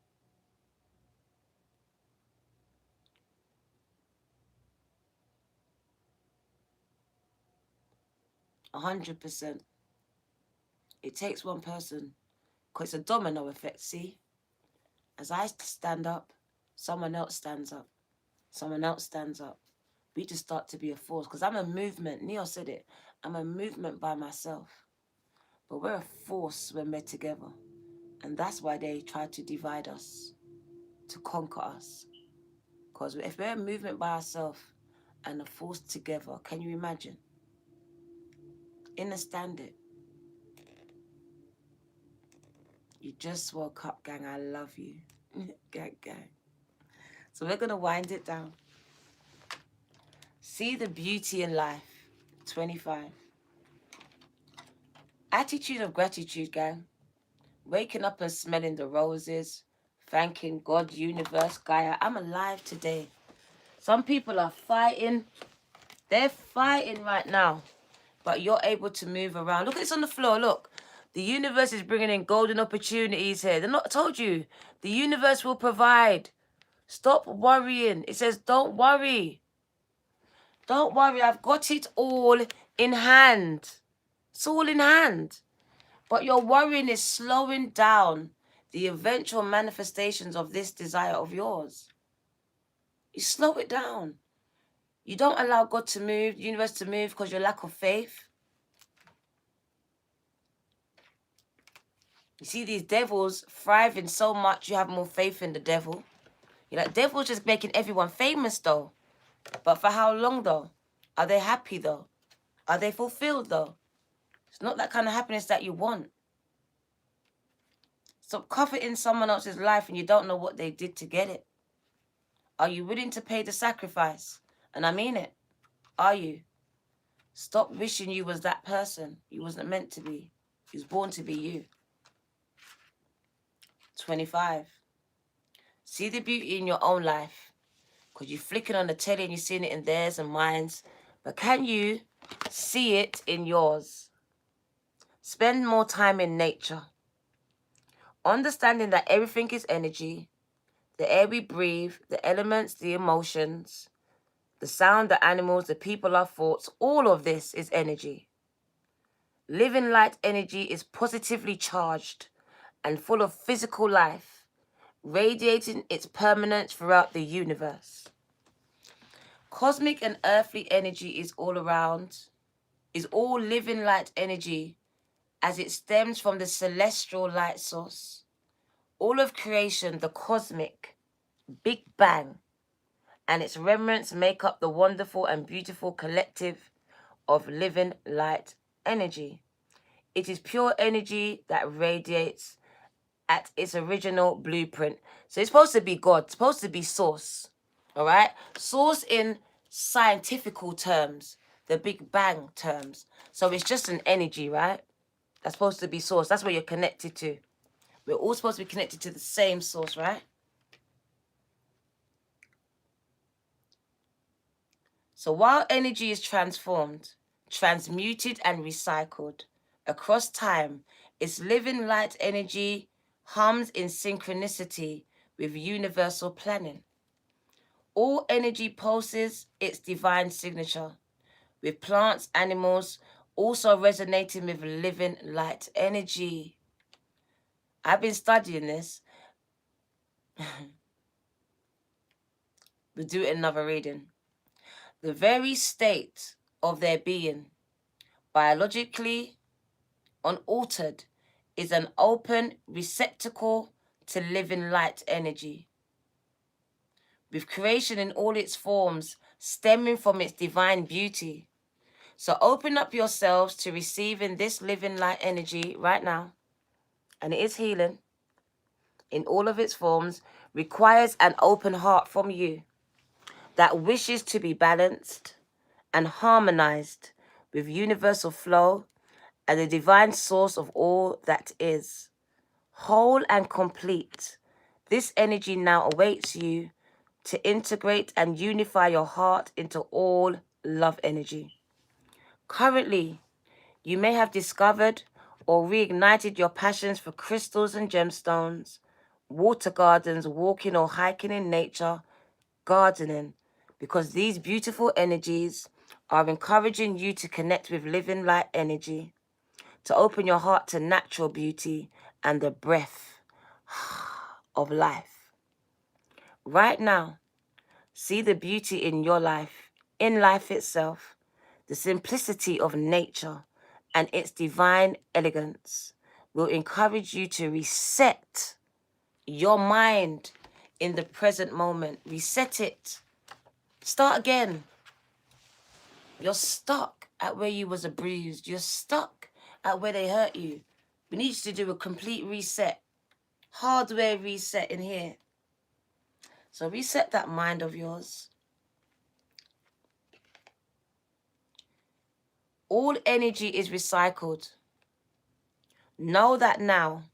%100%. It takes one person, because it's a domino effect, see? As I stand up, someone else stands up. Someone else stands up. We just start to be a force, because I'm a movement. Neo said it. I'm a movement by myself. But we're a force when we're together. And that's why they try to divide us, to conquer us. Because if we're a movement by ourselves and a force together, can you imagine? Understand it. You just woke up, gang. I love you. Gang, gang. So we're going to wind it down. See the beauty in life. 25. Attitude of gratitude, gang. Waking up and smelling the roses. Thanking God, universe, Gaia. I'm alive today. Some people are fighting. They're fighting right now. But you're able to move around. Look, it's on the floor. Look. The universe is bringing in golden opportunities here. They're not, I told you. The universe will provide. Stop worrying. It says, don't worry. Don't worry. I've got it all in hand. It's all in hand. But your worrying is slowing down the eventual manifestations of this desire of yours. You slow it down. You don't allow God to move, the universe to move, because your lack of faith. You see these devils thriving so much, you have more faith in the devil. You're like, devil's just making everyone famous, though. But for how long, though? Are they happy, though? Are they fulfilled, though? It's not that kind of happiness that you want. Stop coveting someone else's life and you don't know what they did to get it. Are you willing to pay the sacrifice? And I mean it. Are you? Stop wishing you was that person. You wasn't meant to be. You was born to be you. 25. See the beauty in your own life. Because you're flicking on the telly and you're seeing it in theirs and mine's. But can you see it in yours? Spend more time in nature. Understanding that everything is energy. The air we breathe, the elements, the emotions, the sound, the animals, the people, our thoughts, all of this is energy. Living light energy is positively charged and full of physical life, radiating its permanence throughout the universe. Cosmic and earthly energy is all around, is all living light energy, as it stems from the celestial light source. All of creation, the cosmic Big Bang, and its remnants make up the wonderful and beautiful collective of living light energy. It is pure energy that radiates at its original blueprint. So it's supposed to be God, it's supposed to be source. All right? Source in scientifical terms, the Big Bang terms. So it's just an energy, right? That's supposed to be source. That's where you're connected to. We're all supposed to be connected to the same source, right? So while energy is transformed, transmuted, and recycled across time, its living light energy hums in synchronicity with universal planning. All energy pulses its divine signature, with plants, animals also resonating with living light energy. I've been studying this. We'll do it in another reading. The very state of their being, biologically unaltered, is an open receptacle to living light energy, with creation in all its forms stemming from its divine beauty. So open up yourselves to receiving this living light energy right now, and it is healing in all of its forms, requires an open heart from you that wishes to be balanced and harmonized with universal flow and the divine source of all that is. Whole and complete, this energy now awaits you to integrate and unify your heart into all love energy. Currently, you may have discovered or reignited your passions for crystals and gemstones, water gardens, walking or hiking in nature, gardening, because these beautiful energies are encouraging you to connect with living light energy, to open your heart to natural beauty and the breath of life. Right now, see the beauty in your life, in life itself, the simplicity of nature and its divine elegance will encourage you to reset your mind in the present moment. Reset it. Start again. You're stuck at where you was abused. You're stuck at where they hurt you. We need you to do a complete reset. Hardware reset in here. So reset that mind of yours. All energy is recycled. Know that now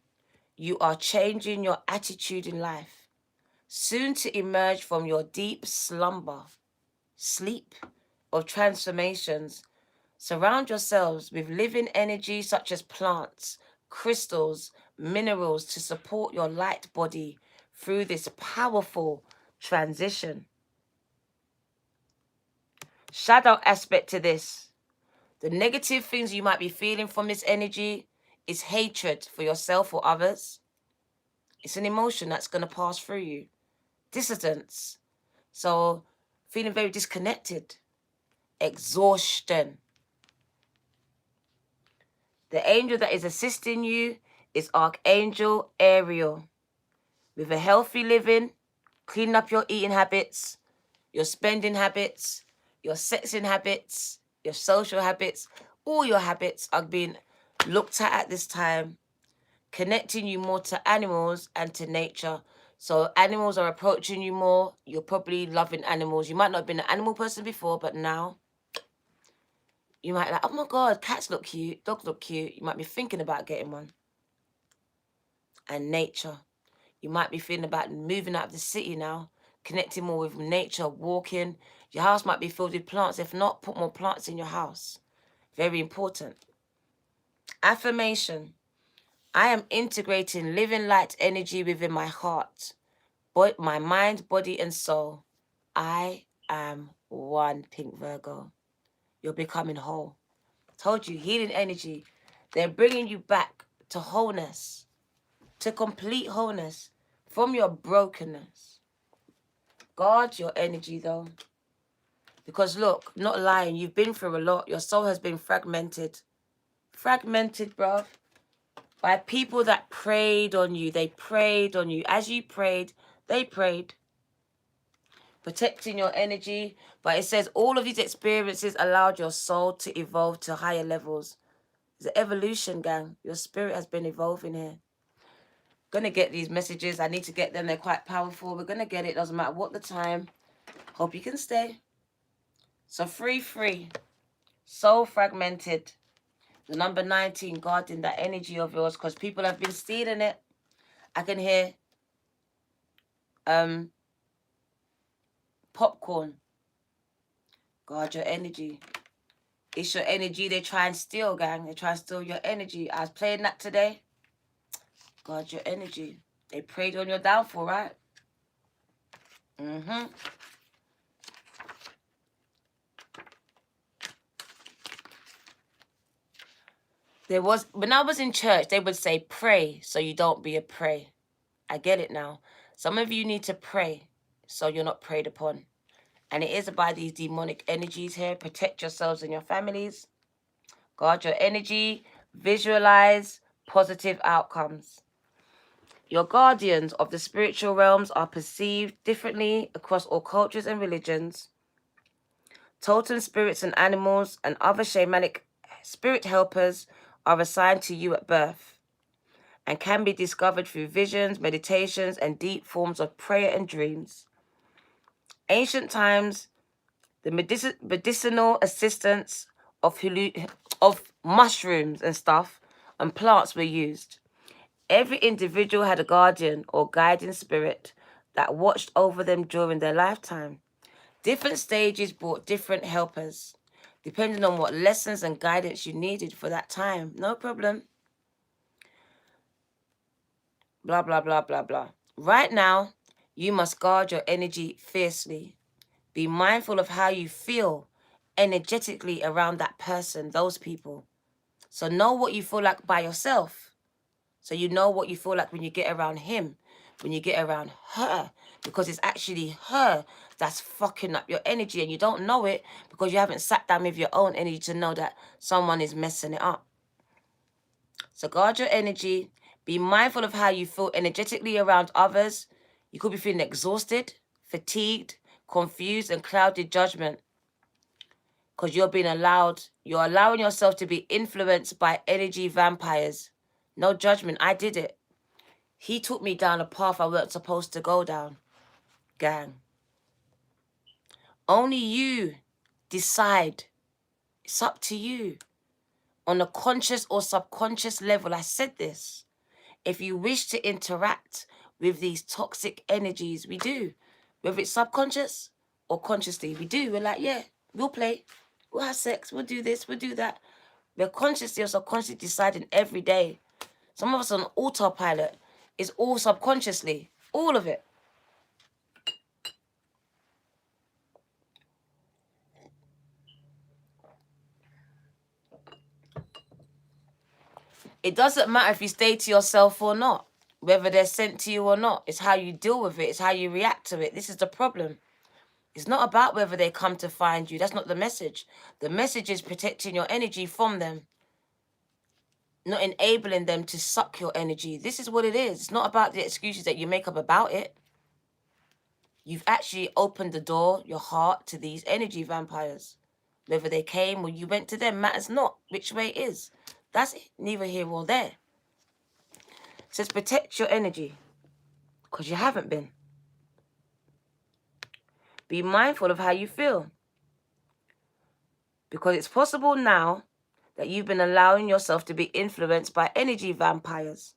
you are changing your attitude in life, soon to emerge from your deep sleep of transformations. Surround yourselves with living energy such as plants, crystals, minerals to support your light body through this powerful transition. Shadow aspect to this. The negative things you might be feeling from this energy is hatred for yourself or others. It's an emotion that's going to pass through you. Dissidence. So feeling very disconnected. Exhaustion. The angel that is assisting you is Archangel Ariel. With a healthy living, cleaning up your eating habits, your spending habits, your sexing habits, your social habits, all your habits are being looked at this time, connecting you more to animals and to nature. So animals are approaching you more. You're probably loving animals. You might not have been an animal person before, but now you might like, oh my God, cats look cute, dogs look cute. You might be thinking about getting one. And nature. You might be feeling about moving out of the city now, connecting more with nature, walking. Your house might be filled with plants. If not, put more plants in your house. Very important. Affirmation. I am integrating living light energy within my heart, my mind, body, and soul. I am one, Pink Virgo. You're becoming whole. Told you, healing energy. They're bringing you back to wholeness, to complete wholeness from your brokenness. Guard your energy, though. Because look, not lying, you've been through a lot. Your soul has been fragmented. Fragmented, bruv. by people that preyed on you. They preyed on you. As you prayed, they prayed. Protecting your energy. But it says all of these experiences allowed your soul to evolve to higher levels. It's an evolution, gang. Your spirit has been evolving here. Gonna get these messages. I need to get them. They're quite powerful. We're gonna get it. Doesn't matter what the time. Hope you can stay. So free. Soul fragmented. The number 19, guarding that energy of yours, because people have been stealing it. I can hear popcorn. Guard your energy. It's your energy they try and steal, gang. They try and steal your energy. I was playing that today. Guard your energy. They preyed on your downfall, right? There was, when I was in church, they would say, pray so you don't be a prey. I get it now. Some of you need to pray so you're not preyed upon. And it is about these demonic energies here. Protect yourselves and your families. Guard your energy. Visualize positive outcomes. Your guardians of the spiritual realms are perceived differently across all cultures and religions. Totem spirits and animals and other shamanic spirit helpers are assigned to you at birth and can be discovered through visions, meditations, and deep forms of prayer and dreams. Ancient times, the medicinal assistance of mushrooms and stuff and plants were used. Every individual had a guardian or guiding spirit that watched over them during their lifetime. Different stages brought different helpers, depending on what lessons and guidance you needed for that time. No problem. Blah, blah, blah, blah, blah. Right now, you must guard your energy fiercely. Be mindful of how you feel energetically around that person, those people. So know what you feel like by yourself. So you know what you feel like when you get around him, when you get around her. Because it's actually her that's fucking up your energy. And you don't know it because you haven't sat down with your own energy to know that someone is messing it up. So guard your energy. Be mindful of how you feel energetically around others. You could be feeling exhausted, fatigued, confused, and clouded judgment. Because you're allowing yourself to be influenced by energy vampires. No judgment. I did it. He took me down a path I wasn't supposed to go down. Gang. Only you decide. It's up to you. On a conscious or subconscious level, I said this. If you wish to interact with these toxic energies, we do. Whether it's subconscious or consciously, we do. We're like, yeah, we'll play. We'll have sex. We'll do this. We'll do that. We're consciously or subconsciously deciding every day. Some of us on autopilot is all subconsciously. All of it. It doesn't matter if you stay to yourself or not. Whether they're sent to you or not. It's how you deal with it. It's how you react to it. This is the problem. It's not about whether they come to find you. That's not the message. The message is protecting your energy from them. Not enabling them to suck your energy. This is what it is. It's not about the excuses that you make up about it. You've actually opened the door, your heart, to these energy vampires. Whether they came or you went to them matters not. Which way it is. That's neither here or there. It says protect your energy. Because you haven't been. Be mindful of how you feel. Because it's possible now that you've been allowing yourself to be influenced by energy vampires.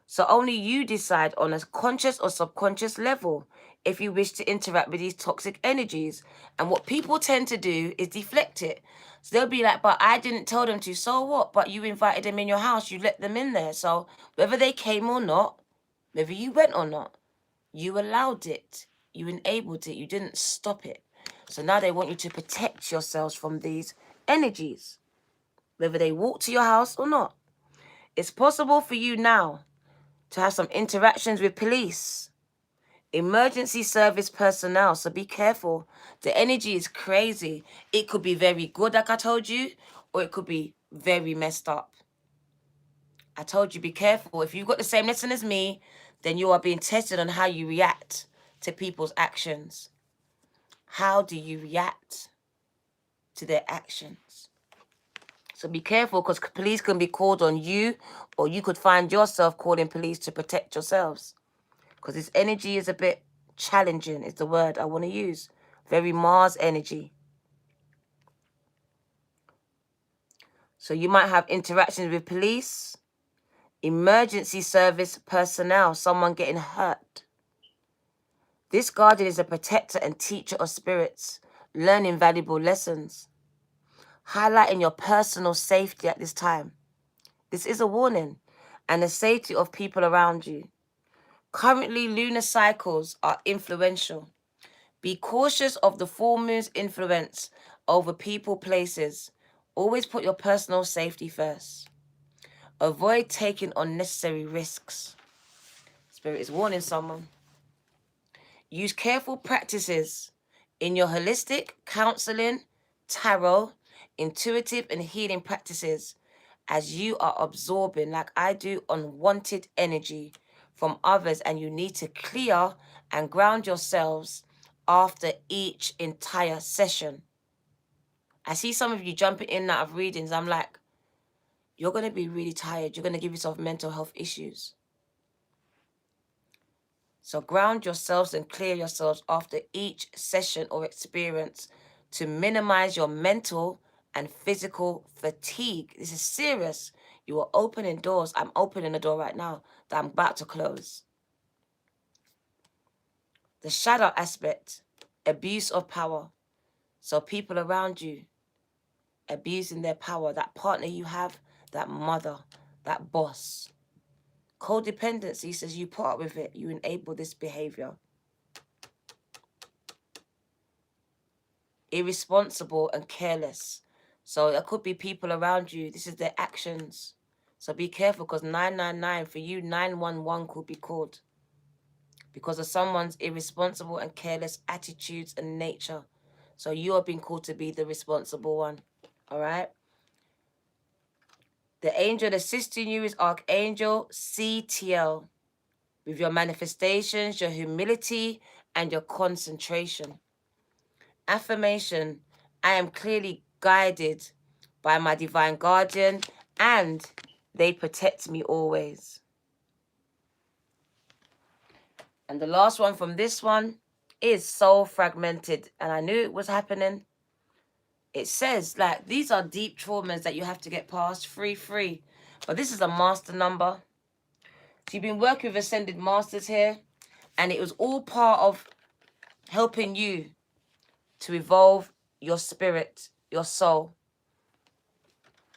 So only you decide on a conscious or subconscious level if you wish to interact with these toxic energies. And what people tend to do is deflect it. So they'll be like, but I didn't tell them to. So what? But you invited them in your house. You let them in there. So whether they came or not, whether you went or not, you allowed it. You enabled it. You didn't stop it. So now they want you to protect yourselves from these energies, whether they walk to your house or not. It's possible for you now to have some interactions with police, emergency service personnel, so be careful. The energy is crazy. It could be very good, like I told you, or it could be very messed up. I told you, be careful. If you've got the same lesson as me, then you are being tested on how you react to people's actions. How do you react to their actions? So be careful, because police can be called on you, or you could find yourself calling police to protect yourselves. Because this energy is a bit challenging, is the word I want to use. Very Mars energy. So you might have interactions with police, emergency service personnel, someone getting hurt. This guardian is a protector and teacher of spirits, learning valuable lessons, highlighting your personal safety at this time. This is a warning, and the safety of people around you. Currently, lunar cycles are influential. Be cautious of the full moon's influence over people, places. Always put your personal safety first. Avoid taking unnecessary risks. Spirit is warning someone. Use careful practices in your holistic, counseling, tarot, intuitive and healing practices as you are absorbing, like I do, unwanted energy from others, and you need to clear and ground yourselves after each entire session. I see some of you jumping in and out of readings. I'm like, you're going to be really tired. You're going to give yourself mental health issues. So ground yourselves and clear yourselves after each session or experience to minimize your mental and physical fatigue. This is serious. You are opening doors. I'm opening a door right now that I'm about to close. The shadow aspect, abuse of power. So people around you abusing their power, that partner you have, that mother, that boss. Codependency says you part with it, you enable this behavior. Irresponsible and careless. So there could be people around you, this is their actions. So be careful, because 999 for you, 911 could be called because of someone's irresponsible and careless attitudes and nature. So you are being called to be the responsible one. All right. The angel assisting you is Archangel CTL, with your manifestations, your humility, and your concentration. Affirmation: I am clearly guided by my divine guardian, and they protect me always. And the last one from this one is soul fragmented, and I knew it was happening. It says, like, these are deep traumas that you have to get past. Free. But this is a master number. So you've been working with ascended masters here, and it was all part of helping you to evolve your spirit, your soul.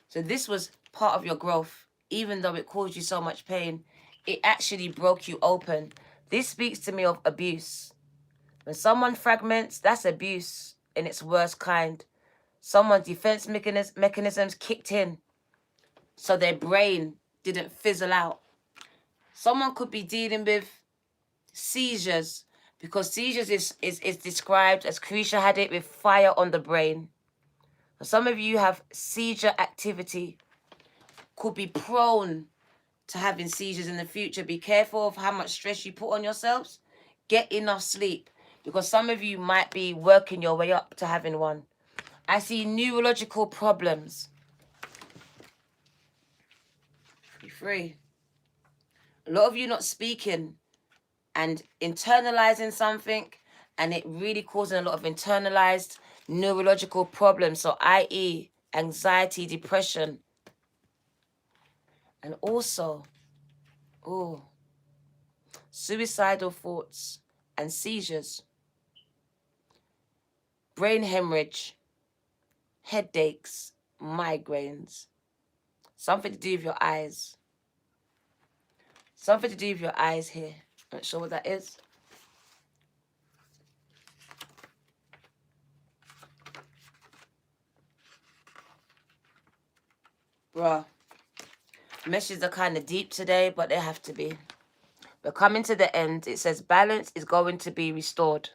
So this was part of your growth. Even though it caused you so much pain, it actually broke you open. This speaks to me of abuse. When someone fragments, that's abuse in its worst kind. Someone's defense mechanisms kicked in, so their brain didn't fizzle out. Someone could be dealing with seizures, because seizures is described, as Krisha had it, with fire on the brain. Some of you have seizure activity, could be prone to having seizures in the future. Be careful of how much stress you put on yourselves. Get enough sleep, because some of you might be working your way up to having one. I see neurological problems. Be free. A lot of you not speaking and internalizing something, and it really causing a lot of internalized neurological problems. So i.e. anxiety, depression, and also suicidal thoughts and seizures, brain hemorrhage, headaches, migraines, something to do with your eyes. Something to do with your eyes here. Not sure what that is. Bruh. Messages are kind of deep today, but they have to be. We're coming to the end. It says balance is going to be restored.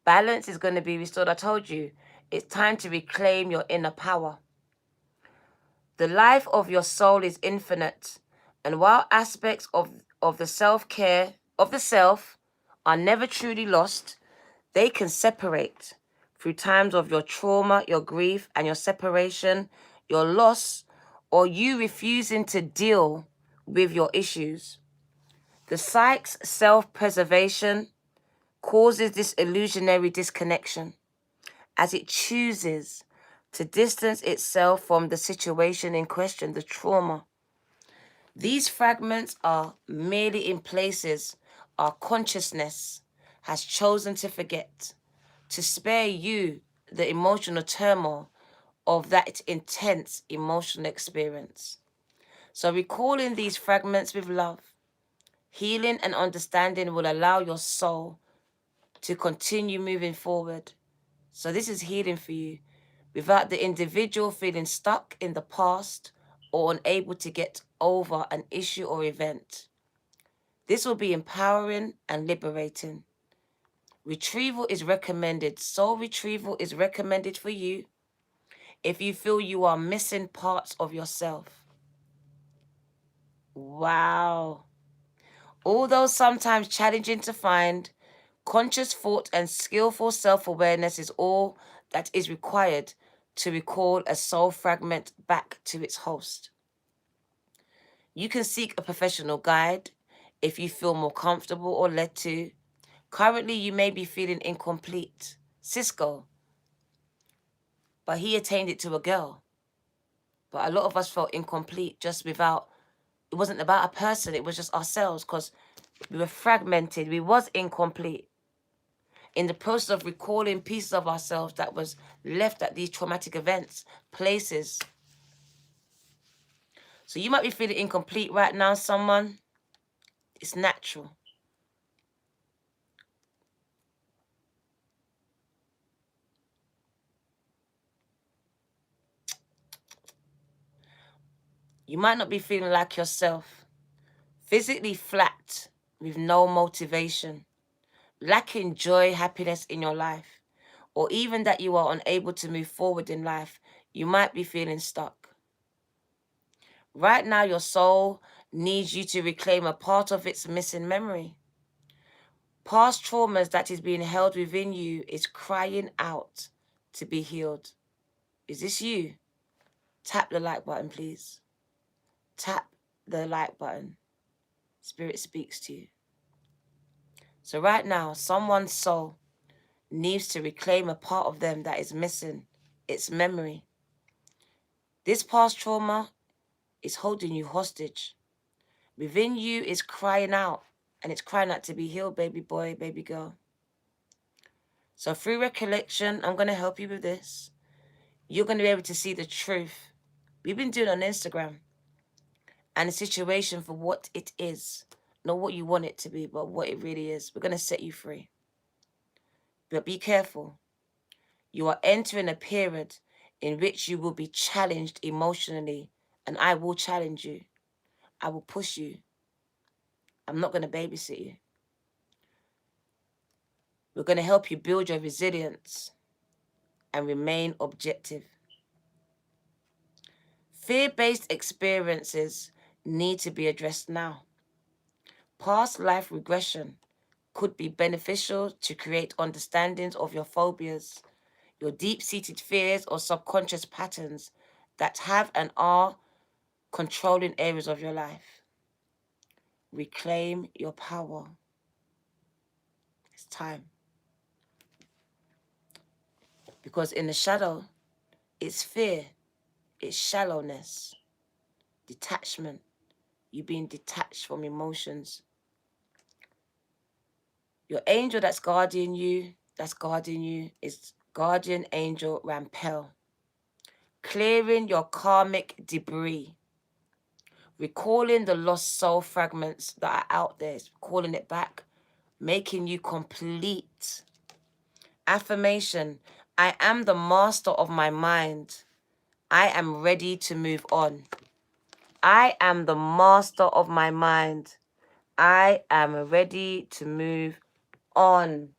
Balance is going to be restored. I told you, it's time to reclaim your inner power. The life of your soul is infinite, and while aspects of the self-care of the self are never truly lost, they can separate through times of your trauma, your grief, and your separation, your loss, or you refusing to deal with your issues. The psyche's self-preservation causes this illusionary disconnection as it chooses to distance itself from the situation in question, the trauma. These fragments are merely in places our consciousness has chosen to forget, to spare you the emotional turmoil of that intense emotional experience. So recalling these fragments with love, healing and understanding will allow your soul to continue moving forward. So this is healing for you without the individual feeling stuck in the past or unable to get over an issue or event. This will be empowering and liberating. Retrieval is recommended. Soul retrieval is recommended for you if you feel you are missing parts of yourself. Wow. Although sometimes challenging to find, conscious thought and skillful self-awareness is all that is required to recall a soul fragment back to its host. You can seek a professional guide if you feel more comfortable or led to. Currently, you may be feeling incomplete. Cisco, but he attained it to a girl. But a lot of us felt incomplete just without, it wasn't about a person, it was just ourselves because we were fragmented, we was incomplete. In the process of recalling pieces of ourselves that was left at these traumatic events, places. So you might be feeling incomplete right now, someone. It's natural. You might not be feeling like yourself. Physically flat with no motivation. Lacking joy, happiness in your life. Or even that you are unable to move forward in life. You might be feeling stuck. Right now, your soul needs you to reclaim a part of its missing memory. Past traumas that is being held within you is crying out to be healed. Is this you? Tap the like button, please. Tap the like button. Spirit speaks to you. So right now, someone's soul needs to reclaim a part of them that is missing, its memory. This past trauma is holding you hostage. Within you is crying out, and it's crying out to be healed, baby boy, baby girl. So through recollection, I'm going to help you with this. You're going to be able to see the truth. We've been doing it on Instagram. And the situation for what it is. Not what you want it to be, but what it really is. We're going to set you free. But be careful. You are entering a period in which you will be challenged emotionally. And I will challenge you. I will push you. I'm not going to babysit you. We're going to help you build your resilience and remain objective. Fear-based experiences need to be addressed now. Past life regression could be beneficial to create understandings of your phobias, your deep-seated fears or subconscious patterns that have and are controlling areas of your life. Reclaim your power. It's time. Because in the shadow, it's fear, it's shallowness, detachment. You being detached from emotions. Your angel that's guarding you, is guardian angel Rampel. Clearing your karmic debris. Recalling the lost soul fragments that are out there, calling it back, making you complete. Affirmation, I am the master of my mind. I am ready to move on. I am the master of my mind. I am ready to move on.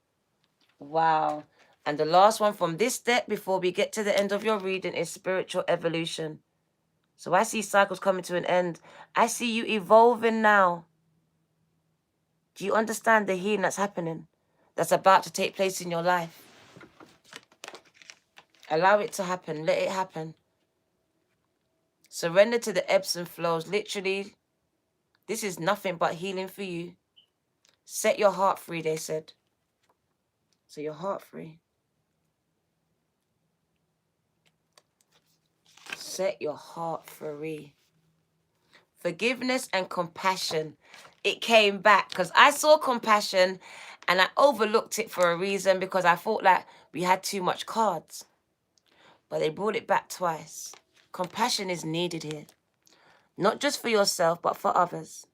Wow. And the last one from this deck before we get to the end of your reading is spiritual evolution. So I see cycles coming to an end. I see you evolving now. Do you understand the healing that's happening? That's about to take place in your life. Allow it to happen. Let it happen. Surrender to the ebbs and flows. Literally, this is nothing but healing for you. Set your heart free, they said. So your heart free. Set your heart free. Forgiveness and compassion. It came back because I saw compassion and I overlooked it for a reason because I thought like we had too much cards. But they brought it back twice. Compassion is needed here. Not just for yourself, but for others.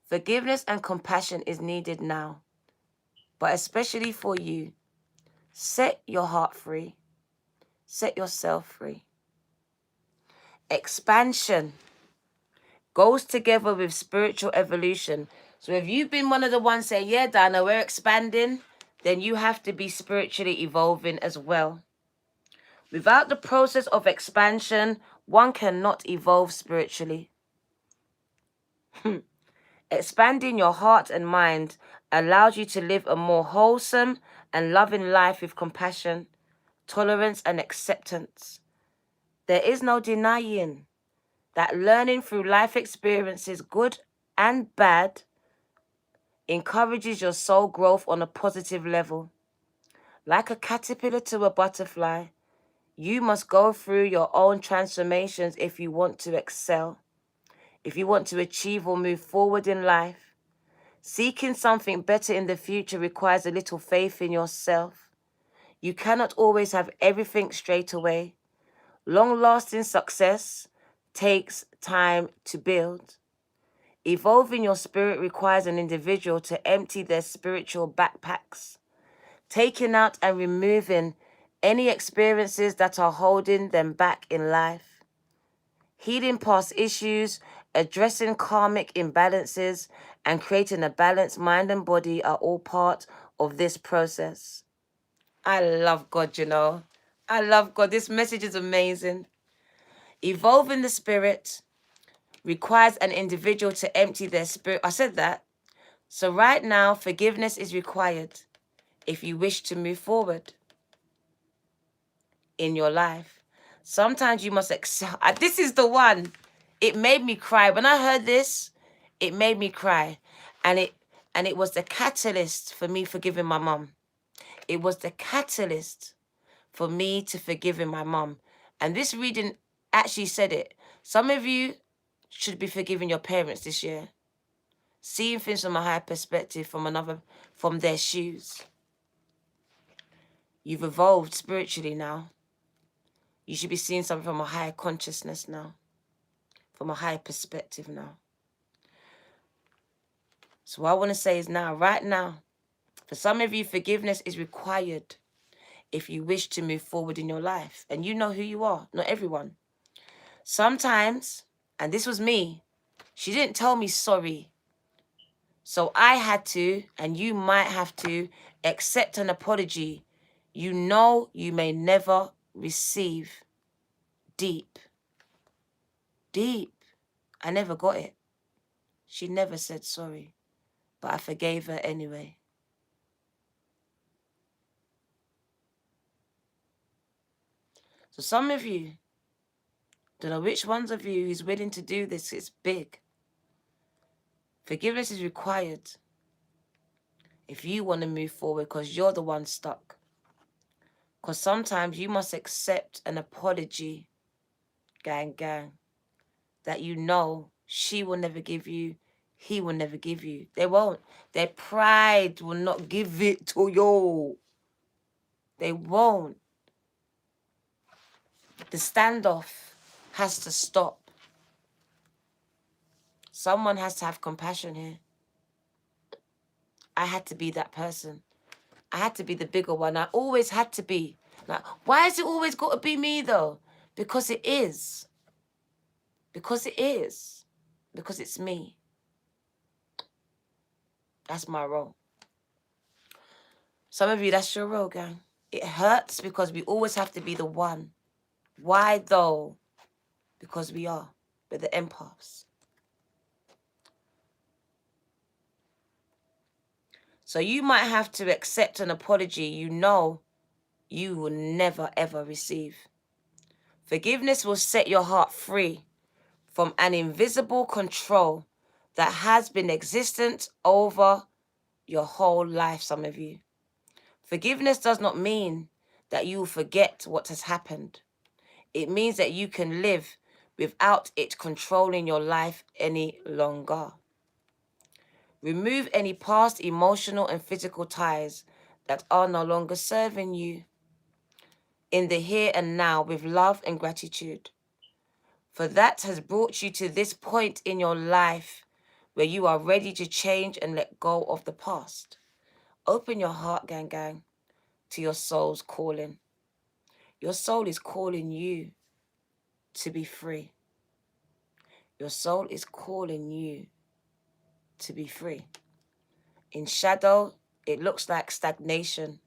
Forgiveness and compassion is needed now. But especially for you. Set your heart free. Set yourself free. Expansion goes together with spiritual evolution. So if you've been one of the ones saying, yeah, Dana, we're expanding, then you have to be spiritually evolving as well. Without the process of expansion, one cannot evolve spiritually. Expanding your heart and mind allows you to live a more wholesome and loving life with compassion, tolerance, and acceptance. There is no denying that learning through life experiences, good and bad, encourages your soul growth on a positive level. Like a caterpillar to a butterfly, you must go through your own transformations if you want to excel, if you want to achieve or move forward in life. Seeking something better in the future requires a little faith in yourself. You cannot always have everything straight away. Long-lasting success takes time to build. Evolving your spirit requires an individual to empty their spiritual backpacks, taking out and removing any experiences that are holding them back in life. Healing past issues, addressing karmic imbalances, and creating a balanced mind and body are all part of this process. I love God, you know. I love God. This message is amazing. Evolving the spirit requires an individual to empty their spirit. I said that. So right now, forgiveness is required if you wish to move forward in your life. Sometimes you must excel. This is the one. It made me cry. When I heard this, it made me cry. And it was the catalyst for me forgiving my mum. It was the catalyst for me to forgiving my mum. And this reading actually said it. Some of you should be forgiving your parents this year. Seeing things from a higher perspective, from their shoes. You've evolved spiritually now. You should be seeing something from a higher consciousness now. From a higher perspective now. So what I want to say is now, right now, for some of you, forgiveness is required if you wish to move forward in your life. And you know who you are, not everyone. Sometimes, and this was me, she didn't tell me sorry. So I had to, and you might have to, accept an apology you know you may never receive. Deep. Deep. I never got it. She never said sorry, but I forgave her anyway. So some of you, don't know which ones of you is willing to do this. It's big. Forgiveness is required if you want to move forward because you're the one stuck. Because sometimes you must accept an apology, gang, that you know she will never give you, he will never give you. They won't. Their pride will not give it to you. They won't. The standoff has to stop. Someone has to have compassion here. I had to be that person. I had to be the bigger one. I always had to be. Like, why has it always got to be me though? Because it is. Because it is. Because it's me. That's my role. Some of you, that's your role, gang. It hurts because we always have to be the one. Why though? because we are. We're the empaths. So you might have to accept an apology you know you will never ever receive. Forgiveness will set your heart free from an invisible control that has been existent over your whole life, some of you. Forgiveness does not mean that you will forget what has happened. It means that you can live without it controlling your life any longer. Remove any past emotional and physical ties that are no longer serving you in the here and now with love and gratitude. For that has brought you to this point in your life where you are ready to change and let go of the past. Open your heart, gang, to your soul's calling. Your soul is calling you to be free. Your soul is calling you to be free. In shadow, it looks like stagnation,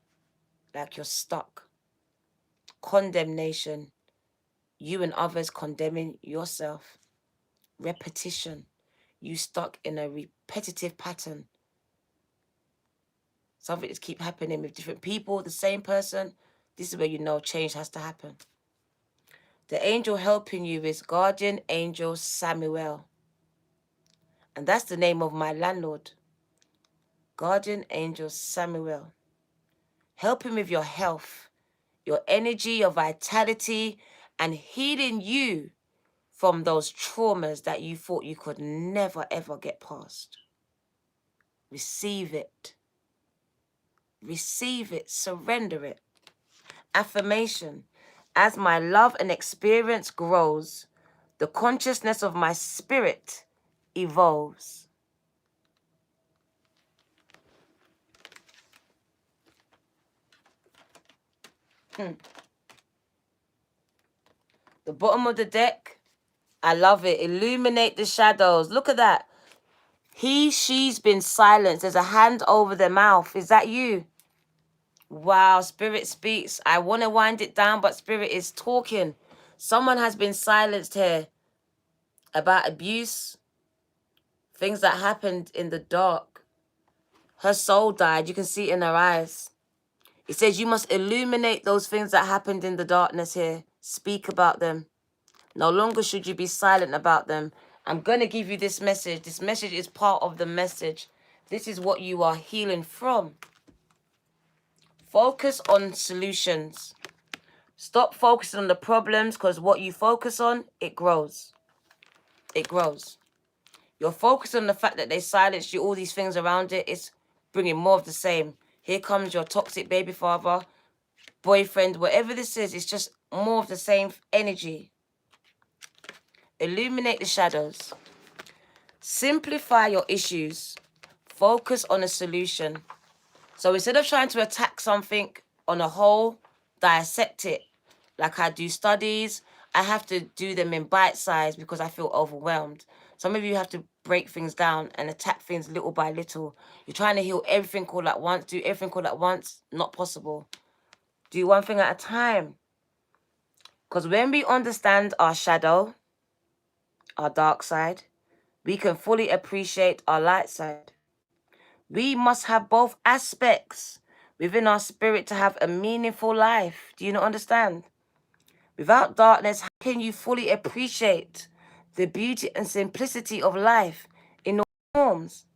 like you're stuck. Condemnation, you and others condemning yourself. Repetition, you stuck in a repetitive pattern. Something just keep happening with different people, the same person. This is where you know change has to happen. The angel helping you is Guardian Angel Samuel. And that's the name of my landlord. Guardian Angel Samuel. Helping with your health, your energy, your vitality, and healing you from those traumas that you thought you could never, ever get past. Receive it. Receive it. Surrender it. Affirmation. As my love and experience grows, the consciousness of my spirit evolves. The bottom of the deck, I love it. Illuminate the shadows. Look at that. She's been silenced. There's a hand over their mouth. Is that you? Wow, Spirit speaks. I want to wind it down, but Spirit is talking. Someone has been silenced here about abuse, things that happened in the dark. Her soul died. You can see it in her eyes. It says you must illuminate those things that happened in the darkness here. Speak about them. No longer should you be silent about them. I'm going to give you this message. This message is part of the message. This is what you are healing from. Focus on solutions. Stop focusing on the problems, because what you focus on, it grows. It grows. You're focused on the fact that they silenced you, all these things around it. It's bringing more of the same. Here comes your toxic baby father, boyfriend, whatever this is. It's just more of the same energy. Illuminate the shadows. Simplify your issues. Focus on a solution. So instead of trying to attack something on a whole, dissect it. Like I do studies, I have to do them in bite size because I feel overwhelmed. Some of you have to break things down and attack things little by little. You're trying to heal everything all at once, do everything all at once. Not possible. Do one thing at a time. Because when we understand our shadow, our dark side, we can fully appreciate our light side. We must have both aspects within our spirit to have a meaningful life. Do you not understand? Without darkness, how can you fully appreciate the beauty and simplicity of life in all forms?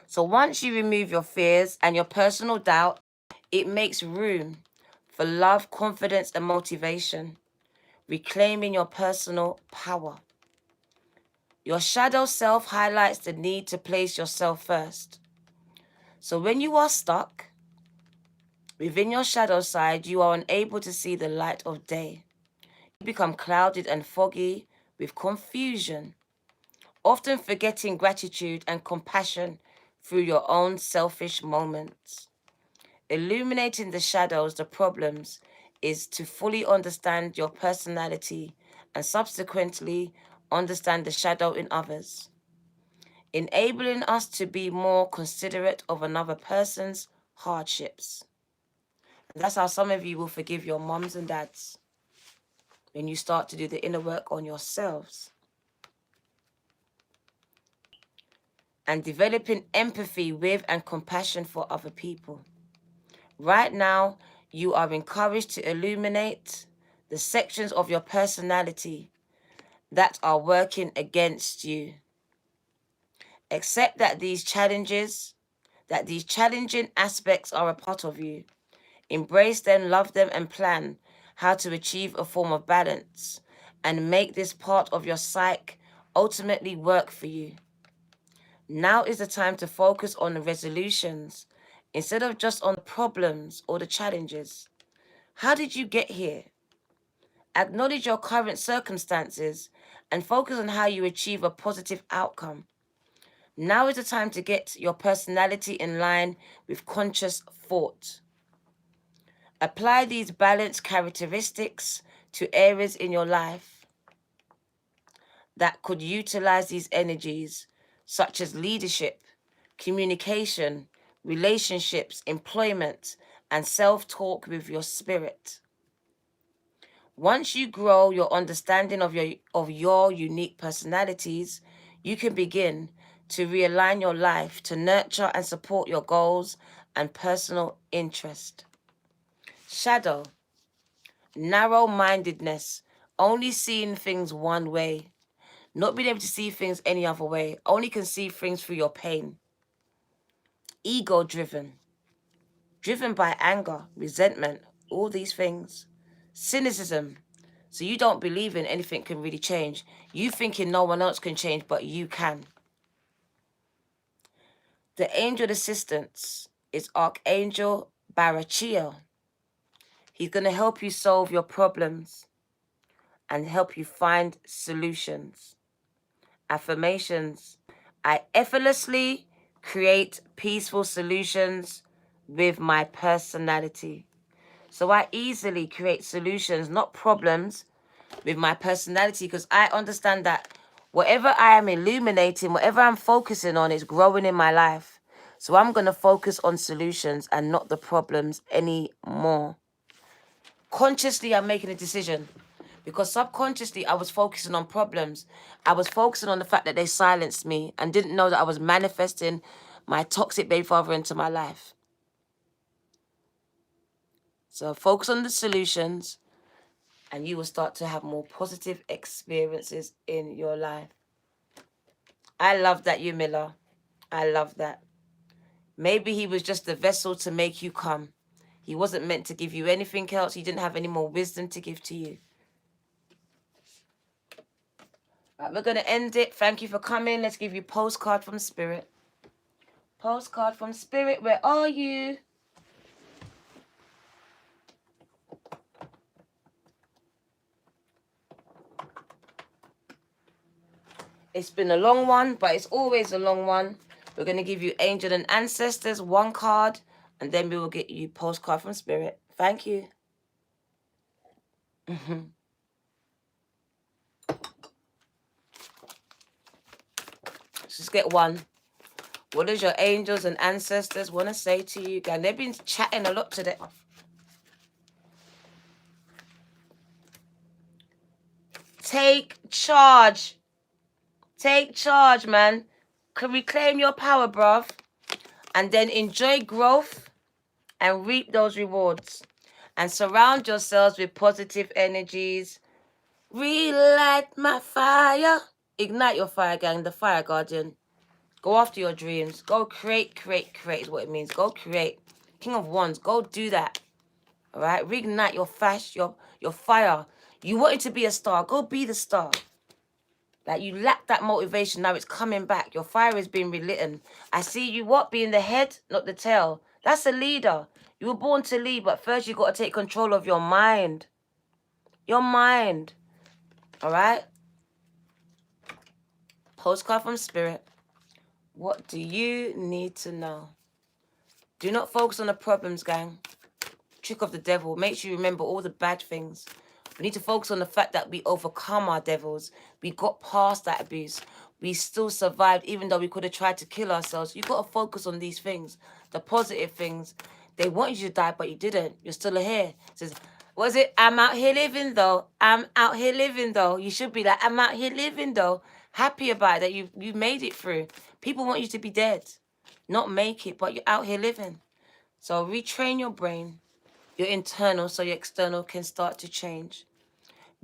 So once you remove your fears and your personal doubt, it makes room for love, confidence, and motivation, reclaiming your personal power. Your shadow self highlights the need to place yourself first. So when you are stuck within your shadow side, you are unable to see the light of day. You become clouded and foggy with confusion, often forgetting gratitude and compassion through your own selfish moments. Illuminating the shadows, the problems, is to fully understand your personality and subsequently understand the shadow in others, enabling us to be more considerate of another person's hardships. And that's how some of you will forgive your moms and dads. when you start to do the inner work on yourselves. And developing empathy with and compassion for other people. Right now, you are encouraged to illuminate the sections of your personality that are working against you. Accept that these challenging aspects are a part of you. Embrace them, love them, and plan how to achieve a form of balance and make this part of your psyche ultimately work for you. Now is the time to focus on the resolutions instead of just on the problems or the challenges. How did you get here? Acknowledge your current circumstances and focus on how you achieve a positive outcome. Now is the time to get your personality in line with conscious thought. Apply these balanced characteristics to areas in your life that could utilize these energies, such as leadership, communication, relationships, employment, and self-talk with your spirit. Once you grow your understanding of your unique personalities, you can begin to realign your life to nurture and support your goals and personal interest. Shadow, narrow-mindedness, only seeing things one way, not being able to see things any other way, only can see things through your pain. Ego-driven, driven by anger, resentment, all these things. Cynicism, so you don't believe in anything can really change. You thinking no one else can change, but you can. The angel assistance is Archangel Barachiel. He's going to help you solve your problems and help you find solutions. Affirmations. I effortlessly create peaceful solutions with my personality. So I easily create solutions, not problems, with my personality, because I understand that whatever I am illuminating, whatever I'm focusing on is growing in my life. So I'm going to focus on solutions and not the problems anymore. Consciously, I'm making a decision, because subconsciously I was focusing on problems. I was focusing on the fact that they silenced me and didn't know that I was manifesting my toxic baby father into my life. So focus on the solutions and you will start to have more positive experiences in your life. I love that, you Miller. I love that. Maybe he was just a vessel to make you come. He wasn't meant to give you anything else. He didn't have any more wisdom to give to you. Right, we're going to end it. Thank you for coming. Let's give you postcard from Spirit. Postcard from Spirit. Where are you? It's been a long one, but it's always a long one. We're going to give you Angel and Ancestors, one card, and then we will get you postcard from Spirit. Thank you. Let's just get one. What does your angels and ancestors want to say to you? And they've been chatting a lot today. Take charge. Take charge, man. Can reclaim your power, bruv. And then enjoy growth and reap those rewards. And surround yourselves with positive energies. Relight my fire. Ignite your fire, gang. The fire guardian. Go after your dreams. Go create is what it means. Go create. King of Wands, go do that. All right? Reignite your fire. You wanted to be a star. Go be the star. Like, you lack that motivation. Now it's coming back. Your fire is being relit. I see you being the head, not the tail. That's a leader. You were born to lead, but first you got to take control of your mind. Your mind. All right? Postcard from Spirit. What do you need to know? Do not focus on the problems, gang. Trick of the devil. Make sure you remember all the bad things. We need to focus on the fact that we overcome our devils. We got past that abuse. We still survived, even though we could have tried to kill ourselves. You got to focus on these things, the positive things. They wanted you to die, but you didn't. You're still here. It says, Was it, I'm out here living though? I'm out here living though. You should be like, I'm out here living though. Happy about it, that you made it through. People want you to be dead, not make it, but you're out here living. So retrain your brain, your internal, so your external can start to change.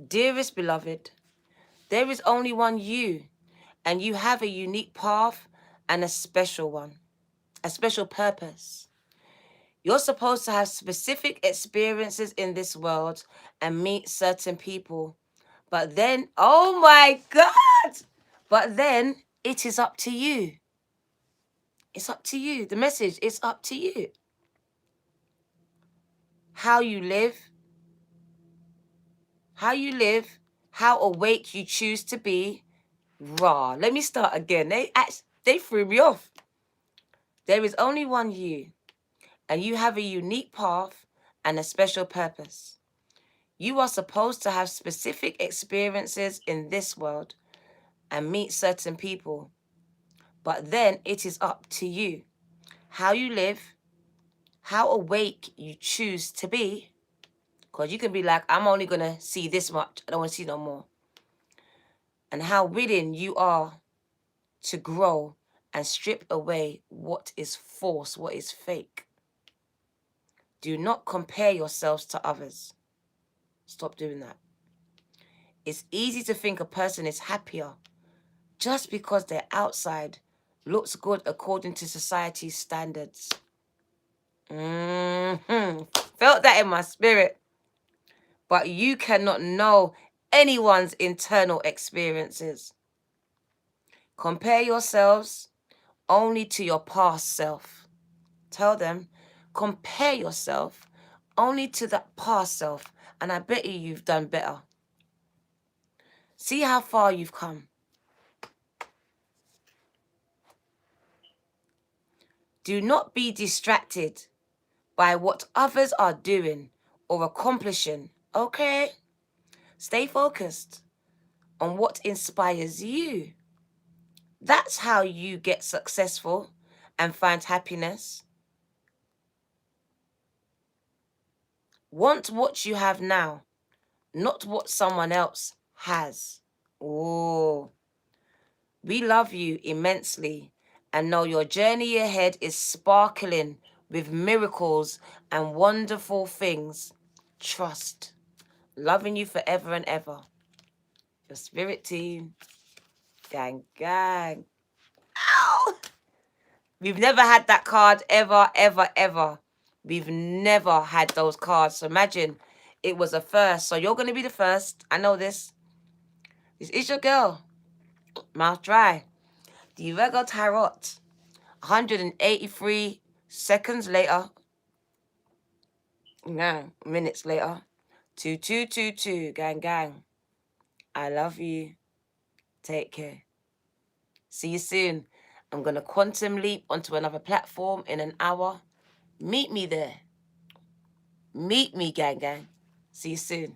Dearest beloved, there is only one you, and you have a unique path and a special one, a special purpose. You're supposed to have specific experiences in this world and meet certain people. But then, oh my God! But then it is up to you. It's up to you. The message, it's up to you. How you live, how awake you choose to be. Raw. Let me start again. They threw me off. There is only one you, and you have a unique path and a special purpose. You are supposed to have specific experiences in this world and meet certain people. But then it is up to you. How you live, how awake you choose to be. Because you can be like, I'm only going to see this much. I don't want to see no more. And how willing you are to grow and strip away what is false, what is fake. Do not compare yourselves to others. Stop doing that. It's easy to think a person is happier just because their outside looks good according to society's standards. Felt that in my spirit. But you cannot know anyone's internal experiences. Compare yourselves only to your past self. Tell them, compare yourself only to that past self, and I bet you've done better. See how far you've come. Do not be distracted by what others are doing or accomplishing, okay? Stay focused on what inspires you. That's how you get successful and find happiness. Want what you have now, not what someone else has. Oh, we love you immensely and know your journey ahead is sparkling with miracles and wonderful things. Trust. Loving you forever and ever. Your spirit team. Gang, gang. Ow! We've never had that card ever, ever, ever. We've never had those cards. So imagine it was a first. So you're going to be the first. I know this. This is your girl. Mouth dry. The Virgo Tarot. 183 seconds later. No, minutes later. 2222. Gang, gang. I love you. Take care. See you soon. I'm going to quantum leap onto another platform in an hour. Meet me there. Meet me, gang, gang. See you soon.